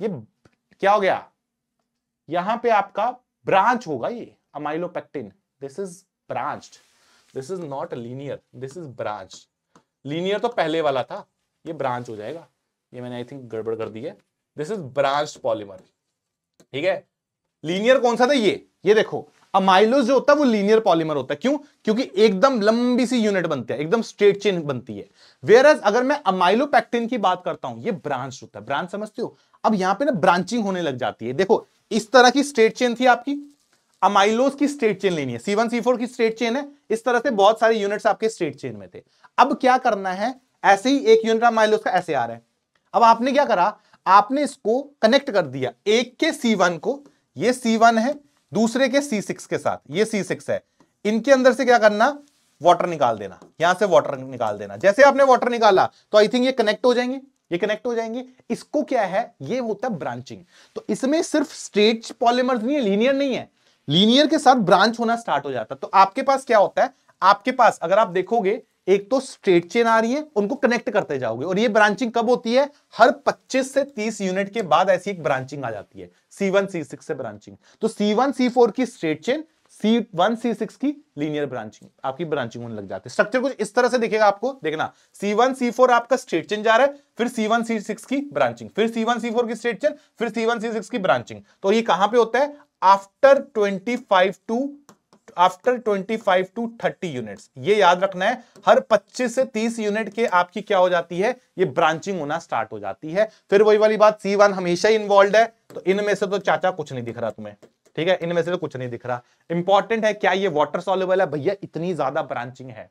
ये क्या हो गया, यहां पे आपका ब्रांच होगा ये amylopectin. This is branched, this is not linear, this is branch. Linear तो पहले वाला था, ये ब्रांच हो जाएगा। ये मैंने आई थिंक गड़बड़ कर दी है। दिस इज ब्रांच्ड पॉलीमर, ठीक है। लीनियर कौन सा था, ये देखो अमाइलोज जो होता है वो लीनियर पॉलीमर होता है। क्यों? क्योंकि एकदम लंबी सी यूनिट बनती है, एकदम स्ट्रेट चेन बनती है। वेयरएज अगर मैं अमाइलोपेक्टिन की बात करता हूं, ये ब्रांच होता है। ब्रांच समझते हो? अब यहां पे ना ब्रांचिंग होने लग जाती है। देखो इस तरह की स्ट्रेट चेन थी आपकी, अमाइलोज की स्ट्रेट चेन लेनी है, C1 C4 की स्ट्रेट चेन है, इस तरह से बहुत सारे यूनिट्स आपके स्ट्रेट चेन में थे। अब क्या करना है, ऐसे ही एक यूनिट अमाइलोज का ऐसे आ रहा है। अब आपने क्या करा, आपने इसको कनेक्ट कर दिया, एक के C1 को, ये C1 है, दूसरे के C6 के साथ, ये C6 है। इनके अंदर से क्या करना, वाटर निकाल देना, यहां से वाटर निकाल देना। जैसे आपने वाटर निकाला तो आई थिंक ये कनेक्ट हो जाएंगे, ये कनेक्ट हो जाएंगे। इसको क्या है, ये होता है ब्रांचिंग। तो इसमें सिर्फ स्ट्रेट पॉलीमर्स नहीं है, लीनियर नहीं है, लीनियर के साथ ब्रांच होना स्टार्ट हो जाता है। तो आपके पास क्या होता है, आपके पास अगर आप देखोगे एक तो स्ट्रेट चेन आ रही है, उनको कनेक्ट करते जाओगे। और ये ब्रांचिंग कब होती है, हर 25 से 30 यूनिट के बाद ऐसी एक ब्रांचिंग आ जाती है, C1 C6 से ब्रांचिंग। तो C1 C4 की स्ट्रेट चेन, C1 C6 की लीनियर ब्रांचिंग, आपकी ब्रांचिंग होने लग जाती है। स्ट्रक्चर कुछ इस तरह से दिखेगा आपको, देखना C1 C4 आपका स्ट्रेट चेन जा रहा है, फिर C1 C6 की ब्रांचिंग, फिर C1 C4 की स्ट्रेट चेन, फिर C1 C6 की ब्रांचिंग। तो ये कहां पे होता है, आफ्टर 25 to 30 यूनिट्स। ये याद रखना है, हर 25 से 30 यूनिट के आपकी क्या हो जाती है, ये ब्रांचिंग होना स्टार्ट हो जाती है। फिर वही वाली बात, C1 हमेशा इन्वॉल्व है, तो इनमें से तो चाचा कुछ नहीं दिख रहा तुम्हें, ठीक है, इनमें से तो कुछ नहीं दिख रहा। इंपॉर्टेंट है क्या ये वाटर सॉल्युबल है, भैया इतनी ज्यादा ब्रांचिंग है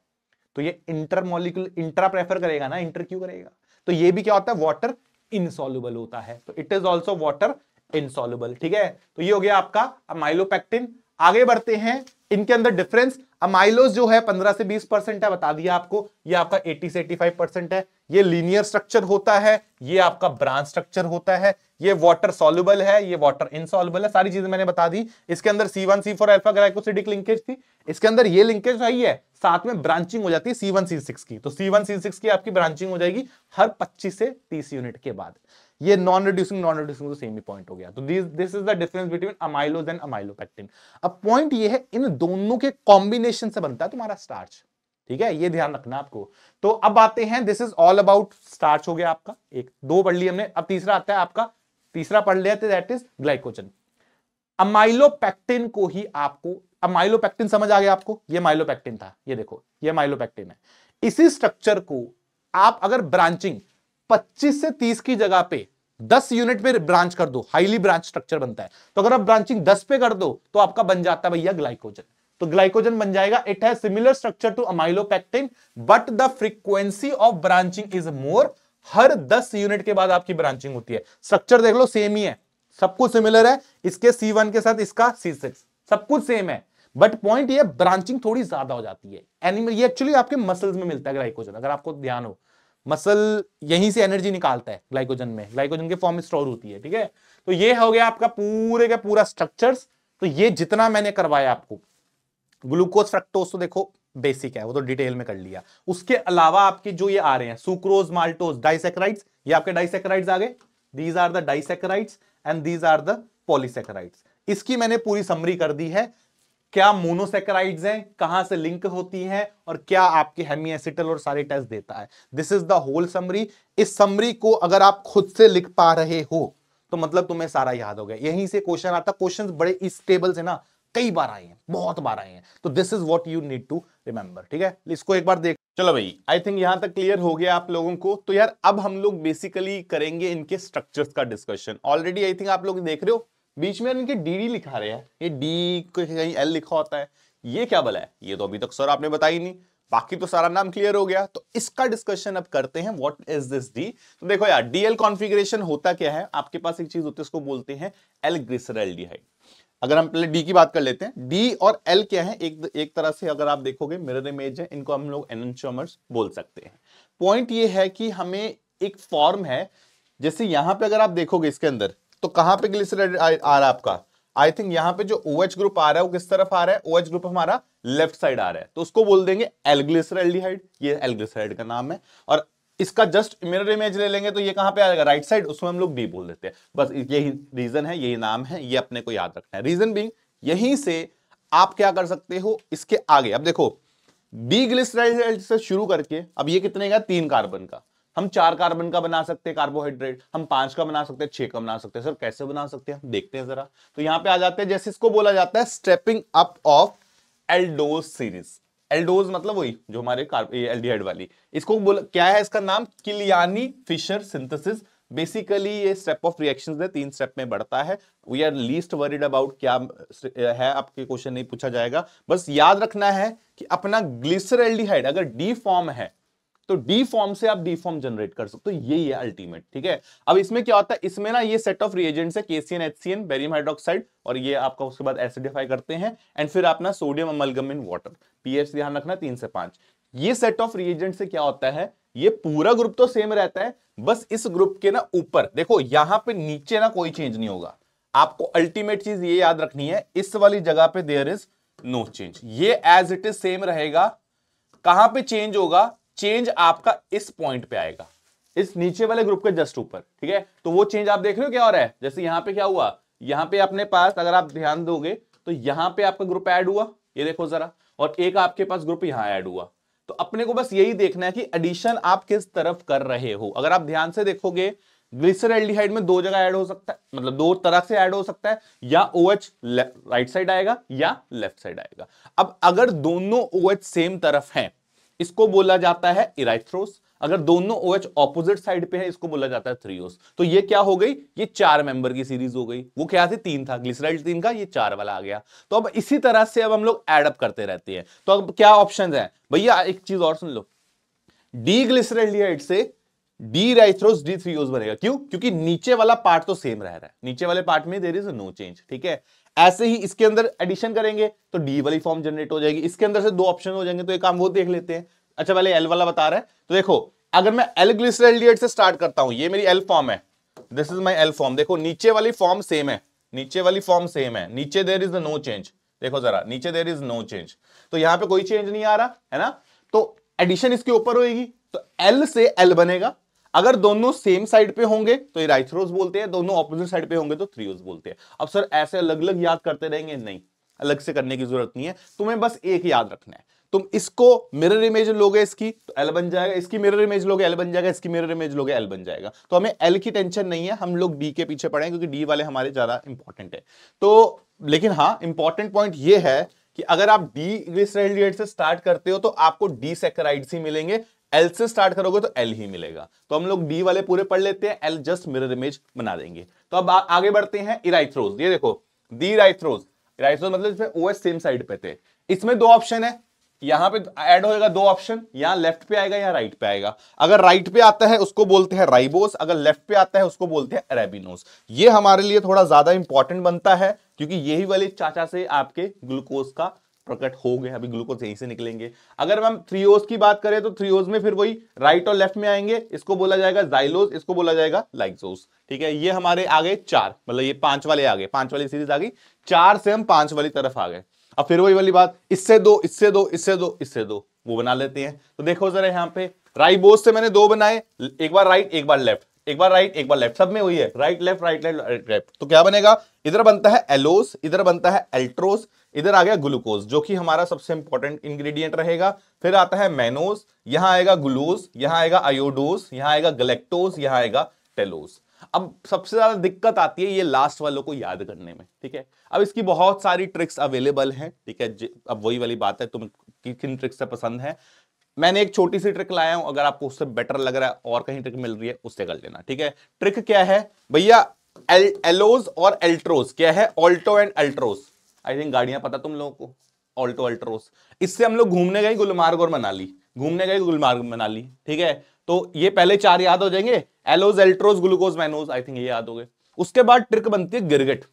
तो ये इंटरमॉलिक्यूलर, इंट्रा प्रेफर करेगा ना, इंटर क्यों करेगा। तो ये भी क्या होता है, वाटर इनसॉल्युबल होता है। तो it is also water insoluble, ठीक है। तो ये हो गया आपका अमाइलोपेक्टिन। आगे बढ़ते हैं, इनके अंदर डिफरेंस, अमाइलोज जो है 15 से 20% है, बता दिया आपको। ये आपका 80 से 85% है। ये लीनियर स्ट्रक्चर होता है, ये आपका ब्रांच स्ट्रक्चर होता है, ये वाटर सॉल्युबल है, ये वाटर इनसॉल्युबल है, सारी चीजें मैंने बता दी। इसके अंदर C1 C4 alpha glycosidic linkage थी, इसके अंदर ये लिंकेज आई है, साथ में ब्रांचिंग हो जाती है C1 C6 की। तो C1 C6 की आपकी ब्रांचिंग हो जाएगी हर 25 से 30 यूनिट के बाद। ये नॉन रिड्यूसिंग तो सेम ही पॉइंट हो गया। तो this is the difference between amylose and amylopectin. अब पॉइंट ये है, इन दोनों के कॉम्बिनेशन से बनता है तुम्हारा स्टार्च, ठीक है, ये ध्यान रखना आपको। तो अब आते हैं, this is all about starch हो गया आपका, एक दो पढ़ लिया हमने। अब तीसरा आता है आपका, तीसरा पढ़ लिया, दैट इज ग्लाइकोजन। अमाइलोपेक्टिन को ही आपको, अमाइलोपेक्टिन समझ आ गया आपको, ये माइलोपेक्टिन था, ये देखो ये माइलोपेक्टिन है। इसी स्ट्रक्चर को आप अगर ब्रांचिंग 25 से 30 की जगह पे 10 यूनिट पे ब्रांच कर दो, हाईली ब्रांच स्ट्रक्चर बनता है। तो अगर आप ब्रांचिंग 10 पे कर दो तो आपका बन जाता है भैया ग्लाइकोजन। तो ग्लाइकोजन बन जाएगा, it has similar structure to amylopectin but the frequency of branching is more. हर 10 यूनिट के बाद आपकी ब्रांचिंग होती है। स्ट्रक्चर देख लो सेम ही है, सब कुछ सिमिलर है, इसके C1 के साथ इसका C6 सब कुछ सेम है, बट पॉइंट ये ब्रांचिंग थोड़ी ज्यादा हो जाती है। एनिमल ये एक्चुअली आपके मसल्स में मिलता है ग्लाइकोजन, अगर आपको ध्यान हो, मसल यहीं से एनर्जी निकालता है ग्लाइकोजन में, ग्लाइकोजन के फॉर्म में स्टोर होती है, ठीक है। तो ये हो गया आपका पूरे का पूरा स्ट्रक्चर्स। तो ये जितना मैंने करवाया आपको, ग्लूकोज फ्रक्टोज तो देखो बेसिक है, वो तो डिटेल में कर लिया। उसके अलावा आपके जो ये आ रहे हैं सुक्रोज, माल्टोज, डाइसैकेराइड्स, ये आपके डाइसैकेराइड्स आ गए, these are the disaccharides and these are the polysaccharides. इसकी मैंने पूरी समरी कर दी है, क्या मोनोसैकेराइड्स हैं, कहां से लिंक होती हैं, और क्या आपके हेमी एसिटल और सारे टेस्ट देता है। This is the whole summary. इस समरी को अगर आप खुद से लिख पा रहे हो तो मतलब तुम्हें सारा याद हो गया। यहीं से क्वेश्चन आता, क्वेश्चंस बड़े इस टेबल से ना कई बार आए हैं, बहुत बार आए हैं। तो this is what you need to remember, ठीक है। इसको एक बार देख, चलो भाई, आई थिंक यहां तक क्लियर हो गया आप लोगों को। तो यार अब हम लोग बेसिकली करेंगे इनके स्ट्रक्चर्स का डिस्कशन। ऑलरेडी आई थिंक आप लोग देख रहे हो बीच में इनके डी लिखा रहे हैं, ये डी कहीं एल लिखा होता है, ये क्या भला है, ये तो अभी तक सर आपने बताई नहीं। बाकी तो सारा नाम क्लियर हो गया। तो इसका डिस्कशन अब करते हैं, व्हाट इज दिस डी। तो देखो यार, डीएल कॉन्फ़िगरेशन होता क्या है, आपके पास एक चीज होती है, उसको बोलते हैं एल ग्लिसरॉल्डिहाइड। अगर हम पहले डी की बात कर लेते हैं, डी और एल क्या है, एक तरह से अगर आप देखोगे मिरर इमेज है, इनको हम लोग एनंटियोमर्स बोल सकते हैं। पॉइंट ये है कि हमें एक फॉर्म है, जैसे यहां पे अगर आप देखोगे इसके अंदर, तो कहां पे ग्लिसरॉल आ रहा है आपका, आई थिंक यहां पे जो OH ग्रुप आ रहा है वो किस तरफ आ रहा है, OH ग्रुप हमारा लेफ्ट साइड आ रहा है, तो उसको बोल देंगे एल ग्लिसरॉल्डिहाइड। ये एल ग्लिसरॉल्ड का नाम है। और इसका जस्ट मिरर इमेज ले लेंगे तो ये कहां पे आएगा, राइट साइड, उसमें हम लोग डी बोल देते हैं। बस यही रीजन है, यही नाम है, ये अपने को याद रखना है। रीजन बीइंग, यहीं से आप क्या कर सकते हो इसके आगे। अब देखो डी ग्लिसरॉल्ड से शुरू करके अब ये कितने का, 3 कार्बन का, हम 4 कार्बन का बना सकते हैं कार्बोहाइड्रेट, हम 5 का बना सकते हैं, 6 का बना सकते हैं। सर कैसे बना सकते हैं, हम देखते हैं जरा। तो यहां पे आ जाते हैं, जैसे इसको बोला जाता है stepping up of aldose series. Aldose मतलब वही जो हमारे एल्डिहाइड वाली, इसको क्या है, इसका नाम किलियानी फिशर सिंथेसिस। बेसिकली ये स्टेप ऑफ रिएक्शंस है, 3 स्टेप में बढ़ता है। We are least worried about क्या है, आपके क्वेश्चन नहीं पूछा जाएगा। बस याद रखना है कि अपना ग्लिसरॉल्डिहाइड अगर डी फॉर्म है तो डी फॉर्म से आप डी फॉर्म जनरेट कर सकते हो, यही है अल्टीमेट, ठीक है। अब इसमें क्या होता है, इसमें ना ये सेट ऑफ रिएजेंट्स है, KCN, HCN, बेरियम हाइड्रोक्साइड, और ये आपका उसके बाद एसिडिफाई करते हैं, एंड फिर अपना sodium amalgam in water, pH ध्यान रखना 3 से 5। ये सेट ऑफ रिएजेंट से क्या होता है, ये पूरा ग्रुप तो सेम रहता है, बस इस ग्रुप के ना ऊपर देखो, यहां पे नीचे ना कोई चेंज नहीं होगा। आपको अल्टीमेट चीज ये याद रखनी है, इस वाली जगह पे देयर इज नो चेंज, ये एज इट इज सेम रहेगा। कहां पे चेंज होगा, चेंज आपका इस पॉइंट पे आएगा, इस नीचे वाले ग्रुप के जस्ट ऊपर, ठीक है। तो वो चेंज आप देख रहे हो क्या हो रहा है, जैसे यहां पे क्या हुआ, यहां पे अपने पास अगर आप ध्यान दोगे तो यहां पे आपका ग्रुप ऐड हुआ, ये देखो जरा, और एक आपके पास ग्रुप यहां ऐड हुआ। तो अपने को बस यही देखना है कि एडिशन आप किस तरफ कर रहे हो। अगर आप ध्यान से देखोगे ग्लिसरॉल्डिहाइड में 2 जगह ऐड हो सकता है, मतलब 2 तरह से ऐड हो सकता है, या OH राइट साइड आएगा या लेफ्ट साइड आएगा। अब अगर दोनों OH सेम तरफ हैं, इसको बोला जाता है इराइथ्रोस। अगर दोनों OH ऑपोजिट साइड पे है, इसको बोला जाता है थ्रियोस। तो ये क्या हो गई, ये 4 मेंबर की सीरीज हो गई। वो क्या थी, 3 था, ग्लिसरॉल 3 का, ये 4 वाला आ गया। तो अब इसी तरह से अब हम लोग ऐड अप करते रहते हैं। तो अब क्या ऑप्शंस हैं भैया, एक चीज और सुन लो, डी ग्लिसरॉल्डिहाइड से डी राइथ्रोस डी थ्रियोज बनेगा। क्यों? क्योंकि नीचे वाला पार्ट तो सेम रह रहा है, नीचे वाले पार्ट में देयर इज नो चेंज। ठीक है, ऐसे ही इसके अंदर एडिशन करेंगे तो डी वाली फॉर्म जनरेट हो जाएगी। इसके अंदर से दो ऑप्शन हो जाएंगे, तो एक काम वो देख लेते हैं। अच्छा, पहले एल वाला बता रहा है, तो देखो अगर मैं एल ग्लिसरॉल्डिएट से स्टार्ट करता हूं, ये मेरी एल फॉर्म है, this is my L form. देखो नीचे वाली फॉर्म सेम है, नीचे वाली फॉर्म सेम है, नीचे देयर इज नो चेंज। देखो जरा, नीचे देयर इज नो चेंज, तो यहां पे कोई चेंज नहीं आ रहा है ना, तो एडिशन इसके ऊपर होगी, तो एल से एल बनेगा। अगर दोनों सेम साइड पे होंगे तो ये राइथ्रोस बोलते हैं, दोनों ऑपोजिट साइड पे होंगे तो थ्रियोस बोलते हैं। अब सर ऐसे अलग अलग याद करते रहेंगे? नहीं, अलग से करने की जरूरत नहीं है, तुम्हें बस एक याद रखना है। तुम इसको मिरर इमेज लोगे इसकी तो एल बन जाएगा, इसकी मिरर इमेज लोगे एल बन जाएगा, इसकी मिरर इमेज लोगे एल बन जाएगा। तो हमें एल की टेंशन नहीं है, हम लोग डी के पीछे पड़े क्योंकि डी वाले हमारे ज्यादा इंपॉर्टेंट है। तो लेकिन हाँ, इंपॉर्टेंट पॉइंट ये है कि अगर आप डी ग्लिसरॉल्डिएट से स्टार्ट करते हो तो आपको डी सैकराइड्स ही मिलेंगे, एल से स्टार्ट करोगे तो एल ही मिलेगा। तो हम लोग डी वाले पूरे पढ़ लेते हैं, एल जस्ट मिरर इमेज बना देंगे। तो अब आगे बढ़ते हैं इराइथ्रोस। ये देखो दी इराइथ्रोस, इराइथ्रोस मतलब इसमें ओएस सेम साइड पे थे। इसमें दो ऑप्शन है, यहां पे ऐड होएगा दो ऑप्शन, यहां लेफ्ट पे आएगा या राइट पे आएगा। अगर राइट पे आता है उसको बोलते हैं राइबोस, अगर लेफ्ट पे आता है उसको बोलते हैं अरेबिनोस। ये हमारे लिए थोड़ा ज्यादा इंपॉर्टेंट बनता है क्योंकि यही वाले चाचा से आपके ग्लूकोज का प्रकट हो गए, अभी ग्लूकोज यहीं से निकलेंगे। अगर हम थ्रियोज की बात करें तो थ्रियोज में फिर वही राइट और लेफ्ट में आएंगे, इसको बोला जाएगा जाइलोज, इसको बोला जाएगा लाइक्सोस। ठीक है, ये हमारे आगे चार, मतलब ये पांच वाले आ गए, पांच वाली सीरीज आ गई, चार से हम पांच वाली तरफ आ गए। अब फिर वही वाली बात, इससे दो, इससे दो, इससे दो, इससे दो, वो बना लेते हैं। तो देखो जरा यहां पे राइबोस से मैंने दो बनाए, एक बार राइट एक बार लेफ्ट, एक बार राइट एक बार लेफ्ट, सब में वही है right left right left right left. तो क्या बनेगा, इधर बनता है एलोस, इधर बनता है एल्ट्रोस, इधर आ गया ग्लूकोज जो कि हमारा सबसे इंपॉर्टेंट इंग्रेडिएंट रहेगा। फिर आता है मैनोस, यहां आएगा ग्लूकोज, यहां आएगा आयोडोस, यहां आएगा गलेक्टोस, यहां आएगा टेलोस। अब सबसे ज्यादा दिक्कत आती है ये लास्ट वालों को याद करने में। ठीक है, अब इसकी बहुत सारी ट्रिक्स अवेलेबल हैं। ठीक है, अब वही वाली बात है, तुम किन ट्रिक्स से पसंद है। मैंने एक छोटी सी ट्रिक लाया हूं, अगर आपको उससे बेटर लग रहा है और कहीं ट्रिक मिल रही है उससे कर लेना। ठीक है, ट्रिक क्या है भैया, एलोज और एल्ट्रोस क्या है, Alto and Altroz. I think गाड़ियां पता तुम लोगों को, ऑल्टो अल्ट्रोस। इससे हम लोग घूमने गए गुलमार्ग और मनाली, घूमने गए गुलमार्ग मनाली। ठीक है, तो ये पहले चार याद हो जाएंगे, allose altrose glucose mannose, I think ये याद हो गए। उसके बाद ट्रिक बनती है गिरगिट,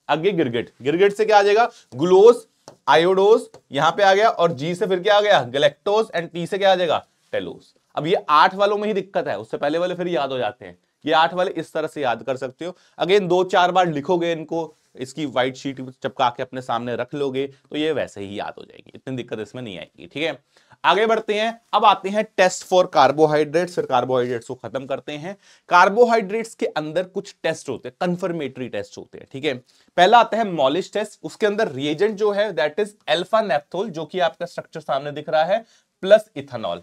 आगे गिरगिट, गिरगिट से क्या आ जाएगा, ग्लूकोज आयोडोस, यहां पे आ गया, और जी से फिर क्या आ गया गैलेक्टोस, एंड टी से क्या आ जाएगा टेलोस। अब ये आठ वालों में ही दिक्कत है, उससे पहले वाले फिर याद हो जाते हैं। ये आठ वाले इस तरह से याद कर सकते हो, अगेन दो चार बार लिखोगे इनको, इसकी व्हाइट शीट चिपका के अपने सामने रख लोगे तो ये वैसे ही याद हो जाएगी, इतनी दिक्कत इसमें नहीं आएगी। ठीक है, आगे बढ़ते हैं, अब आते हैं टेस्ट फॉर कार्बोहाइड्रेट्स, फिर कार्बोहाइड्रेट्स को खत्म करते हैं। कार्बोहाइड्रेट्स के अंदर कुछ टेस्ट होते हैं, कंफर्मेटरी टेस्ट होते हैं। ठीक है, पहला आता है मॉलिश टेस्ट, उसके अंदर रिएजेंट जो है दैट इज अल्फा नेफ्थोल, जो कि आपका स्ट्रक्चर सामने दिख रहा है, प्लस इथेनॉल।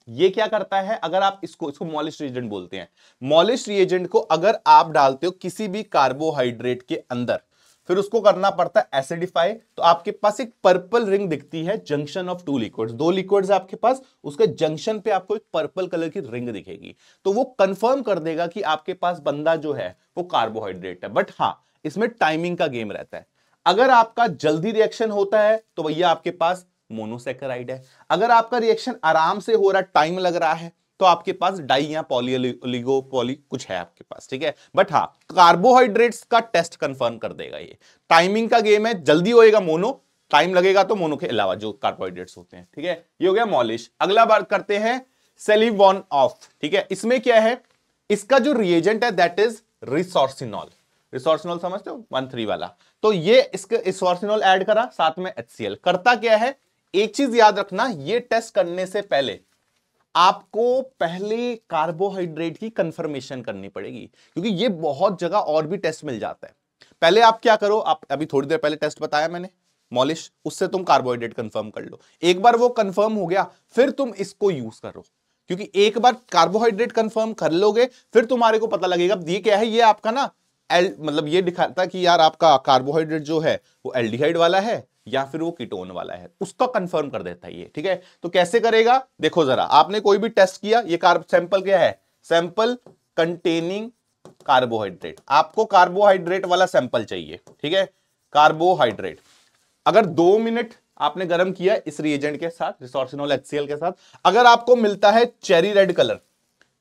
ये क्या करता है, अगर आप इसको मॉलिश रिएजेंट बोलते हैं। मॉलिश रिएजेंट को अगर आप डालते हो किसी भी कार्बोहाइड्रेट के अंदर, फिर उसको करना पड़ता है एसिडिफाई, तो आपके पास एक पर्पल रिंग दिखती है, जंक्शन ऑफ टू लिक्विड्स, दो लिक्विड्स आपके पास, उसके जंक्शन पे आपको एक पर्पल कलर की रिंग दिखेगी, तो वो कंफर्म कर देगा कि आपके पास बंदा जो है वो कार्बोहाइड्रेट है। बट हाँ, इसमें टाइमिंग का गेम रहता है, अगर आपका जल्दी रिएक्शन होता है तो भैया आपके पास मोनोसैकेराइड है, अगर आपका रिएक्शन आराम से हो रहा, टाइम लग रहा है, तो आपके पास डाई या पॉली ओलिगो पॉली कुछ है आपके पास। ठीक है, बट हाँ, कार्बोहाइड्रेट्स का टेस्ट कंफर्म कर देगा। ये टाइमिंग का गेम है, जल्दी होएगा मोनो, टाइम लगेगा तो मोनो के अलावा जो कार्बोहाइड्रेट्स होते हैं। ठीक है, ये हो गया मॉलिश। अगला बात करते हैं सेलिवॉन ऑफ। ठीक है, इसमें क्या है, इसका जो रिएजेंट है दैट इज रिसोर्सिनॉल। रिसोर्सिनॉल समझते हो, 1,3 वाला, तो ये इसके रिसोर्सिनॉल ऐड करा, साथ में HCl। करता क्या है, एक चीज याद रखना, ये टेस्ट करने से पहले आपको पहले कार्बोहाइड्रेट की कंफर्मेशन करनी पड़ेगी, क्योंकि ये बहुत जगह और भी टेस्ट मिल जाता है। पहले आप क्या करो, आप अभी थोड़ी देर पहले टेस्ट बताया मैंने मॉलिश, उससे तुम कार्बोहाइड्रेट कंफर्म कर लो, एक बार वो कंफर्म हो गया फिर तुम इसको यूज करो, क्योंकि एक बार कार्बोहाइड्रेट कंफर्म कर लोगे फिर तुम्हारे को पता लगेगा ये क्या है, ये आपका ना मतलब ये दिखाता कि यार आपका कार्बोहाइड्रेट जो है वो एल्डिहाइड वाला है या फिर वो कीटोन वाला है, उसका कंफर्म कर देता है ये। ठीक है, तो कैसे करेगा, देखो जरा, आपने कोई भी टेस्ट किया, ये सैंपल क्या है, सैंपल कंटेनिंग कार्बोहाइड्रेट, आपको कार्बोहाइड्रेट वाला सैंपल चाहिए। ठीक है, कार्बोहाइड्रेट अगर 2 मिनट आपने गर्म किया इस रिएजेंट के साथ, रिसोर्सिनॉल HCl के साथ, अगर आपको मिलता है चेरी रेड कलर,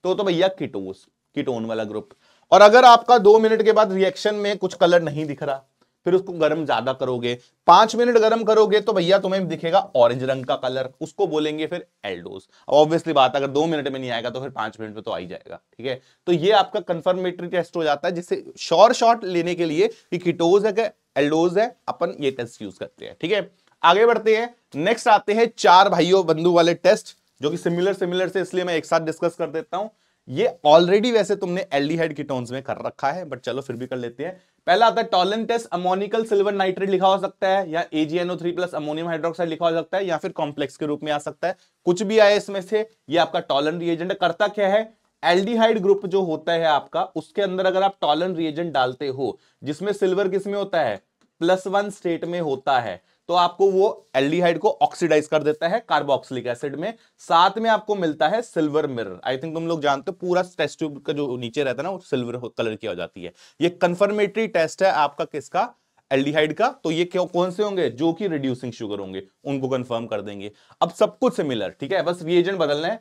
तो भैया कीटोस, कीटोन वाला ग्रुप। और अगर आपका 2 मिनट के बाद रिएक्शन में कुछ कलर नहीं दिख रहा, फिर उसको गर्म ज्यादा करोगे, 5 मिनट गर्म करोगे तो भैया तुम्हें दिखेगा ऑरेंज रंग का कलर, उसको बोलेंगे फिर एल्डोस। ऑब्वियसली बात, अगर 2 मिनट में नहीं आएगा तो फिर 5 मिनट में तो आ ही जाएगा, ठीक है। तो ये आपका कंफर्मेटरी टेस्ट हो जाता है, जिससे श्योर शॉट लेने के लिए कि कीटोज है कि एल्डोज है, अपन ये टेस्ट यूज करते हैं, ठीक है। आगे बढ़ते हैं, नेक्स्ट आते हैं 4 भाइयों बंधु वाले टेस्ट, जो कि सिमिलर से, इसलिए मैं एक साथ डिस्कस कर देता हूं। ये ऑलरेडी वैसे तुमने एल्डिहाइड कीटोन्स में कर रखा है, बट चलो फिर भी कर लेते हैं। पहला आता है Tollens test, ammoniacal silver nitrate लिखा हो सकता है, या AgNO3 प्लस अमोनियम हाइड्रोक्साइड लिखा हो सकता है, या फिर कॉम्प्लेक्स के रूप में आ सकता है, कुछ भी आए इसमें से। ये आपका टॉलन रिएजेंट करता क्या है, एल्डिहाइड ग्रुप जो होता है आपका, उसके अंदर अगर आप टॉलन रिएजेंट डालते हो, जिसमें सिल्वर किसमें होता है, +1 स्टेट में होता है, तो आपको वो एल्डिहाइड को ऑक्सीडाइज कर देता है कार्बोक्सिलिक एसिड में, साथ में आपको मिलता है सिल्वर मिरर। आई थिंक तुम लोग जानते हो, पूरा टेस्ट ट्यूब का जो नीचे रहता है ना, वो सिल्वर कलर की हो जाती है। ये कंफर्मेटरी टेस्ट है आपका किसका, एल्डिहाइड का। तो ये क्यों, कौन से होंगे, जो कि रिड्यूसिंग शुगर होंगे, उनको कंफर्म कर देंगे। अब सब कुछ सिमिलर, ठीक है, बस रिएजेंट बदलना है।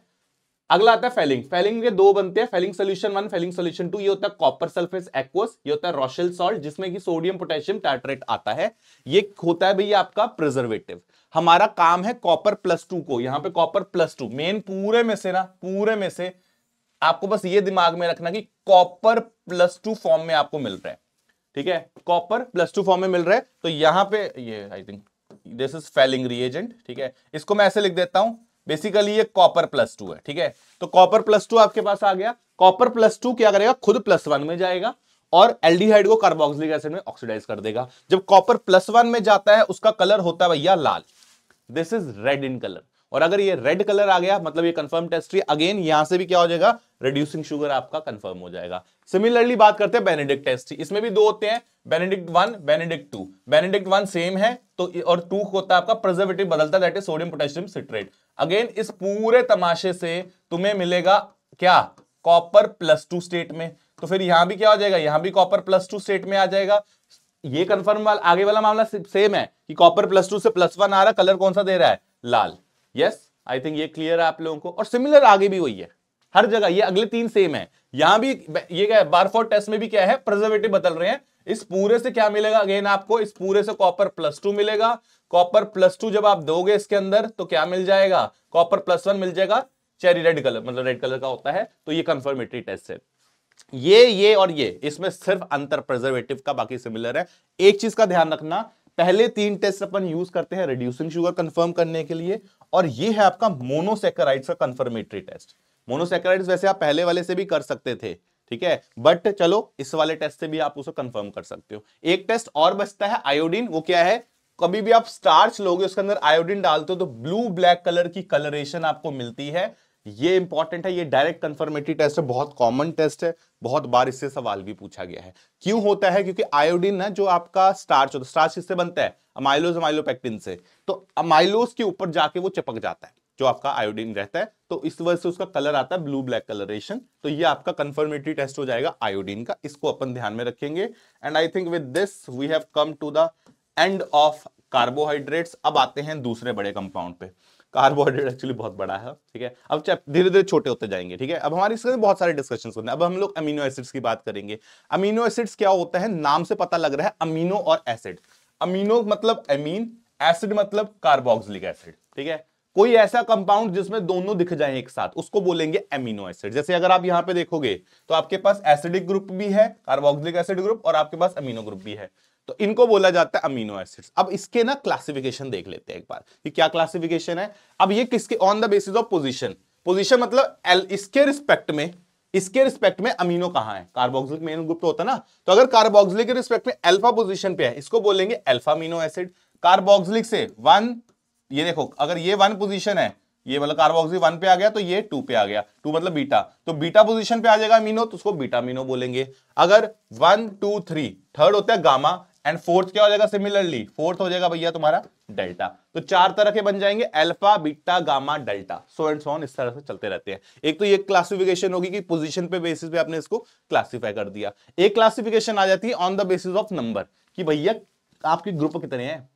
अगला आता है फेलिंग। फेलिंग के 2 बनते हैं, फेलिंग सोल्यूशन 1, फेलिंग सोल्यूशन 2। ये होता है कॉपर सल्फेट एक्वस, ये होता है रोशेल सॉल्ट, जिसमें कि सोडियम पोटेशियम टार्ट्रेट आता है। ये होता है भैया आपका प्रिजर्वेटिव। हमारा काम है कॉपर +2 को, यहां पे कॉपर +2 मेन, पूरे में से ना, पूरे में से आपको बस ये दिमाग में रखना कि कॉपर +2 फॉर्म में आपको मिल रहा है, ठीक है, कॉपर +2 फॉर्म में मिल रहा है। तो यहां पे ये I think this is Fehling reagent, ठीक है, इसको मैं ऐसे लिख देता हूं, बेसिकली ये कॉपर +2 है, ठीक है। तो कॉपर +2 आपके पास आ गया। कॉपर +2 क्या करेगा, खुद +1 में जाएगा और एल्डिहाइड को कार्बोक्सिलिक एसिड में ऑक्सीडाइज कर देगा। जब कॉपर +1 में जाता है, उसका कलर होता है भैया लाल, this is red in colour. और अगर ये रेड कलर आ गया, मतलब ये कंफर्म टेस्ट है। अगेन यहां से भी क्या हो जाएगा, रिड्यूसिंग शुगर आपका कंफर्म हो जाएगा। सिमिलरली बात करते हैं बेनेडिक्ट टेस्ट, इसमें भी 2 होते हैं, बेनेडिक्ट 1, बेनेडिक्ट 2। बेनेडिक्ट 1 सेम है, तो और 2 होता है आपका प्रिजर्वेटिव बदलता है, that is sodium potassium citrate. Again इस पूरे तमाशे से तुम्हें मिलेगा क्या, कॉपर +2 स्टेट में। तो फिर यहां भी क्या हो जाएगा, यहां भी कॉपर +2 स्टेट में आ जाएगा। ये कंफर्म वाला, आगे वाला मामला सेम है कि कॉपर +2 से +1 आ रहा है, कलर कौन सा दे रहा है, लाल। यस, आई थिंक ये क्लियर है आप लोगों को। और सिमिलर आगे भी वही है, हर जगह ये अगले 3 सेम है। यहां भी ये क्या है, बारफोर्ड टेस्ट में भी क्या है, प्रिजर्वेटिव बदल रहे हैं। इस पूरे से क्या मिलेगा, अगेन आपको इस पूरे से कॉपर +2 मिलेगा। कॉपर +2 जब आप दोगे इसके अंदर, तो क्या मिल जाएगा, कॉपर +1 मिल जाएगा, चेरी रेड कलर, मतलब रेड कलर का होता है। तो ये कंफर्मेटरी टेस्ट है। ये और ये, इसमें सिर्फ अंतर प्रिजर्वेटिव का, बाकी सिमिलर है। एक चीज का ध्यान रखना, पहले 3 टेस्ट अपन यूज करते हैं रिड्यूसिंग शुगर कंफर्म करने के लिए, और ये है आपका मोनोसैकेराइड्स का कंफर्मेटरी टेस्ट। मोनोसैकेराइड्स वैसे आप पहले वाले से भी कर सकते थे, ठीक है, बट चलो इस वाले टेस्ट से भी आप उसे कंफर्म कर सकते हो। एक टेस्ट और बचता है आयोडीन। वो क्या है, कभी भी आप स्टार्च लोगे, उसके अंदर आयोडीन डालते हो तो ब्लू ब्लैक कलर की कलरेशन आपको मिलती है। ये इंपॉर्टेंट है, ये डायरेक्ट कंफर्मेटरी टेस्ट है, बहुत कॉमन टेस्ट है, बहुत बार इससे सवाल भी पूछा गया है। क्यों होता है, क्योंकि आयोडीन ना, जो आपका स्टार्च होता है, स्टार्च किससे बनता है, अमाइलोज अमाइलोपेक्टिन से। तो अमाइलोज के ऊपर जाके वो चिपक जाता है, जो आपका आयोडीन रहता है, तो इस वजह से उसका कलर आता है ब्लू ब्लैक कलरेशन। तो ये आपका कंफर्मेटरी टेस्ट हो जाएगा आयोडीन का, इसको अपन ध्यान में रखेंगे। And I think with this we have come to the end of carbohydrates. अब आते हैं दूसरे बड़े कंपाउंड पे। कार्बोहाइड्रेट एक्चुअली बहुत बड़ा है, ठीक है, अब धीरे धीरे छोटे होते जाएंगे, ठीक है। अब हमारी इसके बहुत सारे डिस्कशंस होते हैं। अब हम लोग अमीनो एसिड्स की बात करेंगे। अमीनो एसिड्स क्या होता है, नाम से पता लग रहा है, अमीनो और एसिड। अमीनो मतलब अमीन, एसिड मतलब कार्बोक्सिलिक एसिड, ठीक है। कोई ऐसा कंपाउंड जिसमें दोनों दिख जाए एक साथ, उसको बोलेंगे अमीनो एसिड। जैसे अगर आप यहां पे देखोगे तो आपके पास एसिडिक ग्रुप भी है, कार्बोक्सिलिक एसिड ग्रुप, और आपके पास अमीनो ग्रुप भी है, तो इनको बोला जाता है अमीनो एसिड्स। अब इसके ना क्लासिफिकेशन देख लेते हैं एक बार कि क्या क्लासिफिकेशन है। अब ये किसके, on the basis of position. Position मतलब इसके रिस्पेक्ट में अमीनो कहां है, कार्बोक्सिलिक मेन ग्रुप तो होता है ना, तो अगर कार्बोक्सिलिक के रिस्पेक्ट में अल्फा पोजीशन पे है, इसको बोलेंगे अल्फा अमीनो एसिड। कार्बोक्सिलिक से 1, ये देखो अगर ये 1 पोजीशन है, ये मतलब कार्बोक्सिलिक 1 पे आ गया, तो ये 2 पे आ गया, 2 मतलब बीटा, तो बीटा पोजीशन पे आ जाएगा अमीनो, तो उसको बीटा अमीनो बोलेंगे। अगर 1 2 3 थर्ड होता है गामा, एंड फोर्थ क्या हो जाएगा, सिमिलरली फोर्थ हो जाएगा भैया तुम्हारा डेल्टा। तो 4 तरह के बन जाएंगे, alpha beta gamma delta, so and so on, इस तरह से चलते रहते हैं। एक तो ये क्लासिफिकेशन होगी कि पोजीशन पे बेसिस पे आपने इसको क्लासिफाई कर दिया। एक क्लासिफिकेशन आ जाती है on the basis of number, कि भैया आपके ग्रुप कितने हैं।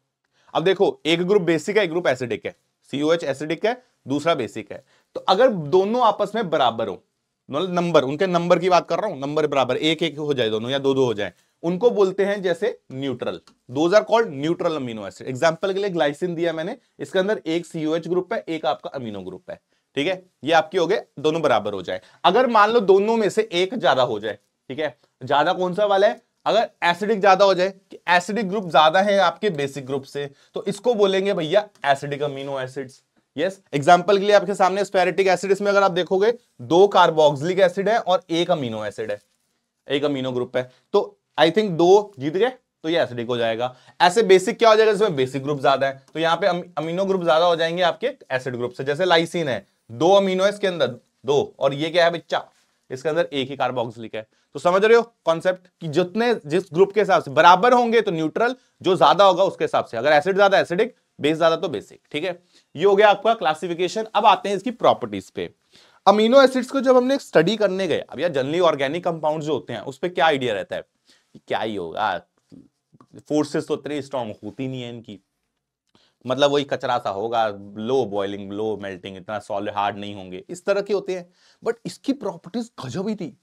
अब देखो, एक ग्रुप बेसिक है, एक ग्रुप एसिडिक है, COH एसिडिक है, दूसरा बेसिक है। तो अगर दोनों आपस में बराबर हो, नंबर, उनके नंबर की बात कर रहा हूं, नंबर बराबर एक एक हो जाए दोनों या दो दो हो जाए, उनको बोलते हैं जैसे neutral. Those are called neutral amino acid. Example के लिए ग्लाइसिन दिया मैंने, इसके अंदर एक COH ग्रुप है, एक आपका अमीनो ग्रुप है, ठीक है, ये आपके हो गए, दोनों बराबर हो जाए। अगर मान लो दोनों में से एक ज्यादा हो जाए, ठीक है, ज्यादा कौन सा वाला है, अगर एसिडिक ज्यादा हो जाए कि एसिडिक ग्रुप ज्यादा है आपके बेसिक ग्रुप से, तो इसको बोलेंगे भैया acidic amino acids. Yes, example के लिए आपके सामने एस्पेरेटिक एसिड, इसमें अगर आप देखोगे 2 कार्बोक्सिलिक एसिड है और 1 अमीनो एसिड है, एक अमीनो ग्रुप है, तो आई थिंक 2 जीत गए, तो ये एसिडिक हो जाएगा। ऐसे बेसिक क्या हो जाएगा, इसमें बेसिक ग्रुप ज्यादा है, तो यहां पे अमीनो ग्रुप ज्यादा हो जाएंगे आपके एसिड ग्रुप से। जैसे लाइसिन है, 2 अमीनो है इसके अंदर 2, और ये क्या है बच्चा, इसके अंदर एक ही कार्बोक्सिलिक है। तो समझ रहे हो कॉन्सेप्ट कि जितने जिस ग्रुप के हिसाब से बराबर होंगे तो न्यूट्रल, जो ज्यादा होगा उसके हिसाब से, अगर एसिड ज्यादा एसिडिक, बेस ज्यादा तो बेसिक, ठीक है। ये हो गया आपका क्लासिफिकेशन। अब आते हैं इसकी प्रॉपर्टीज पे। अमीनो एसिड्स को जब हमने स्टडी करने गए, अब यार जनरली ऑर्गेनिक कंपाउंड जो होते हैं उस पे क्या आइडिया रहता है, क्या ही होगा, फोर्सेस तो इतनी स्ट्रॉन्ग होती नहीं है इनकी, मतलब वही कचरा सा होगा, लो बॉइलिंग लो मेल्टिंग, इतना सॉलिड हार्ड नहीं होंगे, इस तरह के होते हैं। बट इसकी प्रॉपर्टीज गजब ही थी,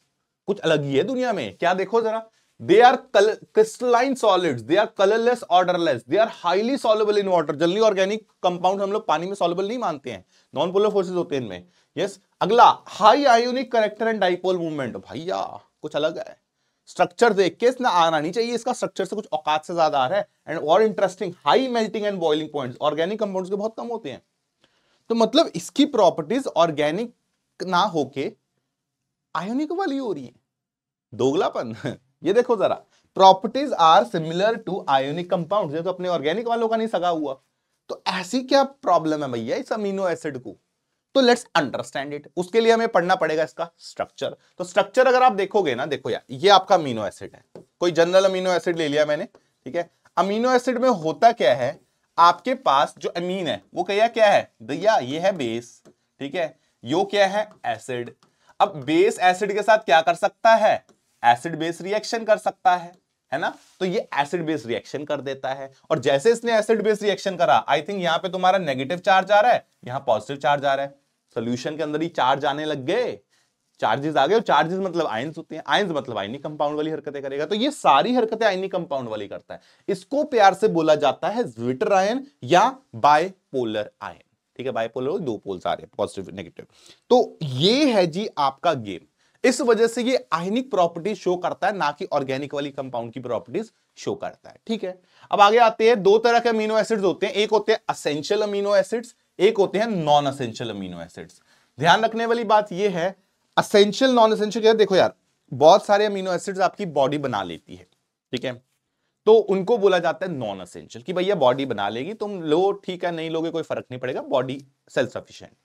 कुछ अलग ही है दुनिया में। क्या देखो जरा, they are crystalline solids, they are colourless, odourless, they are highly soluble in water. Generally organic compound हम लोग पानी में सॉल्युबल नहीं मानते हैं, नॉन पोलर फोर्सेस होते हैं इनमें। यस, अगला high ionic character and dipole movement, भैया कुछ अलग है। स्ट्रक्चर देख के इसमें आना नहीं चाहिए, इसका स्ट्रक्चर से कुछ औकात से ज्यादा आ रहा है। एंड और interesting, high melting and boiling points, organic compounds के बहुत कम होते हैं। तो मतलब इसकी प्रॉपर्टीज ऑर्गेनिक ना होके आयोनिक वाली हो रही है, दोगलापन। ये देखो जरा, properties are similar to ionic compounds, ये तो अपने ऑर्गेनिक वालों का नहीं सगा हुआ। तो ऐसी क्या प्रॉब्लम है भैया इस अमीनो एसिड को, तो लेट्स अंडरस्टैंड इट। उसके लिए हमें पढ़ना पड़ेगा इसका स्ट्रक्चर। तो स्ट्रक्चर अगर आप देखोगे ना, देखो यार, ये आपका अमीनो एसिड है, कोई जनरल अमीनो एसिड ले लिया मैंने, ठीक है। अमीनो एसिड में होता क्या है, आपके पास जो अमीन है वो क्या है भैया, ये है बेस, ठीक है, यो क्या है एसिड। अब बेस एसिड के साथ क्या कर सकता है, एसिड बेस रिएक्शन कर सकता है ना, तो ये एसिड बेस रिएक्शन कर देता है। और जैसे इसने एसिड बेस रिएक्शन करा, आई थिंक यहां पे तुम्हारा नेगेटिव चार्ज आ रहा है, यहां पॉजिटिव चार्ज आ रहा है, सोल्यूशन के अंदर ही चार्ज आने लग गए, चार्जेस आ गए, और चार्जेस मतलब आयंस होते हैं, आयंस मतलब आयनिक कंपाउंड वाली हरकतें करेगा। तो ये सारी हरकतें आयनिक कंपाउंड वाली करता है। इसको प्यार से बोला जाता है ज्विटर आयन या बायपोलर आयन, ठीक है, बायपोलर 2 पोल्स आ रहे हैं, पॉजिटिव नेगेटिव। तो ये है जी आपका गेम। इस वजह से ये आयनिक प्रॉपर्टीज शो करता है, ना कि ऑर्गेनिक वाली कंपाउंड की प्रॉपर्टीज शो करता है, ठीक है। अब आगे आते हैं, 2 तरह के अमीनो एसिड्स होते हैं, एक होते हैं असेंशियल अमीनो एसिड्स, एक होते हैं नॉन असेंशियल अमीनो एसिड्स। ध्यान रखने वाली बात यह है, असेंशियल नॉन असेंशियल क्या है, देखो यार, बहुत सारे अमीनो एसिड्स आपकी बॉडी बना लेती है, ठीक है, तो उनको बोला जाता है नॉन असेंशियल, कि भैया बॉडी बना लेगी, तुम लो ठीक है, नहीं लोगे कोई फर्क नहीं पड़ेगा, बॉडी सेल्फ सफिशिएंट।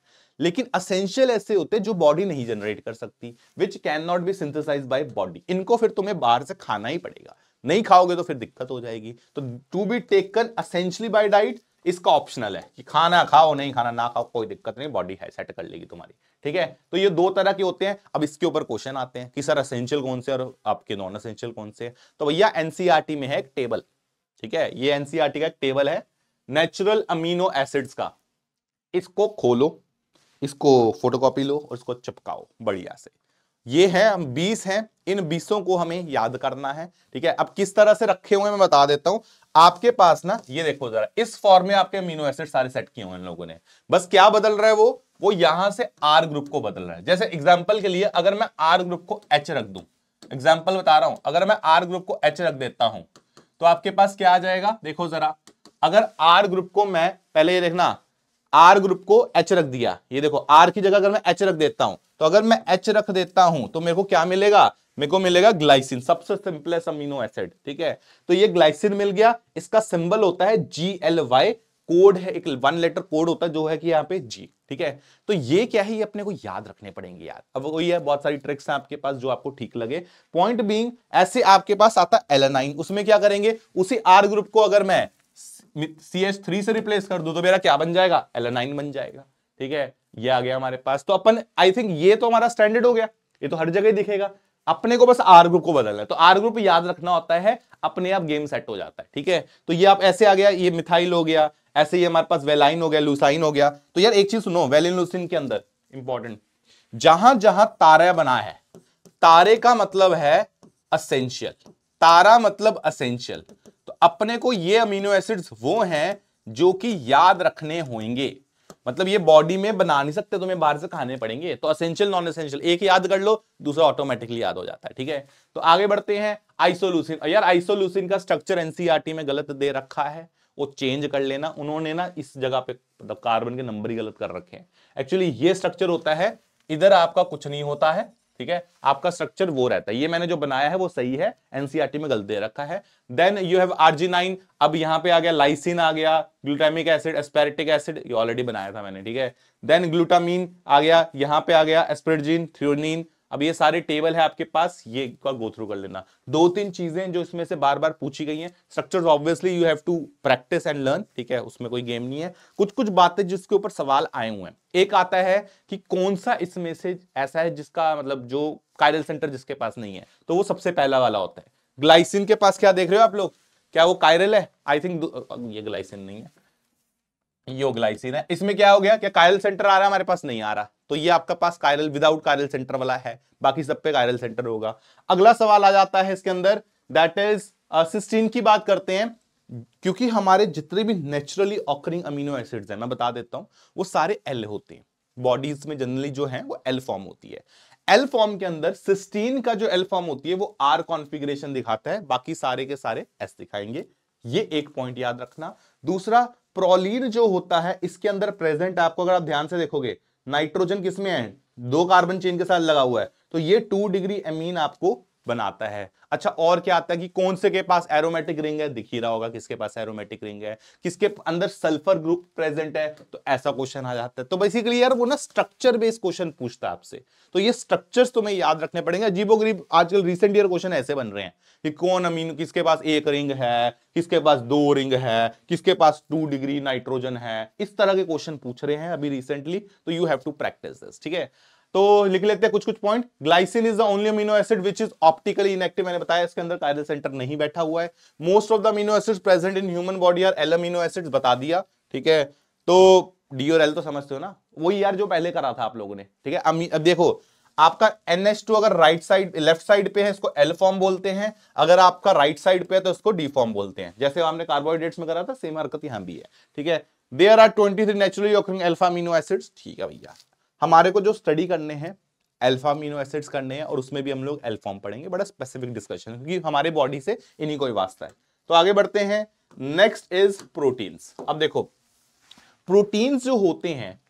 लेकिन असेंशियल ऐसे होते हैं जो बॉडी नहीं जनरेट कर सकती, which can not be synthesised by body, इनको फिर तुम्हें बाहर से खाना ही पड़ेगा, नहीं खाओगे तो फिर दिक्कत हो जाएगी। तो to be taken essentially by diet, इसका ऑप्शनल है कि खाना खाओ नहीं खाना ना खाओ कोई दिक्कत नहीं, बॉडी है सेट कर लेगी तुम्हारी, ठीक है। तो ये 2 तरह के होते हैं। अब इसके ऊपर क्वेश्चन आते हैं कि सर असेंशियल कौन से और आपके नॉन असेंशियल कौन से। तो भैया एनसीईआरटी में है एक टेबल, ठीक है, ये एनसीईआरटी का एक टेबल है नेचुरल अमीनो एसिड्स का, इसको खोलो, इसको फोटोकॉपी लो और इसको चिपकाओ बढ़िया से। ये है 20 हैं, इन 20 को हमें याद करना है, ठीक है। अब किस तरह से रखे हुए हैं मैं बता देता हूं। आपके पास ना, ये देखो जरा, इस फॉर्म में आपके अमीनो एसिड सारे सेट किए हुए हैं इन लोगों ने, बस क्या बदल रहा है वो यहां से आर ग्रुप को बदल रहा है। जैसे एग्जांपल के लिए अगर मैं आर ग्रुप को एच रख दूं, एग्जांपल बता रहा हूं, अगर मैं आर ग्रुप को एच रख देता हूं तो आपके पास क्या आ जाएगा, देखो जरा, अगर आर ग्रुप को मैं, पहले ये देखना, आर ग्रुप को एच रख दिया, ये देखो आर की जगह अगर मैं एच रख देता हूं, तो अगर मैं एच रख देता हूं तो मेरे को क्या मिलेगा, मेरे को मिलेगा ग्लाइसिन, सबसे सिंपलेस्ट अमीनो एसिड, ठीक है। तो ये ग्लाइसिन मिल गया, इसका सिंबल होता है GLY, कोड है, एक 1 लेटर कोड होता है जो है कि यहाँ पे G, ठीक है। तो ये क्या है, ये अपने को याद रखने पड़ेंगे यार। अब वही है, बहुत सारी ट्रिक्स हैं आपके पास जो आपको ठीक लगे। पॉइंट बीइंग, ऐसे आपके पास आता है एलानाइन, उसमें क्या करेंगे, उसी आर ग्रुप को अगर मैं CH3 से रिप्लेस कर दूं तो मेरा क्या बन जाएगा, एलानाइन बन जाएगा, ठीक है। ये आ गया हमारे पास। तो अपन, आई थिंक ये तो हमारा स्टैंडर्ड हो गया, ये तो हर जगह दिखेगा, अपने को बस आर ग्रुप को बदलना है। तो आर ग्रुप याद रखना होता है, अपने आप गेम सेट हो जाता है, ठीक है। तो ये आप ऐसे आ गया, ये मिथाइल हो गया, ऐसे ही हमारे पास वेलाइन हो गया, लूसाइन हो गया। तो यार एक चीज सुनो, वेलिन लूसिन के अंदर इंपॉर्टेंट, जहां जहां तारा बना है, तारे का मतलब है असेंशियल, तारा मतलब असेंशियल, तो अपने को ये अमीनो एसिड्स वो हैं जो कि याद रखने होंगे। मतलब ये बॉडी में बना नहीं सकते, तुम्हें बाहर से खाने पड़ेंगे। तो असेंशियल नॉन एसेंशियल एक याद कर लो, दूसरा ऑटोमेटिकली याद हो जाता है। ठीक है, तो आगे बढ़ते हैं। आइसोल्यूसिन, यार आइसोल्यूसिन का स्ट्रक्चर एनसीईआरटी में गलत दे रखा है, वो चेंज कर लेना। उन्होंने ना इस जगह पे मतलब कार्बन के नंबर ही गलत कर रखे हैं। एक्चुअली ये स्ट्रक्चर होता है, इधर आपका कुछ नहीं होता है। ठीक है, आपका स्ट्रक्चर वो रहता है। ये मैंने जो बनाया है वो सही है, एनसीईआरटी में गलत दे रखा है। देन यू हैव आर्जिनाइन, अब यहां पे आ गया लाइसिन, आ गया ग्लूटामिक एसिड, एस्पेरेटिक एसिड, ये ऑलरेडी बनाया था मैंने। ठीक है, देन ग्लूटामीन आ गया, यहां पे आ गया एस्पेरजिन, थ्रियोनिन। अब ये सारे टेबल है आपके पास, ये एक बार गो थ्रू कर लेना। दो तीन चीजें जो इसमें से बार बार पूछी गई हैं, structures obviously you have to practise and learn. ठीक है, उसमें कोई गेम नहीं है। कुछ कुछ बातें जिसके ऊपर सवाल आए हुए हैं, एक आता है कि कौन सा इसमें से ऐसा है जिसका मतलब जो कायरल सेंटर जिसके पास नहीं है, तो वो सबसे पहला वाला होता है। ग्लाइसिन के पास क्या देख रहे हो आप लोग, क्या वो कायरल है? आई थिंक ये ग्लाइसिन नहीं है, यो ग्लाइसिन है। इसमें क्या हो गया, क्या कायरल सेंटर आ रहा है? हमारे पास नहीं आ रहा, तो ये आपका पास कायरल विदाउट कायरल सेंटर वाला है, बाकी सब पे कायरल सेंटर होगा। अगला सवाल आ जाता है इसके अंदर, दैट इज सिस्टीन की बात करते हैं। क्योंकि हमारे जितने भी नेचुरली ऑकरिंग अमीनो एसिड्स हैं, मैं बता देता हूं, वो सारे एल होते हैं। बॉडीज में जनरली जो है वो एल फॉर्म होती है। एल फॉर्म के अंदर सिस्टीन का जो एल फॉर्म होती है वो आर कॉन्फ़िगरेशन दिखाता है, बाकी सारे के सारे एस दिखाएंगे। ये एक पॉइंट याद रखना। दूसरा, प्रोलीन जो होता है इसके अंदर प्रेजेंट, आपको अगर आप ध्यान से देखोगे, नाइट्रोजन किसमें है? 2 कार्बन चेन के साथ लगा हुआ है, तो ये 2 डिग्री एमीन आपको बनाता है। अच्छा, और क्या आता है कि कौन से के पास एरोमेटिक रिंग है, दिख ही रहा होगा किसके पास एरोमेटिक रिंग है, किसके अंदर सल्फर ग्रुप प्रेजेंट है, तो ऐसा क्वेश्चन आ जाता है। तो बेसिकली यार वो ना स्ट्रक्चर बेस्ड क्वेश्चन पूछता है आपसे, तो ये स्ट्रक्चर्स तुम्हें याद रखने पड़ेंगे। अजीबोगरीब आजकल रिसेंट ईयर क्वेश्चन ऐसे बन रहे हैं कि कौन अमीनो, किसके पास 1 रिंग है, किसके पास 2 रिंग है, किसके पास 2 डिग्री नाइट्रोजन है, इस तरह के क्वेश्चन पूछ रहे हैं अभी रिसेंटली। तो you have to practise this. ठीक है, तो लिख लेते हैं कुछ कुछ point. Glycine is the only amino acid which is optically inactive, मैंने बताया इसके अंदर कायरल सेंटर नहीं बैठा हुआ है। Most of the amino acids present in human body R L amino acids, बता दिया। ठीक है, तो डी और एल तो समझते हो ना, वही यार जो पहले करा था आप लोगों ने। ठीक है, अब देखो आपका NH2 अगर राइट साइड लेफ्ट साइड पे है इसको एल फॉर्म बोलते हैं, अगर आपका राइट साइड पे है तो इसको डी फॉर्म बोलते हैं। जैसे हमने कार्बोहाइड्रेट्स में करा था, सेम हरकत यहां भी है। ठीक है, there are 23 naturally occurring alpha amino acids. ठीक है भैया, हमारे को जो स्टडी करने हैं अल्फा अमीनो एसिड्स करने हैं, और उसमें भी हम लोग एल फॉर्म पढ़ेंगे, बड़ा स्पेसिफिक डिस्कशन है क्योंकि हमारे बॉडी से इन्हीं कोई वास्ता है। तो आगे बढ़ते हैं, नेक्स्ट इज प्रोटीन्स। अब देखो प्रोटीन्स जो होते हैं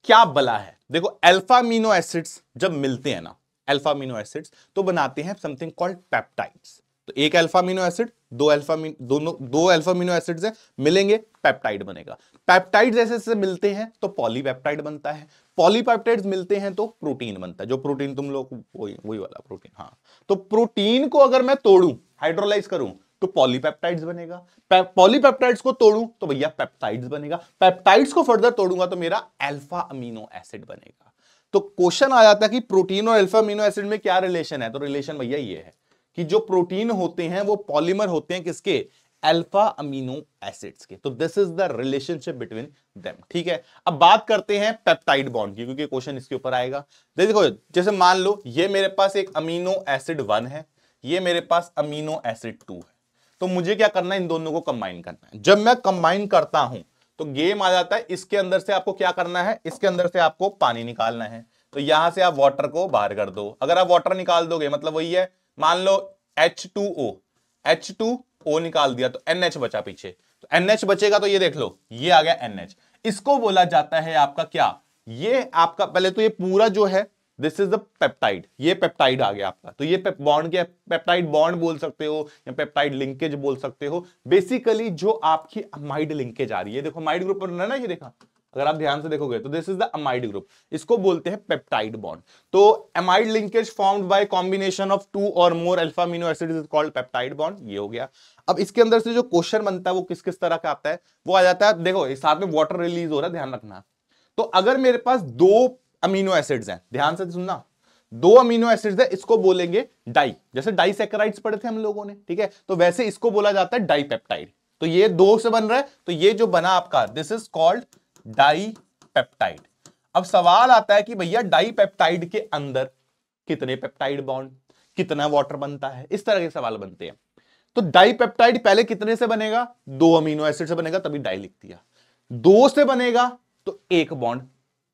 क्या बला है, देखो अल्फा अमीनो एसिड्स जब मिलते हैं ना, अल्फा अमीनो एसिड्स तो बनाते हैं समथिंग कॉल्ड पेप्टाइड्स। तो एक अल्फा अमीनो एसिड, दो अल्फा अमीनो एसिड्स है, मिलेंगे पेप्टाइड बनेगा। पेप्टाइड्स ऐसे मिलते हैं तो पॉलीपेप्टाइड बनता है, पॉलीपेप्टाइड्स मिलते हैं तो प्रोटीन बनता है। जो प्रोटीन तुम लोग वही वाला प्रोटीन, हाँ। तो प्रोटीन को अगर मैं तोड़ूं, हाइड्रोलाइज करूं, तो पॉलीपेप्टाइड्स बनेगा। पॉलीपेप्टाइड्स को तोड़ूं तो भैया पेप्टाइड्स बनेगा। पेप्टाइड्स को फर्दर तोड़ूंगा तो मेरा अल्फा अमीनो एसिड बनेगा। तो क्वेश्चन आ जाता है कि प्रोटीन और अल्फा अमीनो एसिड में क्या रिलेशन है, तो रिलेशन भैया ये है कि जो प्रोटीन होते हैं वो पॉलीमर होते हैं किसके? अल्फा अमीनो एसिड्स के। तो this is the relationship between them. ठीक है, अब बात करते हैं पेप्टाइड बॉन्ड की, क्योंकि क्वेश्चन इसके ऊपर आएगा। देखो जैसे मान लो ये मेरे पास एक अमीनो एसिड 1 है, ये मेरे पास अमीनो एसिड 2 है, तो मुझे क्या करना है, इन दोनों को कंबाइन करना है। जब मैं कंबाइन करता हूं तो गेम आ जाता है, इसके अंदर से आपको क्या करना है, इसके अंदर से आपको पानी निकालना है। तो यहां से आप वाटर को बाहर कर दो। अगर आप वाटर निकाल दोगे मतलब वही है, मान लो H2O निकाल दिया तो NH बचा पीछे, तो NH बचेगा तो ये देख लो ये आ गया NH। इसको बोला जाता है आपका क्या, ये आपका पहले तो ये पूरा जो है दिस इज द पेप्टाइड, ये पेप्टाइड आ गया आपका। तो ये बॉन्ड के पेप्टाइड बॉन्ड बोल सकते हो या पेप्टाइड लिंकेज बोल सकते हो। बेसिकली जो आपकी अमाइड लिंकेज आ रही है, देखो अमाइड ग्रुप पर ना ये देखा, अगर आप ध्यान से देखोगे तो this is the amide group, इसको बोलते हैं पेप्टाइड बॉन्ड। तो amide linkage formed by combination of 2 और more alpha amino acids is called peptide bond. ये हो गया। अब इसके अंदर से जो क्वेश्चन बनता है वो किस किस तरह का आता है, वो आ जाता है, देखो इस साथ में वाटर रिलीज हो रहा है, ध्यान रखना। तो अगर मेरे पास 2 अमीनो एसिड्स हैं, ध्यान से सुनना, 2 अमीनो एसिड्स है, इसको बोलेंगे डाई, जैसे डाइसैकेराइड्स पढ़े थे हम लोगों ने। ठीक है, तो वैसे इसको बोला जाता है डाइपेप्टाइड। तो ये 2 से बन रहा है, तो ये जो बना आपका दिस इज कॉल्ड डाइपेप्टाइड। अब सवाल आता है कि भैया डाइपेप्टाइड के अंदर कितने पेप्टाइड बॉन्ड, कितना वाटर बनता है, इस तरह के सवाल बनते हैं। तो डाइपेप्टाइड पहले कितने से बनेगा, 2 अमीनो एसिड से बनेगा, तभी डाई लिख दिया। 2 से बनेगा तो 1 बॉन्ड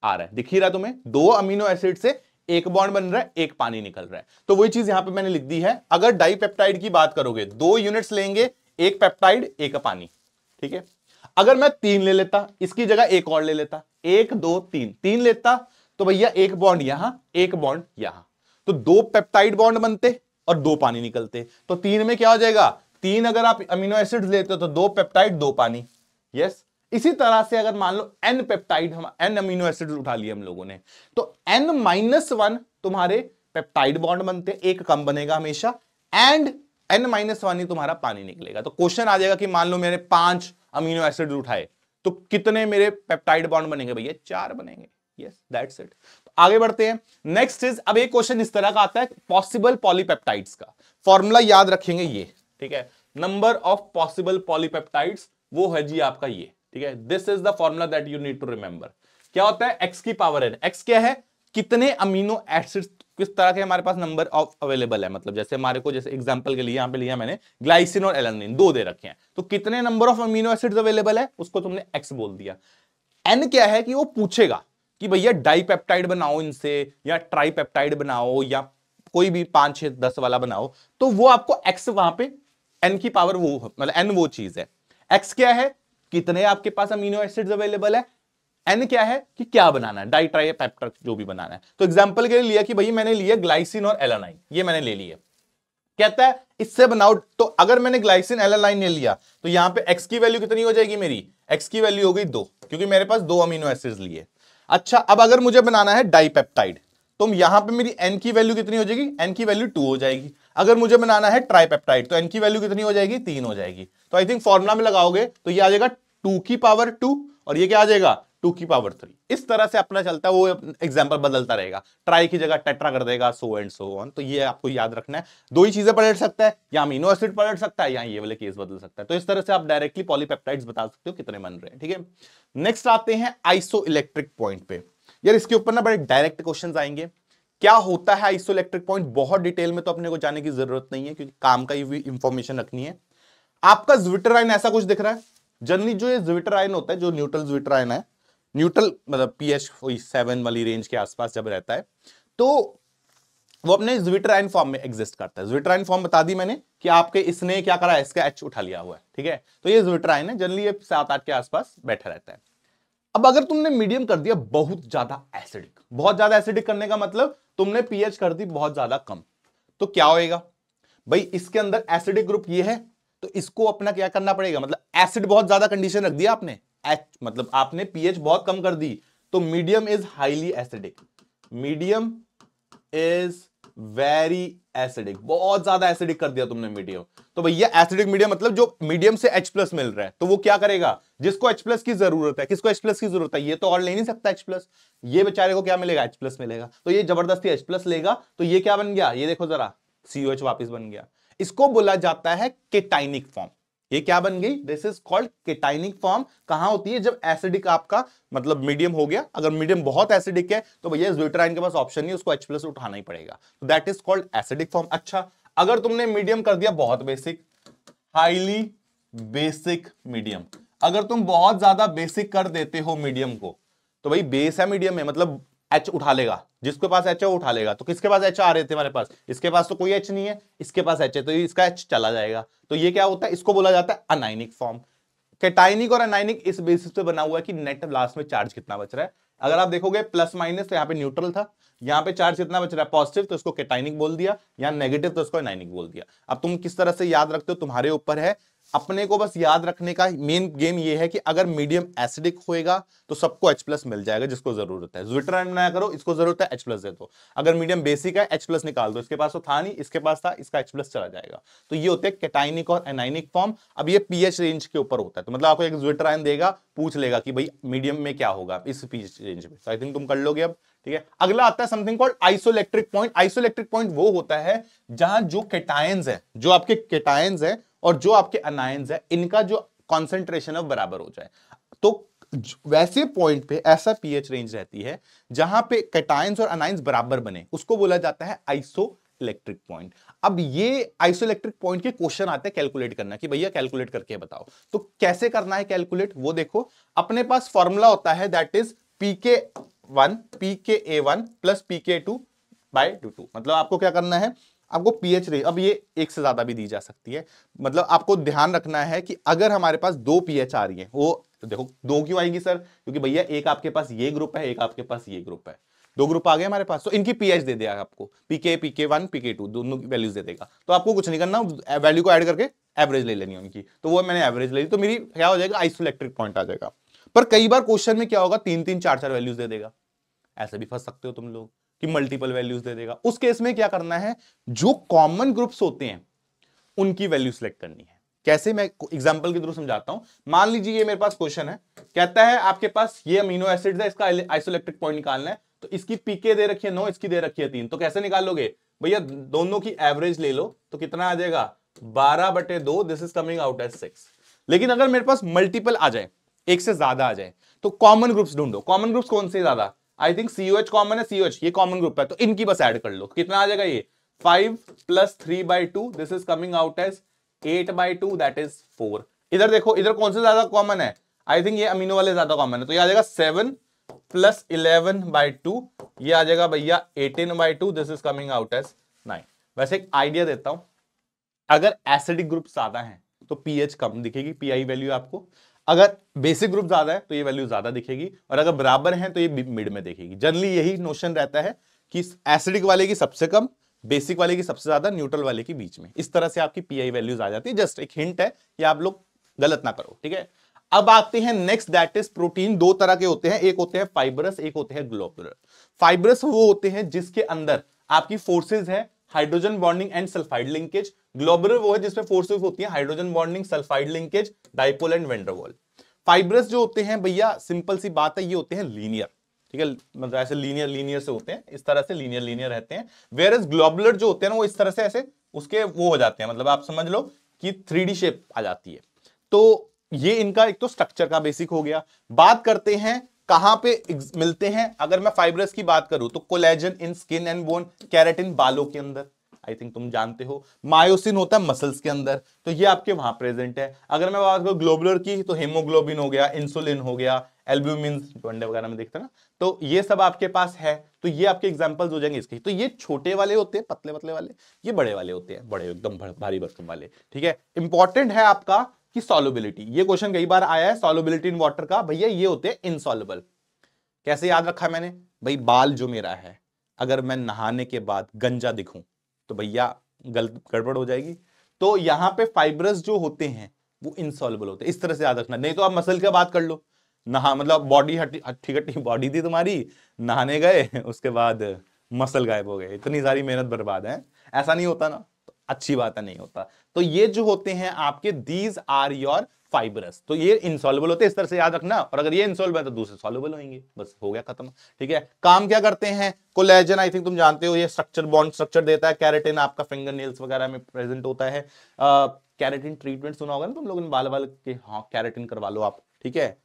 आ रहा है, दिख ही रहा तुम्हें, 2 अमीनो एसिड से 1 बॉन्ड बन रहा है, 1 पानी निकल रहा है। तो वही चीज यहां पे मैंने लिख दी है। अगर डाइपेप्टाइड की बात करोगे 2 यूनिट्स लेंगे, 1 पेप्टाइड 1 पानी, ठीक है। अगर मैं 3 ले लेता, इसकी जगह 1 और ले लेता, 1 2 3, 3 लेता तो भैया 1 बॉन्ड यहां, 1 बॉन्ड यहां, तो 2 पेप्टाइड बॉन्ड बनते और 2 पानी निकलते। तो 3 में क्या हो जाएगा, 3 अगर आप अमीनो एसिड्स लेते हो तो 2 पेप्टाइड 2 पानी, यस। इसी तरह से अगर मान लो n पेप्टाइड, हम n अमीनो एसिड उठा लिए हम लोगों ने, तो n-1 तुम्हारे पेप्टाइड बॉन्ड बनते, एक कम बनेगा हमेशा, एंड n-1 ही तुम्हारा पानी निकलेगा। तो क्वेश्चन आ जाएगा कि मान लो मैंने 5 अमीनो एसिड उठाए तो कितने मेरे पेप्टाइड बॉन्ड बनेंगे, भैया 4 बनेंगे, यस दैट्स इट। तो आगे बढ़ते हैं। नेक्स्ट इज, अब एक क्वेश्चन इस तरह का आता है पॉसिबल पॉलीपेप्टाइड्स का फॉर्मूला याद रखेंगे ये, ठीक है। नंबर ऑफ पॉसिबल पॉलीपेप्टाइड्स वो है जी आपका ये, ठीक है। This is the formula that you need to remember. क्या होता है, x की पावर n। x क्या है, कितने अमीनो एसिड्स, किस तरह के हमारे पास नंबर ऑफ अवेलेबल है, मतलब जैसे हमारे को, जैसे एग्जांपल के लिए यहां पे लिया मैंने ग्लाइसिन और एलानिन, 2 दे रखे हैं, तो कितने number of amino acids available है उसको तुमने x बोल दिया। n क्या है कि वो पूछेगा कि भैया डाइपेप्टाइड बनाओ इनसे, या ट्राइपेप्टाइड बनाओ, या कोई भी 5 6 10 वाला बनाओ, तो वो आपको x वहां पे n की पावर वो, मतलब n वो चीज है। x क्या है, कितने आपके पास अमीनो एसिड्स अवेलेबल है, n क्या है कि क्या बनाना है, डाई ट्राई पेप्टाइड जो भी बनाना है। तो एग्जांपल के लिए लिया कि भाई मैंने लिया ग्लाइसिन और एलानाइन, ये मैंने ले लिया, कहता है इससे बनाओ। तो अगर मैंने ग्लाइसिन एलानाइन ले लिया तो यहां पे x की वैल्यू कितनी हो जाएगी, मेरी x की वैल्यू हो गई 2, क्योंकि मेरे पास 2 अमीनो एसिड्स लिए। अच्छा, अब अगर मुझे बनाना है डाइपेप्टाइड तो यहां पे मेरी n की वैल्यू कितनी हो जाएगी, n की वैल्यू 2 हो जाएगी। अगर मुझे बनाना है ट्राइपेप्टाइड तो n की वैल्यू कितनी हो जाएगी, 3 हो जाएगी। तो आई थिंक फॉर्मूला में लगाओगे तो ये आ जाएगा 2 की पावर 2 और ये क्या आ जाएगा 2 की पावर 3। इस तरह से अपना चलता है, वो एग्जांपल बदलता रहेगा, ट्राई की जगह टेट्रा कर देगा, सो एंड सो ऑन। तो ये आपको याद रखना है, 2 ही चीजें पलट सकता है, या अमीनो एसिड पलट सकता है, या ये वाले केस बदल सकता है। तो इस तरह से आप डायरेक्टली पॉलीपेप्टाइड्स बता सकते हो कितने बन रहे हैं, ठीक है। नेक्स्ट आते हैं आइसोइलेक्ट्रिक पॉइंट पे। यार इसके ऊपर ना बड़े डायरेक्ट क्वेश्चंस आएंगे। क्या होता है आइसोइलेक्ट्रिक पॉइंट, बहुत डिटेल में तो अपने को जाने की जरूरत नहीं है, क्योंकि काम का ही इंफॉर्मेशन रखनी है। आपका ज्विटर आयन ऐसा कुछ दिख रहा है, जनरली जो ये ज्विटर आयन होता है, जो न्यूट्रल ज्विटर आयन है, न्यूट्रल मतलब pH 7 वाली रेंज के आसपास जब रहता है, तो वो अपने ज्विटर आयन फॉर्म में एग्जिस्ट करता है। ज्विटर आयन फॉर्म बता दी मैंने कि आपके इसने क्या करा है, इसका H उठा लिया हुआ है, ठीक है। तो ये ज्विटर आयन है, जनरली ये 7-8 के आसपास बैठा रहता है। अब अगर तुमने मीडियम कर दिया बहुत ज्यादा एसिडिक, बहुत ज्यादा एसिडिक करने का मतलब तुमने पीएच कर दी बहुत ज्यादा कम, तो क्या होएगा भाई, इसके अंदर एसिडिक ग्रुप ये है, तो इसको अपना क्या करना पड़ेगा, मतलब एसिड बहुत ज्यादा कंडीशन रख दिया आपने, एच मतलब आपने पीएच बहुत कम कर दी, तो medium is highly acidic, medium is very acidic, बहुत ज्यादा एसिडिक कर दिया तुमने मीडियम। तो भैया एसिडिक मीडियम मतलब जो मीडियम से H प्लस मिल रहा है, तो वो क्या करेगा, जिसको H प्लस की जरूरत है, किसको H प्लस की जरूरत है, ये तो और ले नहीं सकता H प्लस, ये बेचारे को क्या मिलेगा, H प्लस मिलेगा, तो ये जबरदस्ती H प्लस लेगा, तो ये क्या बन गया, ये देखो जरा COH वापिस बन गया। इसको बोला जाता है केटाइनिक फॉर्म। ये क्या बन गई, दिस इज कॉल्ड केटाइनिक फॉर्म। कहां होती है, जब एसिडिक आपका मतलब मीडियम हो गया, अगर मीडियम बहुत एसिडिक है तो भैया ज्विटर आयन के पास ऑप्शन नहीं, उसको H प्लस उठाना ही पड़ेगा, तो that is called acidic form. अच्छा, अगर तुमने मीडियम कर दिया बहुत बेसिक, हाईली बेसिक मीडियम, अगर तुम बहुत ज्यादा बेसिक कर देते हो मीडियम को, तो भाई बेस है मीडियम में, मतलब H उठा लेगा, जिसके पास H है वो उठा लेगा। तो किसके पास H आ रहे थे हमारे पास, इसके पास तो कोई H नहीं है, इसके पास H है, तो इसका H चला जाएगा, तो ये क्या होता है, इसको बोला जाता है अनाइनिक फॉर्म। कैटाइनिक और अनाइनिक इस बेसिस पे बना हुआ है कि नेट लास्ट में चार्ज कितना बच रहा है। अगर आप देखोगे प्लस माइनस, तो यहाँ पे न्यूट्रल था, यहाँ पे चार्ज कितना बच रहा है, पॉजिटिव, तो इसको कैटाइनिक बोल दिया, यहाँ नेगेटिव तो इसको अनाइनिक बोल दिया। अब तुम किस तरह से याद रखते हो तुम्हारे ऊपर है, अपने को बस याद रखने का मेन गेम ये है कि अगर मीडियम एसिडिक होएगा तो सबको H प्लस मिल जाएगा जिसको जरूरत है, ज्विटर आयन बनाया करो, इसको जरूरत है H प्लस दे दो। अगर मीडियम बेसिक है H प्लस निकाल दो, इसके पास तो था नहीं, इसके पास था, इसका H प्लस चला जाएगा। तो ये होते हैं कैटाइनिक और एनाइनिक फॉर्म। अब ये पीएच रेंज के ऊपर होता है, तो मतलब आपको एक ज्विटर आयन देगा, पूछ लेगा कि भाई मीडियम में क्या होगा इस पीएच रेंज में, तो आई थिंक तुम कर लोगे अब, ठीक है। अगला आता है something called isoelectric point. Isoelectric point वो होता है जहां जो कैटायंस है, जो आपके कैटायंस है और जो आपके अनायंस है, इनका जो कॉन्सेंट्रेशन है बराबर हो जाए। तो वैसे पॉइंट पे ऐसा पीएच रेंज रहती है जहां पे कैटायंस और अनाइंस बराबर बने, उसको बोला जाता है आइसो इलेक्ट्रिक पॉइंट। अब ये आइसोइलेक्ट्रिक पॉइंट के क्वेश्चन आते हैं कैलकुलेट करना कि भैया कैलकुलेट करके बताओ। तो कैसे करना है कैलकुलेट, वो देखो। अपने पास फॉर्मूला होता है that is pk1 pka1 plus pk2 bye 2। मतलब आपको क्या करना है, आपको पीएच रेंज, अब ये एक से ज्यादा भी दी जा सकती है, मतलब आपको ध्यान रखना है कि अगर हमारे पास 2 पीएच आ रही है, वो देखो 2 क्यों आएगी सर, क्योंकि भैया एक आपके पास ये ग्रुप है, एक आपके पास ये ग्रुप है, 2 ग्रुप आ गए हमारे पास, तो इनकी पीएच दे देगा आपको, पीके pk1 pk2 दोनों की वैल्यूज दे देगा। तो आपको कुछ नहीं करना, वैल्यू को ऐड करके एवरेज ले लेनी है उनकी, तो वो मैंने एवरेज ले ली, तो मेरी क्या हो जाएगा, आइसोइलेक्ट्रिक पॉइंट आ जाएगा। पर कई बार क्वेश्चन में क्या होगा, 3-3 4-4 वैल्यूज दे देगा, ऐसे भी फंस सकते हो तुम लोग कि मल्टीपल वैल्यूज दे देगा। उस केस में क्या करना है, जो कॉमन ग्रुप्स होते हैं उनकी वैल्यू सिलेक्ट करनी है। कैसे, मैं एग्जांपल के थ्रू समझाता हूं। मान लीजिए ये मेरे पास क्वेश्चन है, कहता है आपके पास ये अमीनो एसिड्स है, इसका आइसोइलेक्ट्रिक पॉइंट निकालना है, तो इसकी पीके दे रखी है 9, इसकी दे रखी है 3, तो कैसे निकालोगे भैया, दोनों की एवरेज ले लो, तो कितना आ जाएगा 12/2, this is coming out as 6। लेकिन अगर मेरे पास मल्टीपल आ जाए, एक से ज्यादा आ जाए, तो कॉमन ग्रुप्स ढूंढो। कॉमन ग्रुप्स कौन से ज्यादा, आई थिंक COH कॉमन है, COH ये कॉमन ग्रुप है, तो इनकी बस ऐड कर लो, कितना आ जाएगा ये 5 + 3/2, this is coming out as 8/2, that is 4। इधर देखो, इधर कौन से ज्यादा कॉमन है, आई थिंक ये अमीनो वाले ज्यादा कॉमन है, तो ये आ जाएगा 7 + 11/2, ये आ जाएगा भैया 18/2, this is coming out as 9। वैसे एक आइडिया देता हूं, अगर एसिडिक ग्रुप ज्यादा है तो पीएच कम दिखेगी, पीआई वैल्यू आपको, अगर बेसिक ग्रुप ज्यादा है तो ये वैल्यू ज्यादा दिखेगी, और अगर बराबर है तो ये मिड में दिखेगी। जनरली यही नोशन रहता है कि एसिडिक वाले की सबसे कम, बेसिक वाले की सबसे ज्यादा, न्यूट्रल वाले की बीच में, इस तरह से आपकी पीआई वैल्यूज आ जाती है। जस्ट एक हिंट है कि आप लोग गलत ना करो, ठीक है। अब आते हैं नेक्स्ट, दैट इज प्रोटीन। 2 तरह के होते हैं, एक होते हैं फाइबरस, एक होते हैं ग्लोबुलर। फाइबरस वो होते हैं जिसके अंदर आपकी फोर्सेज है hydrogen bonding and sulphide linkage. Globular वो है जिसमें फोर्सेज होती है hydrogen bonding, sulphide linkage, dipole and van der Waals. Fibrous जो होते हैं भैया, सिंपल सी बात है, ये होते हैं लीनियर, ठीक है, मतलब ऐसे लीनियर से होते हैं, इस तरह से लीनियर रहते हैं। वेयर एज ग्लोबुलर जो होते हैं ना, वो इस तरह से ऐसे उसके वो हो जाते हैं, मतलब आप समझ लो कि 3D शेप आ जाती है। तो ये इनका एक तो स्ट्रक्चर का बेसिक हो गया। बात करते हैं कहां पे मिलते हैं। अगर मैं फाइबरस की बात करूं तो collagen in skin and bone, keratin बालों के अंदर, आई थिंक तुम जानते हो। मायोसिन होता है मसल्स के अंदर, तो ये आपके वहां प्रेजेंट है। अगर मैं बात करूं ग्लोबुलर की, तो हेमोग्लोबिन हो गया, इंसुलिन हो गया, एल्ब्यूमिन जो अंडे वगैरह में देखते हैं ना, तो ये सब आपके पास है। तो ये आपके एग्जांपल्स हो जाएंगे इसके। तो ये छोटे वाले होते हैं, पतले पतले वाले, ये बड़े वाले होते हैं, बड़े एकदम भारी भरकम वाले, ठीक है। इंपॉर्टेंट है आपका कि सॉल्युबिलिटी, ये क्वेश्चन कई बार आया है, सॉल्युबिलिटी इन वाटर का, भैया ये होते हैं इनसॉल्युबल। कैसे याद रखा मैंने भाई, बाल जो मेरा है, अगर मैं नहाने के बाद गंजा दिखूं तो भैया गड़बड़ हो जाएगी। तो यहां पे फाइबरस जो होते हैं वो इनसॉल्युबल होते हैं, इस तरह से याद रखना। नहीं तो आप मसल की बात कर लो, नहा मतलब बॉडी हट्टी कट्टी बॉडी थी तुम्हारी, नहाने गए उसके बाद मसल गायब हो गए, इतनी सारी मेहनत बर्बाद है। ऐसा नहीं होता ना, तो अच्छी बात है, नहीं होता। तो ये जो होते हैं आपके, दीज आर योर फाइबरस, तो ये इनसॉल्युबल होते हैं, इस तरह से याद रखना। और अगर ये इनसॉल्युबल है तो दूसरे सॉल्युबल होंगे, बस हो गया खत्म, ठीक है। काम क्या करते हैं, कोलेजन आई थिंक तुम जानते हो, ये स्ट्रक्चर, बॉन्ड स्ट्रक्चर देता है। कैरेटिन आपका फिंगर नेल्स वगैरह में प्रेजेंट होता है। कैरेटिन ट्रीटमेंट सुना होगा ना तुम लोगों ने, बाल बाल के, हाँ कैरेटिन करवा लो आप, ठीक है।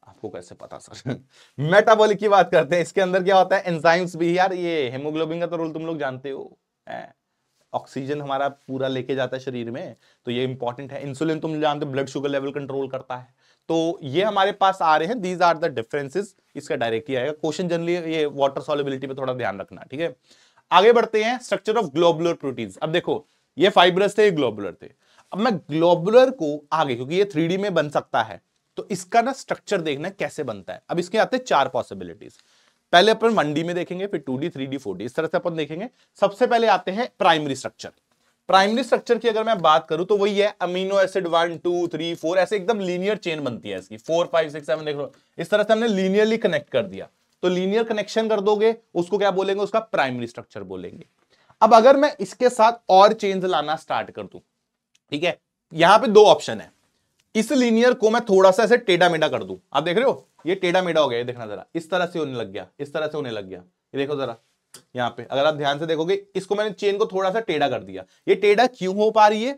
आपको कैसे पता सर मेटाबॉलिक की बात करते हैं, इसके अंदर क्या होता है, एंजाइम्स भी। यार ये हेमोग्लोबिन का तो रोल तुम लोग जानते हो, ऑक्सीजन हमारा पूरा लेके जाता है शरीर में, तो ये इंपॉर्टेंट है। इंसुलिन तुम जानते हो, ब्लड शुगर लेवल कंट्रोल करता है। तो ये हमारे पास आ रहे हैं, दीज आर द डिफरेंसेस। इसका डायरेक्टली आएगा क्वेश्चन, जनरली ये वाटर सॉल्युबिलिटी पे थोड़ा ध्यान रखना, ठीक है। आगे बढ़ते हैं, स्ट्रक्चर ऑफ ग्लोबुलर प्रोटीन्स। अब देखो, ये फाइबरस थे, ये ग्लोबुलर थे। अब मैं ग्लोबुलर को आगे, क्योंकि ये 3D में बन सकता है, तो इसका ना स्ट्रक्चर देखना है कैसे बनता है। अब इसके आते हैं 4 पॉसिबिलिटीज। पहले अपन 1D में देखेंगे, फिर 2D, 3D, 4D, इस तरह से अपन देखेंगे। सबसे पहले आते हैं प्राइमरी स्ट्रक्चर। प्राइमरी स्ट्रक्चर की अगर मैं बात करूं तो वही है अमीनो एसिड 1 2 3 4, ऐसे एकदम लीनियर चेन बनती है इसकी, 4 5 6 7 देख लो, इस तरह से हमने लीनियरली कनेक्ट कर दिया। तो लीनियर कनेक्शन कर दोगे, उसको क्या बोलेंगे, उसका प्राइमरी स्ट्रक्चर बोलेंगे। अब अगर मैं इसके साथ और चेंज लाना स्टार्ट कर दूं, ठीक है, यहां पे 2 ऑप्शन है। इस लीनियर को मैं थोड़ा सा ऐसे टेढ़ा मेढ़ा कर दूं, आप देख रहे हो ये टेढ़ा मेढ़ा हो गया, देखना जरा, इस तरह से होने लग गया, इस तरह से होने लग गया, ये देखो जरा यहां पे, अगर आप ध्यान से देखोगे, इसको मैंने चेन को थोड़ा सा टेढ़ा कर दिया। ये टेढ़ा क्यों हो पा रही है,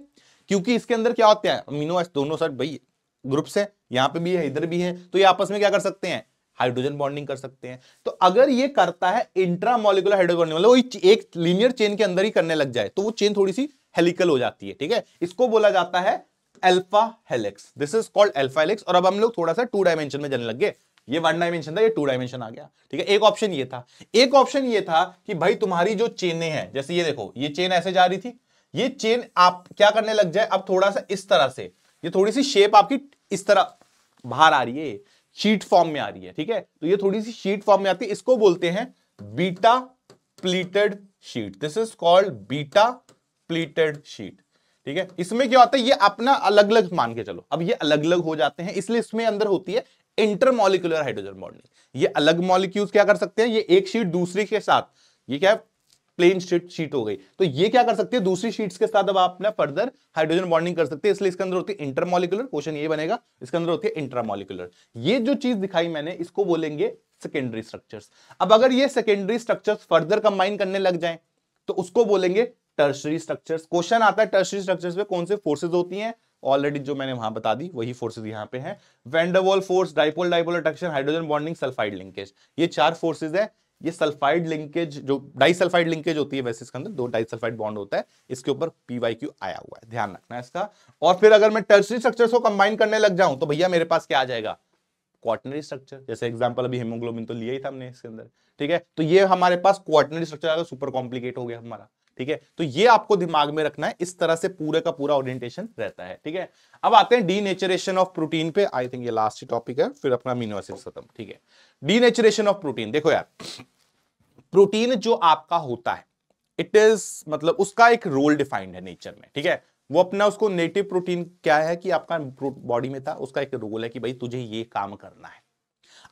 क्योंकि इसके अंदर क्या होता है, अमीनो एसिड दोनों साइड भाई ग्रुप्स है, यहां पे भी है, इधर भी है, तो ये आपस में क्या कर सकते हैं, हाइड्रोजन बॉन्डिंग कर सकते हैं। तो अगर ये करता है इंट्रामोलिकुलर हाइड्रोजन बॉन्डिंग, मतलब वो एक लीनियर चेन के अंदर ही करने लग जाए, तो वो चेन थोड़ी सी हेलिकल हो जाती है, ठीक है, इसको बोला जाता है alpha helix, this is called alpha helix. और अब हम लोग थोड़ा सा 2 डायमेंशन में जाने लग गए, ये 1 डायमेंशन था, ये 2 डायमेंशन आ गया, ठीक है। एक ऑप्शन ये था, एक ऑप्शन ये था कि भाई तुम्हारी जो चेनें हैं, जैसे ये देखो, ये चेन ऐसे जा रही थी, ये चेन आप क्या करने लग जाए, अब थोड़ा सा इस तरह से, ये थोड़ी सी शेप आपकी इस तरह बाहर आ रही है, शीट फॉर्म में आ रही है, ठीक है, तो ये थोड़ी सी शीट फॉर्म में आती है, इसको बोलते हैं beta pleated sheet, this is called beta pleated sheet, ठीक है। इसमें क्या होता है, ये अपना अलग अलग मान के चलो, अब ये अलग अलग हो जाते हैं, इसलिए इसमें अंदर होती है इंटरमॉलिक्यूलर हाइड्रोजन बॉन्डिंग। ये अलग मॉलिक्यूल्स क्या कर सकते हैं, ये एक शीट दूसरी के साथ, ये क्या है, प्लेन शीट हो गई, तो ये क्या कर सकते हैं, दूसरी शीट्स के साथ अब आप अपना फर्दर हाइड्रोजन बॉन्डिंग कर सकते हैं, इसलिए इसके अंदर होती है इंटरमॉलिक्यूलर, क्वेश्चन ये बनेगा, इसके अंदर होती है इंट्रामॉलिक्यूलर। ये जो चीज दिखाई मैंने, इसको बोलेंगे सेकेंडरी स्ट्रक्चर्स। अब अगर ये सेकेंडरी स्ट्रक्चर्स फर्दर कंबाइन करने लग जाएं, तो उसको बोलेंगे टर्शरी स्ट्रक्चर्स। क्वेश्चन आता है टर्शरी स्ट्रक्चर्स पे कौन से फोर्सेज होती हैं, ऑलरेडी जो मैंने वहां बता दी वही फोर्सेज यहां पे हैं, van der Waal force, dipole dipole attraction, hydrogen bonding, sulphide linkage, ये 4 फोर्सेज है। ये सल्फाइड लिंकेज, जो डाइसल्फाइड लिंकेज होती है, वैसे इसके अंदर 2 डाइसल्फाइड बॉन्ड होता है, इसके ऊपर PyQ आया हुआ है, ध्यान रखना है इसका। और फिर अगर मैं टर्शरी स्ट्रक्चर्स को कंबाइन करने लग जाऊं, तो भैया मेरे पास क्या आ जाएगा, क्वाटरनरी स्ट्रक्चर, जैसे एग्जांपल अभी हीमोग्लोबिन तो लिया ही था हमने इसके अंदर, ठीक है, तो ये हमारे पास क्वाटरनरी स्ट्रक्चर आ गया, सुपर कॉम्प्लिकेट हो गया हमारा, ठीक है। तो ये आपको दिमाग में रखना है, इस तरह से पूरे का पूरा ओरिएंटेशन रहता है, ठीक है। अब आते हैं डीनेचरेशन ऑफ प्रोटीन पे, आई थिंक ये लास्ट टॉपिक है, फिर अपना अमीनो एसिड्स खत्म, ठीक है। डीनेचरेशन ऑफ प्रोटीन, देखो यार, प्रोटीन जो आपका होता है, इट इज मतलब उसका एक रोल डिफाइंड है नेचर में, ठीक है, वो अपना उसको नेटिव प्रोटीन क्या है कि आपका बॉडी में था, उसका एक रोल है कि भाई तुझे ये काम करना है।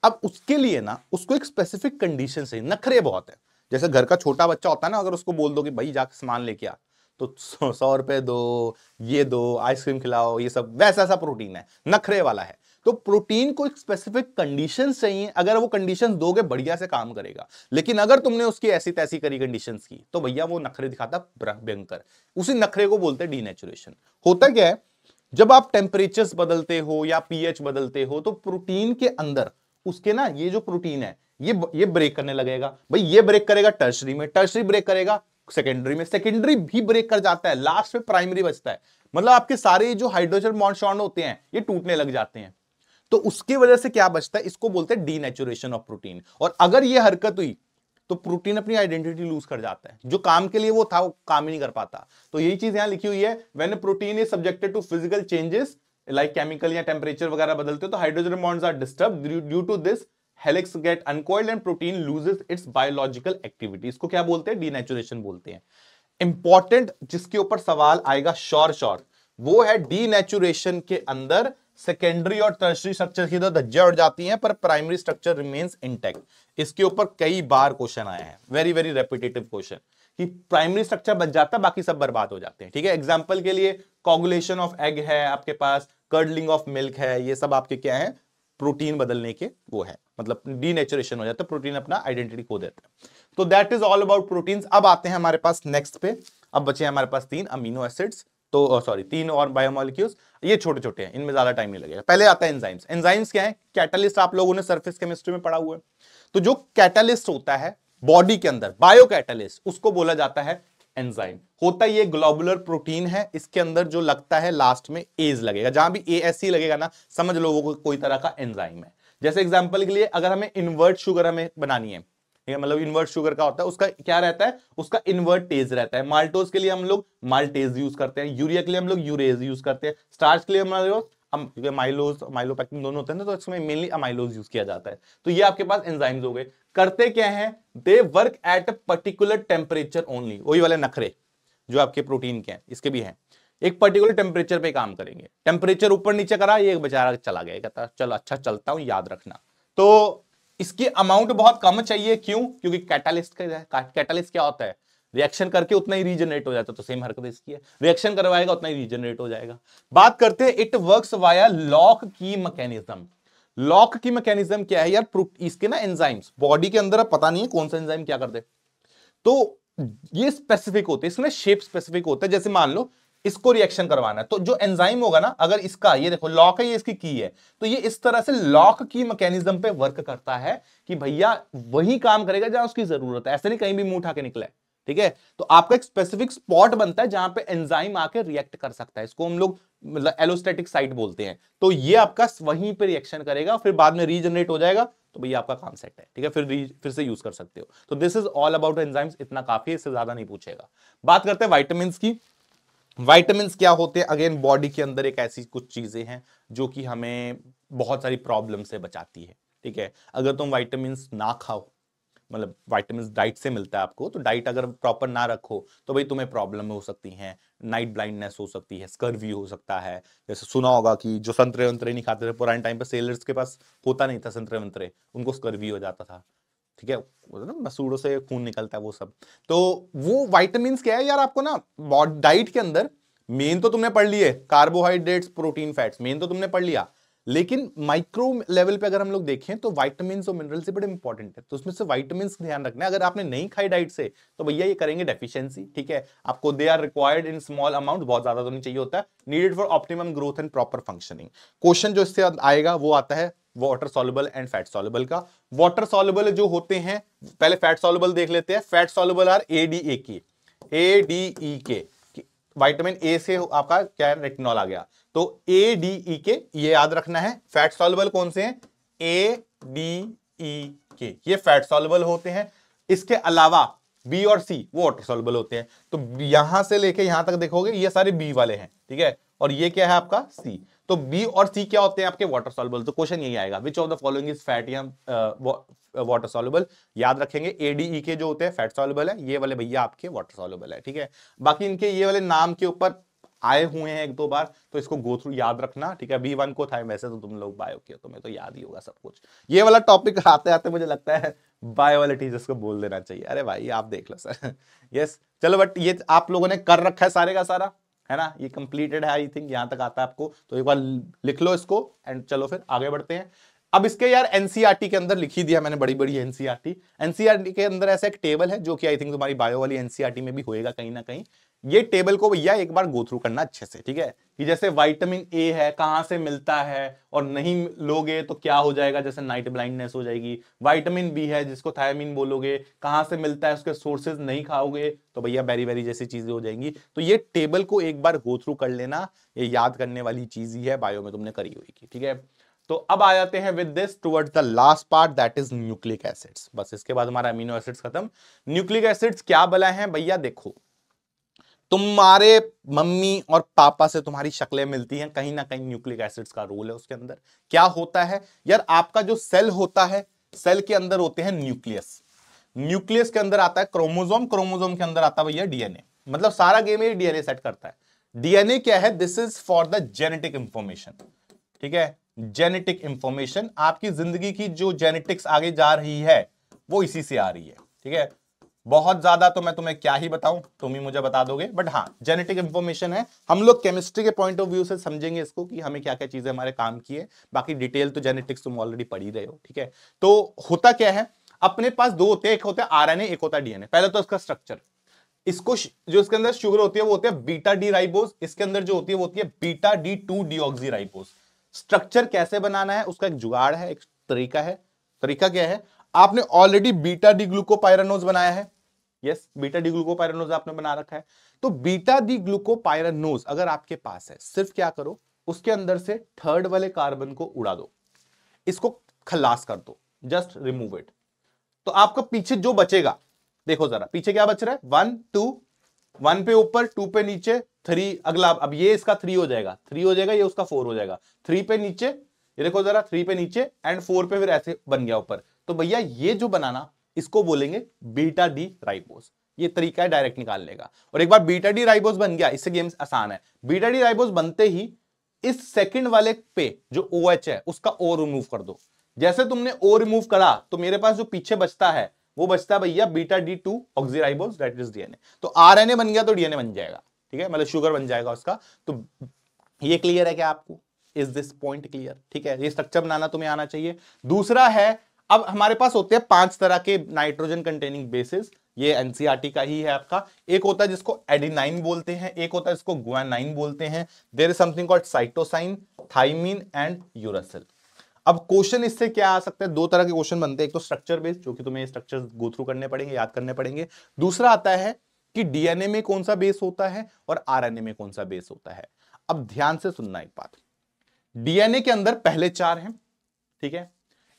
अब उसके लिए ना उसको एक स्पेसिफिक कंडीशन से, नखरे बहुत है, जैसे घर का छोटा बच्चा होता है ना, अगर उसको बोल दो कि भाई जाकर सामान लेके आ, तो 100 रुपए दो, ये दो, आइसक्रीम खिलाओ, ये सब वैसा सा प्रोटीन है, नखरे वाला है। तो प्रोटीन को एक स्पेसिफिक कंडीशंस चाहिए, अगर वो कंडीशंस दोगे बढ़िया से काम करेगा, लेकिन अगर तुमने उसकी ऐसी तैसी करी कंडीशंस की, तो भैया वो नखरे दिखाता भयंकर, उसी नखरे को बोलते हैं डीनेचुरेशन। होता क्या है, जब आप टेम्परेचर्स बदलते हो या पीएच बदलते हो, तो प्रोटीन के अंदर उसके ना ये जो प्रोटीन है ये ब्रेक करने लगेगा, भाई ये ब्रेक करेगा टर्शरी में, टर्शरी ब्रेक करेगा सेकेंडरी में, सेकेंडरी भी ब्रेक कर जाता है, लास्ट में प्राइमरी बचता है, मतलब आपके सारे जो हाइड्रोजन बॉन्ड होते हैं ये टूटने लग जाते हैं, तो उसकी वजह से क्या बचता है, इसको बोलते हैं डीनेचुरेशन ऑफ प्रोटीन। और अगर ये हरकत हुई तो प्रोटीन अपनी आइडेंटिटी लूज कर जाता है, जो काम के लिए वो था वो काम ही नहीं कर पाता। तो यही चीज यहां लिखी हुई है, when protein is subjected to physical changes like chemical या टेम्परेचर वगैरह बदलते हो, तो hydrogen bonds are disturb, due to this helix get uncoiled and protein loses its biological activity. इसको क्या बोलते हैं, डीनेचुरेशन बोलते हैं। इंपॉर्टेंट जिसके ऊपर सवाल आएगा श्योर वो है डीनेचुरेशन के अंदर सेकेंडरी और टर्शरी स्ट्रक्चर की तो धज्जियां उड़ जाती हैं, पर प्राइमरी स्ट्रक्चर रिमेन्स इंटैक्ट। इसके ऊपर कई बार क्वेश्चन आए हैं, वेरी वेरी रेपिटेटिव क्वेश्चन, कि प्राइमरी स्ट्रक्चर बच जाता है, बाकी सब बर्बाद हो जाते हैं, ठीक है। एग्जांपल के लिए कोगुलेशन ऑफ एग है आपके पास, कर्डलिंग ऑफ मिल्क है, ये सब आपके क्या है, प्रोटीन बदलने के वो है, मतलब डीनेचुरेशन हो जाता है, प्रोटीन अपना आइडेंटिटी खो देता है। तो that is all about proteins. अब आते हैं हमारे पास नेक्स्ट पे, अब बचे हमारे पास 3 अमीनो एसिड्स, तो सॉरी 3 और बायोमोलिक्यूल्स, ये छोटे छोटे हैं, इनमें ज्यादा टाइम नहीं लगेगा। पहले आता है एंजाइम्स। एंजाइम्स क्या है, कैटालिस्ट, आप लोगों ने सरफेस केमिस्ट्री में पढ़ा हुआ है। तो जो कैटालिस्ट होता है बॉडी के अंदर, बायो कैटालिस्ट, उसको बोला जाता है एंजाइम। होता ये ग्लोबुलर प्रोटीन है, इसके अंदर जो लगता है लास्ट में एज लगेगा, जहां भी ASC लगेगा ना समझ लो वो कोई तरह का एंजाइम है। जैसे एग्जांपल के लिए अगर हमें इन्वर्ट शुगर हमें बनानी है, मतलब इन्वर्ट शुगर का होता है, उसका क्या रहता है, उसका इन्वर्ट टेज रहता है। माल्टोज के लिए हम लोग माल्टेज यूज करते हैं, यूरिया के लिए हम लोग यूरेज यूज करते हैं, स्टार्च के लिए हमारे माइलोज माइलोपैक्टिन दोनों होते हैं ना, तो इसमें मेनली अमाइलोज यूज किया जाता है। तो ये आपके पास एंजाइम्स हो गए। करते क्या है, they work at a particular temperature only, वही वाले नखरे जो आपके प्रोटीन के हैं, इसके भी हैं, एक पर्टिकुलर टेम्परेचर पे काम करेंगे। टेम्परेचर ऊपर नीचे करा, ये बेचारा चला गया, कहता चलो अच्छा चलता हूं, याद रखना। तो इसकी अमाउंट बहुत कम चाहिए, क्यों, क्योंकि कैटालिस्ट क्या होता है, रिएक्शन करके उतना ही रीजनरेट हो जाता है, तो सेम हरकत इसकी है, रिएक्शन करवाएगा उतना ही रीजनरेट हो जाएगा। बात करते हैं इट वर्क्स वाया लॉक की मैकेनिज्म। लॉक की मैकेनिज्म क्या है यार, इसके ना एंजाइम्स बॉडी के अंदर पता नहीं है कौन सा एंजाइम क्या कर दे, तो ये स्पेसिफिक होते हैं, इसमें शेप स्पेसिफिक होता है। जैसे मान लो इसको रिएक्शन करवाना है। तो जो एंजाइम होगा ना, अगर इसका ये देखो लॉक है, ये इसकी की है, तो ये इस तरह से लॉक की मैकेनिज्म पे वर्क करता है कि भैया वही काम करेगा जहां उसकी जरूरत है, ऐसे नहीं कहीं भी मुंह उठा के निकले, ठीक है। तो आपका एक स्पेसिफिक स्पॉट बनता है जहां पे एंजाइम आके रिएक्ट कर सकता है, इसको हम लोग मतलब एलोस्टैटिक साइट बोलते हैं। तो ये आपका वहीं पे रिएक्शन करेगा, फिर बाद में रीजनरेट हो जाएगा, तो भैया आपका काम सेट है, ठीक है, फिर से यूज कर सकते हो। तो this is all about enzymes, इतना काफी है, इससे ज्यादा नहीं पूछेगा। बात करते हैं विटामिन्स की। विटामिन्स क्या होते हैं? अगेन बॉडी के अंदर एक ऐसी कुछ चीजें हैं जो कि हमें बहुत सारी प्रॉब्लम से बचाती है, ठीक है। अगर तुम विटामिन्स ना खाओ, मतलब विटामिन्स डाइट से मिलता है आपको, तो डाइट अगर प्रॉपर ना रखो तो भाई तुम्हें प्रॉब्लम हो सकती है, नाइट ब्लाइंडनेस हो सकती है, स्कर्वी हो सकता है। जैसे सुना होगा कि जो संतरे वंतरे नहीं खाते थे पुराने टाइम पे, सेलर्स के पास होता नहीं था संतरे वंतरे, उनको स्कर्वी हो जाता था, ठीक है, मसूड़ों से खून निकलता है वो सब। तो वो विटामिन्स क्या है यार, आपको ना डाइट के अंदर मेन तो तुमने पढ़ लिए कार्बोहाइड्रेट्स, प्रोटीन, फैट्स, मेन तो तुमने पढ़ लिया, लेकिन माइक्रो लेवल पे अगर हम लोग देखें तो विटामिन्स और मिनरल्स से बड़े इंपॉर्टेंट है। तो उसमें से विटामिन्स ध्यान रखना है, अगर आपने नहीं खाई डाइट से तो भैया ये करेंगे डेफिशिएंसी, ठीक है। आपको they are required in small amount, बहुत ज्यादा तो नहीं चाहिए होता है, needed for optimum growth and proper functioning. Question जो इससे आएगा वो आता है water soluble and fat soluble का। वाटर सॉल्युबल जो होते हैं, पहले फैट सॉल्युबल देख लेते हैं। Fat soluble are ADEK, ADEK, vitamin A से आपका क्या है, रेटिनॉल आ गया, तो ADEK ये याद रखना है। फैट सॉल्युबल कौन से हैं? ADEK, ये फैट सॉल्युबल होते हैं। इसके अलावा बी और सी वो वाटर सॉल्युबल होते हैं। तो यहां से लेके यहां तक देखोगे ये सारे बी वाले हैं, ठीक है, और ये क्या है आपका सी। तो बी और सी क्या होते हैं आपके? Water soluble. तो क्वेश्चन यही आएगा, which of the following is fat या वाटर सॉल्युबल। याद रखेंगे ADEK जो होते हैं फैट सॉल्युबल है, ये वाले भैया आपके वाटर सॉल्युबल है, ठीक है। बाकी इनके ये वाले नाम के ऊपर आए हुए हैं एक दो बार, तो इसको गो थ्रू याद रखना, ठीक है। B1 को था, वैसे तो तुम लोग बायो के, तुम्हें तो याद ही होगा सब कुछ। ये वाला टॉपिक आते आते मुझे लगता है बायो वाले टीचर्स को बोल देना चाहिए, अरे भाई आप देख लो सर। यस चलो, बट ये आप लोगों ने कर रखा है सारे का सारा, है ना, ये कंप्लीटेड है आई थिंक, यहां तक आता है आपको, तो एक बार लिख लो इसको एंड चलो फिर आगे बढ़ते हैं। अब इसके यार एनसीईआरटी के अंदर लिख ही दिया मैंने, बड़ी बड़ी एनसीईआरटी के अंदर ऐसा एक टेबल है जो कि आई थिंक तुम्हारी बायो वाली एनसीईआरटी में भी होएगा कहीं ना कहीं। ये टेबल को भैया एक बार गो थ्रू करना अच्छे से, ठीक है, कि जैसे विटामिन ए है कहां से मिलता है और नहीं लोगे तो क्या हो जाएगा, जैसे नाइट ब्लाइंडनेस हो जाएगी। विटामिन बी है जिसको थायमिन बोलोगे, कहां से मिलता है, उसके सोर्सेज नहीं खाओगे तो भैया बेरी बेरी जैसी चीजें हो जाएंगी। तो ये टेबल को एक बार गो थ्रू कर लेना, ये याद करने वाली चीज ही है, बायो में तुमने करी हुई, ठीक है। तो अब आ जाते हैं with this towards the last part, that is nucleic acids. बस इसके बाद हमारा अमीनो एसिड्स खत्म। न्यूक्लिक एसिड्स क्या बला है भैया? देखो, तुम्हारे मम्मी और पापा से तुम्हारी शक्लें मिलती हैं, कहीं ना कहीं न्यूक्लिक एसिड्स का रोल है उसके अंदर। क्या होता है यार, आपका जो सेल होता है, सेल के अंदर होते हैं न्यूक्लियस, न्यूक्लियस के अंदर आता है क्रोमोसोम, क्रोमोसोम के अंदर आता है भैया डीएनए। मतलब सारा गेम ये डीएनए सेट करता है। डीएनए क्या है? This is for the genetic information, ठीक है, जेनेटिक इंफॉर्मेशन। आपकी जिंदगी की जो जेनेटिक्स आगे जा रही है वो इसी से आ रही है, ठीक है। बहुत ज्यादा तो मैं तुम्हें क्या ही बताऊं, तुम ही मुझे बता दोगे, बट हाँ जेनेटिक इंफॉर्मेशन है। हम लोग केमिस्ट्री के पॉइंट ऑफ व्यू से समझेंगे इसको कि हमें क्या क्या चीजें हमारे काम की है, बाकी डिटेल तो जेनेटिक्स तुम ऑलरेडी पढ़ ही रहे हो, ठीक है। तो होता क्या है, अपने पास दो होते हैं, एक होता है आरएनए, एक होता है डीएनए। पहले तो इसका स्ट्रक्चर, इसको जो इसके अंदर शुगर होती है वो होती है बीटा डी राइबोस, इसके अंदर जो होती है वो होती है beta D2 deoxy ribose. Structure कैसे बनाना है उसका एक जुगाड़ है, एक तरीका है। तरीका क्या है? आपने ऑलरेडी बीटा डी ग्लूकोपाइरानोज बनाया है, यस, बीटा डी ग्लूकोपाइरानोज आपने बना रखा है। तो बीटा डी ग्लूकोपाइरानोज अगर आपके पास है, सिर्फ क्या करो, उसके अंदर से थर्ड वाले कार्बन को उड़ा दो, इसको खलास कर दो, जस्ट रिमूव इट। तो आपका पीछे जो बचेगा, देखो जरा पीछे क्या बच रहा है, 1 2, 1 पे ऊपर, 2 पे नीचे, 3 अगला, अब ये इसका 3 हो जाएगा, 3 हो जाएगा, ये उसका 4 हो जाएगा, 3 पे नीचे, ये देखो जरा 3 पे नीचे एंड 4 पे फिर ऐसे बन गया ऊपर। तो भैया ये जो बनाना, इसको बोलेंगे बीटा डी राइबोस। ये तरीका है डायरेक्ट निकालने का। और एक बार बीटा डी राइबोस बन गया, इससे गेम्स आसान है। बीटा डी राइबोस बनते ही इस सेकंड वाले पे जो OH है उसका O रिमूव कर दो। जैसे तुमने O रिमूव करा तो मेरे पास जो पीछे बचता है वो बचता है भैया beta D2 oxyribose, that is DNA. तो आरएनए बन गया तो डीएनए बन जाएगा, ठीक है, मतलब शुगर बन जाएगा उसका। तो ये क्लियर है क्या आपको? Is this point clear? ठीक है, ये स्ट्रक्चर बनाना तुम्हें आना चाहिए। दूसरा है, अब हमारे पास होते हैं 5 तरह के नाइट्रोजन कंटेनिंग बेसिस, ये एनसीईआरटी का ही है आपका। एक होता है जिसको एडेनाइन बोलते हैं, एक होता है जिसको गुआनाइन बोलते हैं। There is something called cytosine, thymine and uracil. अब क्वेश्चन इससे क्या आ सकता है, दो तरह के क्वेश्चन बनते हैं, एक तो स्ट्रक्चर बेस्ड जो कि तुम्हें स्ट्रक्चर गो थ्रू करने पड़ेंगे, याद करने पड़ेंगे। दूसरा आता है कि डीएनए में कौन सा बेस होता है और आरएनए में कौन सा बेस होता है। अब ध्यान से सुनना एक बात, डीएनए के अंदर पहले 4 हैं, ठीक है,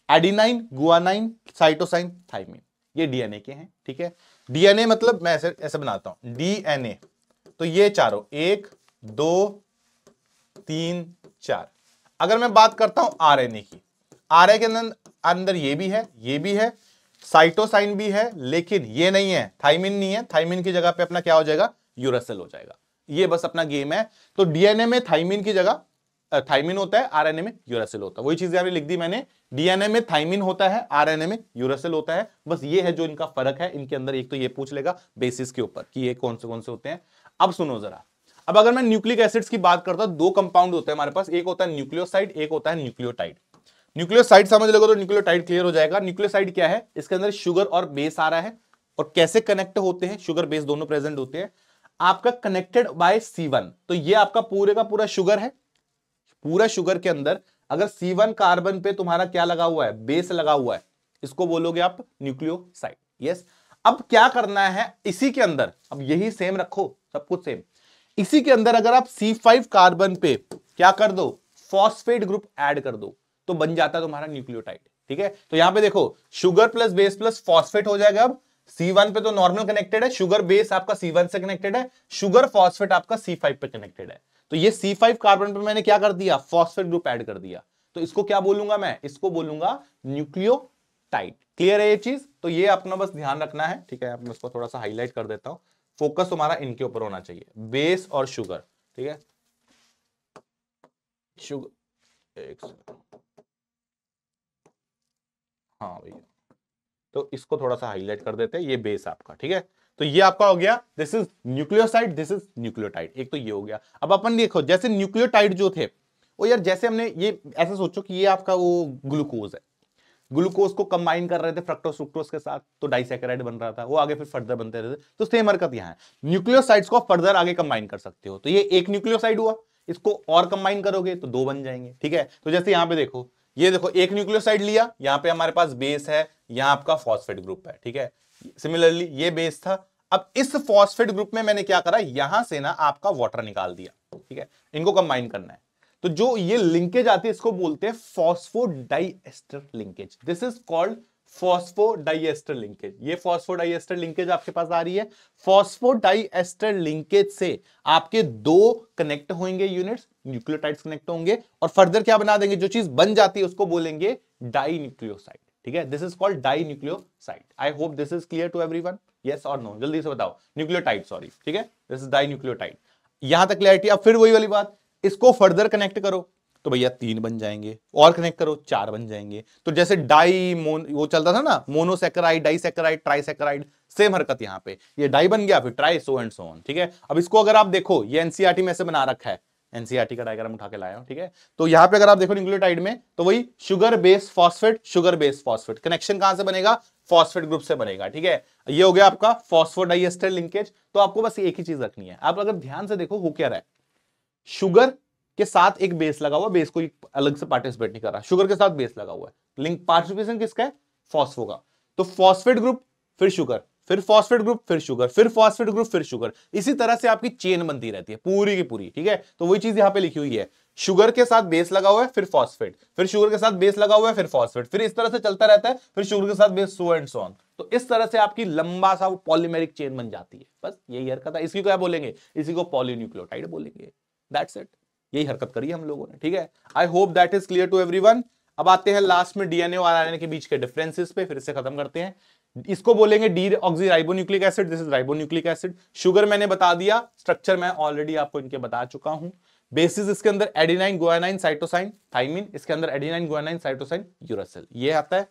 एडिनाइन, गुआनाइन, साइटोसाइन, थाइमिन, ये डीएनए के हैं, ठीक है। डीएनए मतलब मैं ऐसे ऐसे बनाता हूं, डीएनए तो ये चारों 1 2 3 4। अगर मैं बात करता हूं आरएनए की, आरएनए के अंदर ये भी है, ये भी है, साइटोसाइन भी है, लेकिन ये नहीं है, थाइमिन नहीं है। थाइमिन की जगह पे अपना क्या हो जाएगा, यूरासिल हो जाएगा। ये बस अपना गेम है। तो डीएनए में थाइमिन की जगह थाइमिन होता है, आरएनए में यूरासिल होता है। वही चीज यहां पे लिख दी मैंने, डीएनए में थाइमिन होता है, आरएनए में यूरासिल होता है। बस ये है जो इनका फर्क है। इनके अंदर एक तो ये पूछ लेगा बेसिस के ऊपर कि ये कौन से होते हैं। अब सुनो जरा, अब अगर मैं न्यूक्लिक एसिड्स की बात करता हूं, 2 कंपाउंड होते हैं हमारे पास, एक होता है न्यूक्लियोसाइड, एक होता है न्यूक्लियोटाइड। न्यूक्लियोसाइड समझ लोगे तो न्यूक्लियोटाइड क्लियर हो जाएगा। न्यूक्लियोसाइड क्या है, इसके अंदर शुगर और बेस आ रहा है, और कैसे कनेक्ट होते हैं, शुगर बेस दोनों प्रेजेंट होते हैं आपका, कनेक्टेड बाय C1। तो ये आपका पूरे का पूरा शुगर है। पूरा शुगर के अंदर अगर C1 कार्बन पे तुम्हारा क्या लगा हुआ है, बेस लगा हुआ है, इसको बोलोगे आप न्यूक्लियोसाइड। यस। अब क्या करना है इसी के अंदर, अब यही सेम रखो, सब कुछ सेम। इसी के अंदर अगर आप C5 कार्बन पे क्या कर दो, फॉस्फेट ग्रुप ऐड कर दो, तो बन जाता है तुम्हारा न्यूक्लियोटाइड। ठीक है, तो यहां पे देखो sugar plus base plus phosphate हो जाएगा। अब C1 पे तो नॉर्मल कनेक्टेड है, शुगर बेस आपका C1 से कनेक्टेड है, शुगर फॉस्फेट आपका C5 पे कनेक्टेड है। तो ये C5 कार्बन पे मैंने क्या कर दिया, फॉस्फेट ग्रुप ऐड कर दिया। तो इसको क्या बोलूंगा मैं, इसको बोलूंगा न्यूक्लियोटाइड। क्लियर है ये चीज? तो ये अपना बस ध्यान रखना है। ठीक है, मैं इसको थोड़ा सा हाईलाइट कर देता हूं। फोकस तुम्हारा इनके ऊपर होना चाहिए, बेस और शुगर। ठीक है, शुगर, एक सेकंड, हाँ भैया, तो इसको थोड़ा सा हाईलाइट कर देते हैं। ये बेस आपका, ठीक है, तो ये आपका हो गया, this is nucleoside, this is nucleotide. एक तो ये हो गया। अब अपन देखो, जैसे न्यूक्लियोटाइड जो थे वो यार, जैसे हमने ये ऐसे सोचो कि ये आपका वो ग्लूकोज है, ग्लूकोज को कंबाइन कर रहे थे फ्रक्टोज फ्रुक्टोज के साथ, तो डाइसैकेराइड बन रहा था, वो आगे फिर फर्दर बनते रहते। तो सेम हरकत यहां है, न्यूक्लियोसाइड्स को फर्दर आगे कंबाइन कर सकते हो। तो ये एक न्यूक्लियोसाइड हुआ, इसको और कंबाइन करोगे तो 2 बन जाएंगे। ठीक है, तो जैसे यहां पे देखो, ये देखो एक न्यूक्लियोसाइड लिया, यहां पे हमारे पास बेस है, यहां आपका फॉस्फेट ग्रुप है। ठीक है, सिमिलरली ये बेस था। अब इस फॉस्फेट ग्रुप में मैंने क्या करा, यहां से ना आपका वाटर निकाल दिया। ठीक है, इनको कंबाइन करना है, तो जो ये लिंकेज आती है इसको बोलते हैं phosphodiester linkage. This is called phosphodiester linkage. ये फॉस्फोडाइएस्टर लिंकेज आपके पास आ रही है। फॉस्फोडाइएस्टर लिंकेज से आपके 2 कनेक्ट होंगे यूनिट्स, न्यूक्लियोटाइड्स कनेक्ट होंगे, और फर्दर क्या बना देंगे, जो चीज बन जाती है उसको बोलेंगे डाइन्यूक्लियोसाइड। ठीक है, this is called dinucleoside. I hope this is clear to everyone, yes और नो, जल्दी से बताओ। न्यूक्लियोटाइड, सॉरी, ठीक है, दिस इज डाइन्यूक्लियोटाइड। यहां तक क्लैरिटी। अब फिर वही वाली बात, इसको फर्दर कनेक्ट करो तो भैया 3 बन जाएंगे, और कनेक्ट करो 4 बन जाएंगे। तो जैसे वो चलता था ना, मोनोसैकेराइड, डाइसैकेराइड, ट्राइसैकेराइड, सेम हरकत यहां पे, ये डाई बन गया, फिर try, so and so on. ठीक है, अब इसको अगर आप देखो, ये एनसीईआरटी में से बना रखा है, एनसीईआरटी का डायग्राम उठा के लाया हूं। ठीक है, तो यहां पे अगर आप देखो न्यूक्लियोटाइड में, तो वही sugar base phosphate, sugar base phosphate, connection कहां से बनेगा, फॉस्फेट ग्रुप से बनेगा। ठीक है, ये हो गया आपका फॉस्फोडाइएस्टर लिंकेज। तो आपको बस एक ही चीज रखनी है, आप अगर ध्यान से देखो हो क्या रहा है, शुगर के साथ एक बेस लगा हुआ, बेस को अलग से पार्टिसिपेट नहीं कर रहा, शुगर के साथ बेस लगा हुआ है, लिंक पार्टिसिपेशन किसका है, फॉस्फो का। तो फॉस्फेट ग्रुप, फिर शुगर, फिर फॉस्फेट ग्रुप, फिर शुगर, फिर फॉस्फेट ग्रुप, फिर शुगर। इसी तरह से आपकी चेन बनती रहती है पूरी की पूरी। ठीक है, तो वही चीज यहां पे लिखी हुई है, शुगर के साथ बेस लगा हुआ है, फिर फॉस्फेट, फिर शुगर के साथ बेस लगा हुआ है, फिर फॉस्फेट, फिर इस तरह से चलता रहता है, फिर शुगर के साथ base, so and so on. तो इस तरह से आपकी लंबा सा पॉलीमेरिक चेन बन जाती है। बस यही हरकत है। इसकी क्या बोलेंगे, इसी को पॉलीन्यूक्लियोटाइड बोलेंगे। दैट्स इट, यही हरकत करी हम लोगों ने। ठीक है, I hope that is clear to everyone. अब आते हैं लास्ट में डीएनए और आरएनए के बीच के डिफरेंसेस पे, फिर से खत्म करते हैं। इसको बोलेंगे deoxyribonucleic acid, this is ribonucleic acid. Sugar मैंने बता दिया, स्ट्रक्चर मैं ऑलरेडी आपको इनके बता चुका हूं। बेसिस इसके अंदर एडेनाइन, गुआनाइन, साइटोसाइन, थाइमिन, इसके अंदर एडेनाइन, गुआनाइन, साइटोसाइन, यूरासिल, ये आता है।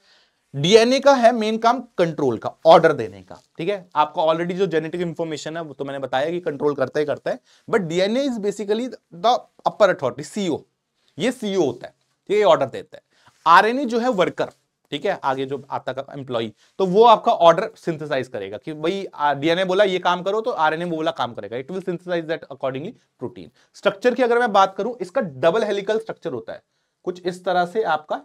डीएनए का है मेन काम कंट्रोल का, ऑर्डर देने का। ठीक है, आपका ऑलरेडी जो जेनेटिक इंफॉर्मेशन है वो तो मैंने बताया कि कंट्रोल करता है, but DNA is basically the upper authority, CEO, ये सीईओ होता है। ठीक है, ऑर्डर देता है। आरएनए जो है वर्कर, ठीक है, आगे जो आता का एम्प्लॉई, तो वो आपका ऑर्डर सिंथेसाइज करेगा कि भाई डीएनए बोला ये काम करो तो आरएनए बोला काम करेगा, it will synthesise that accordingly protein. Structure की अगर मैं बात करूं, इसका डबल हेलिकल स्ट्रक्चर होता है, कुछ इस तरह से आपका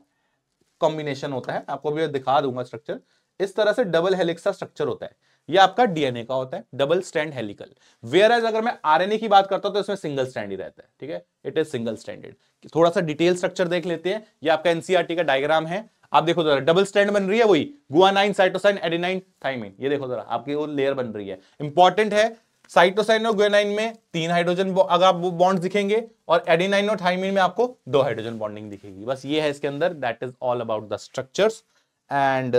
कॉम्बिनेशन होता है, आपको भी दिखा दूंगा स्ट्रक्चर, इस तरह से डबल हेलिक्स का स्ट्रक्चर होता है, ये आपका डीएनए का होता है, double strand helical. Whereas अगर मैं आरएनए की बात करता हूं तो इसमें सिंगल स्ट्रैंड ही रहता है, ठीक है, इट इज सिंगल स्ट्रैंडेड। थोड़ा सा डिटेल स्ट्रक्चर देख लेते हैं, ये आपका एनसीईआरटी का डायग्राम है, आप देखो जरा, डबल स्ट्रैंड बन रही है वही गुआनाइन, साइटोसाइन, एडेनाइन, थाइमिन, ये देखो जरा आपकी वो लेयर बन रही है। इंपॉर्टेंट है, साइटोसाइन और गुआनाइन में 3 हाइड्रोजन अगर आपको बॉन्ड्स दिखेंगे, और एडेनाइन और थाइमिन में आपको 2 हाइड्रोजन बॉन्डिंग दिखेगी, बस ये है इसके अंदर। That is all about the structures. And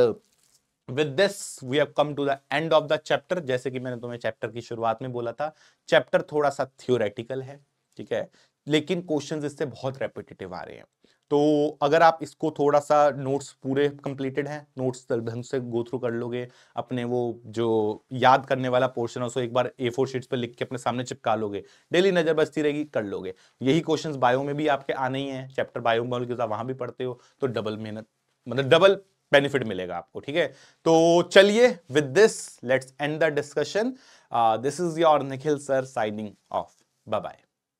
with this we have come to the end of the chapter. जैसे कि मैंने तुम्हें चैप्टर की शुरुआत में बोला था, चैप्टर थोड़ा सा थ्योरेटिकल है, ठीक है, लेकिन क्वेश्चंस इससे बहुत रेपिटेटिव आ रहे हैं। तो अगर आप इसको थोड़ा सा, नोट्स पूरे कंप्लीटेड हैं, नोट्स ढंग से गो थ्रू कर लोगे, अपने वो जो याद करने वाला पोर्शन है उसको एक बार A4 शीट्स पे लिख के अपने सामने चिपका लोगे, डेली नजर बसती रहेगी, कर लोगे। यही क्वेश्चंस बायो में भी आपके आने ही हैं, चैप्टर बायो में वहां भी पढ़ते हो, तो डबल मेहनत, मतलब डबल बेनिफिट मिलेगा आपको, ठीक है। तो चलिए, with this let's end the discussion. This is your Nikhil sir signing off, bye bye.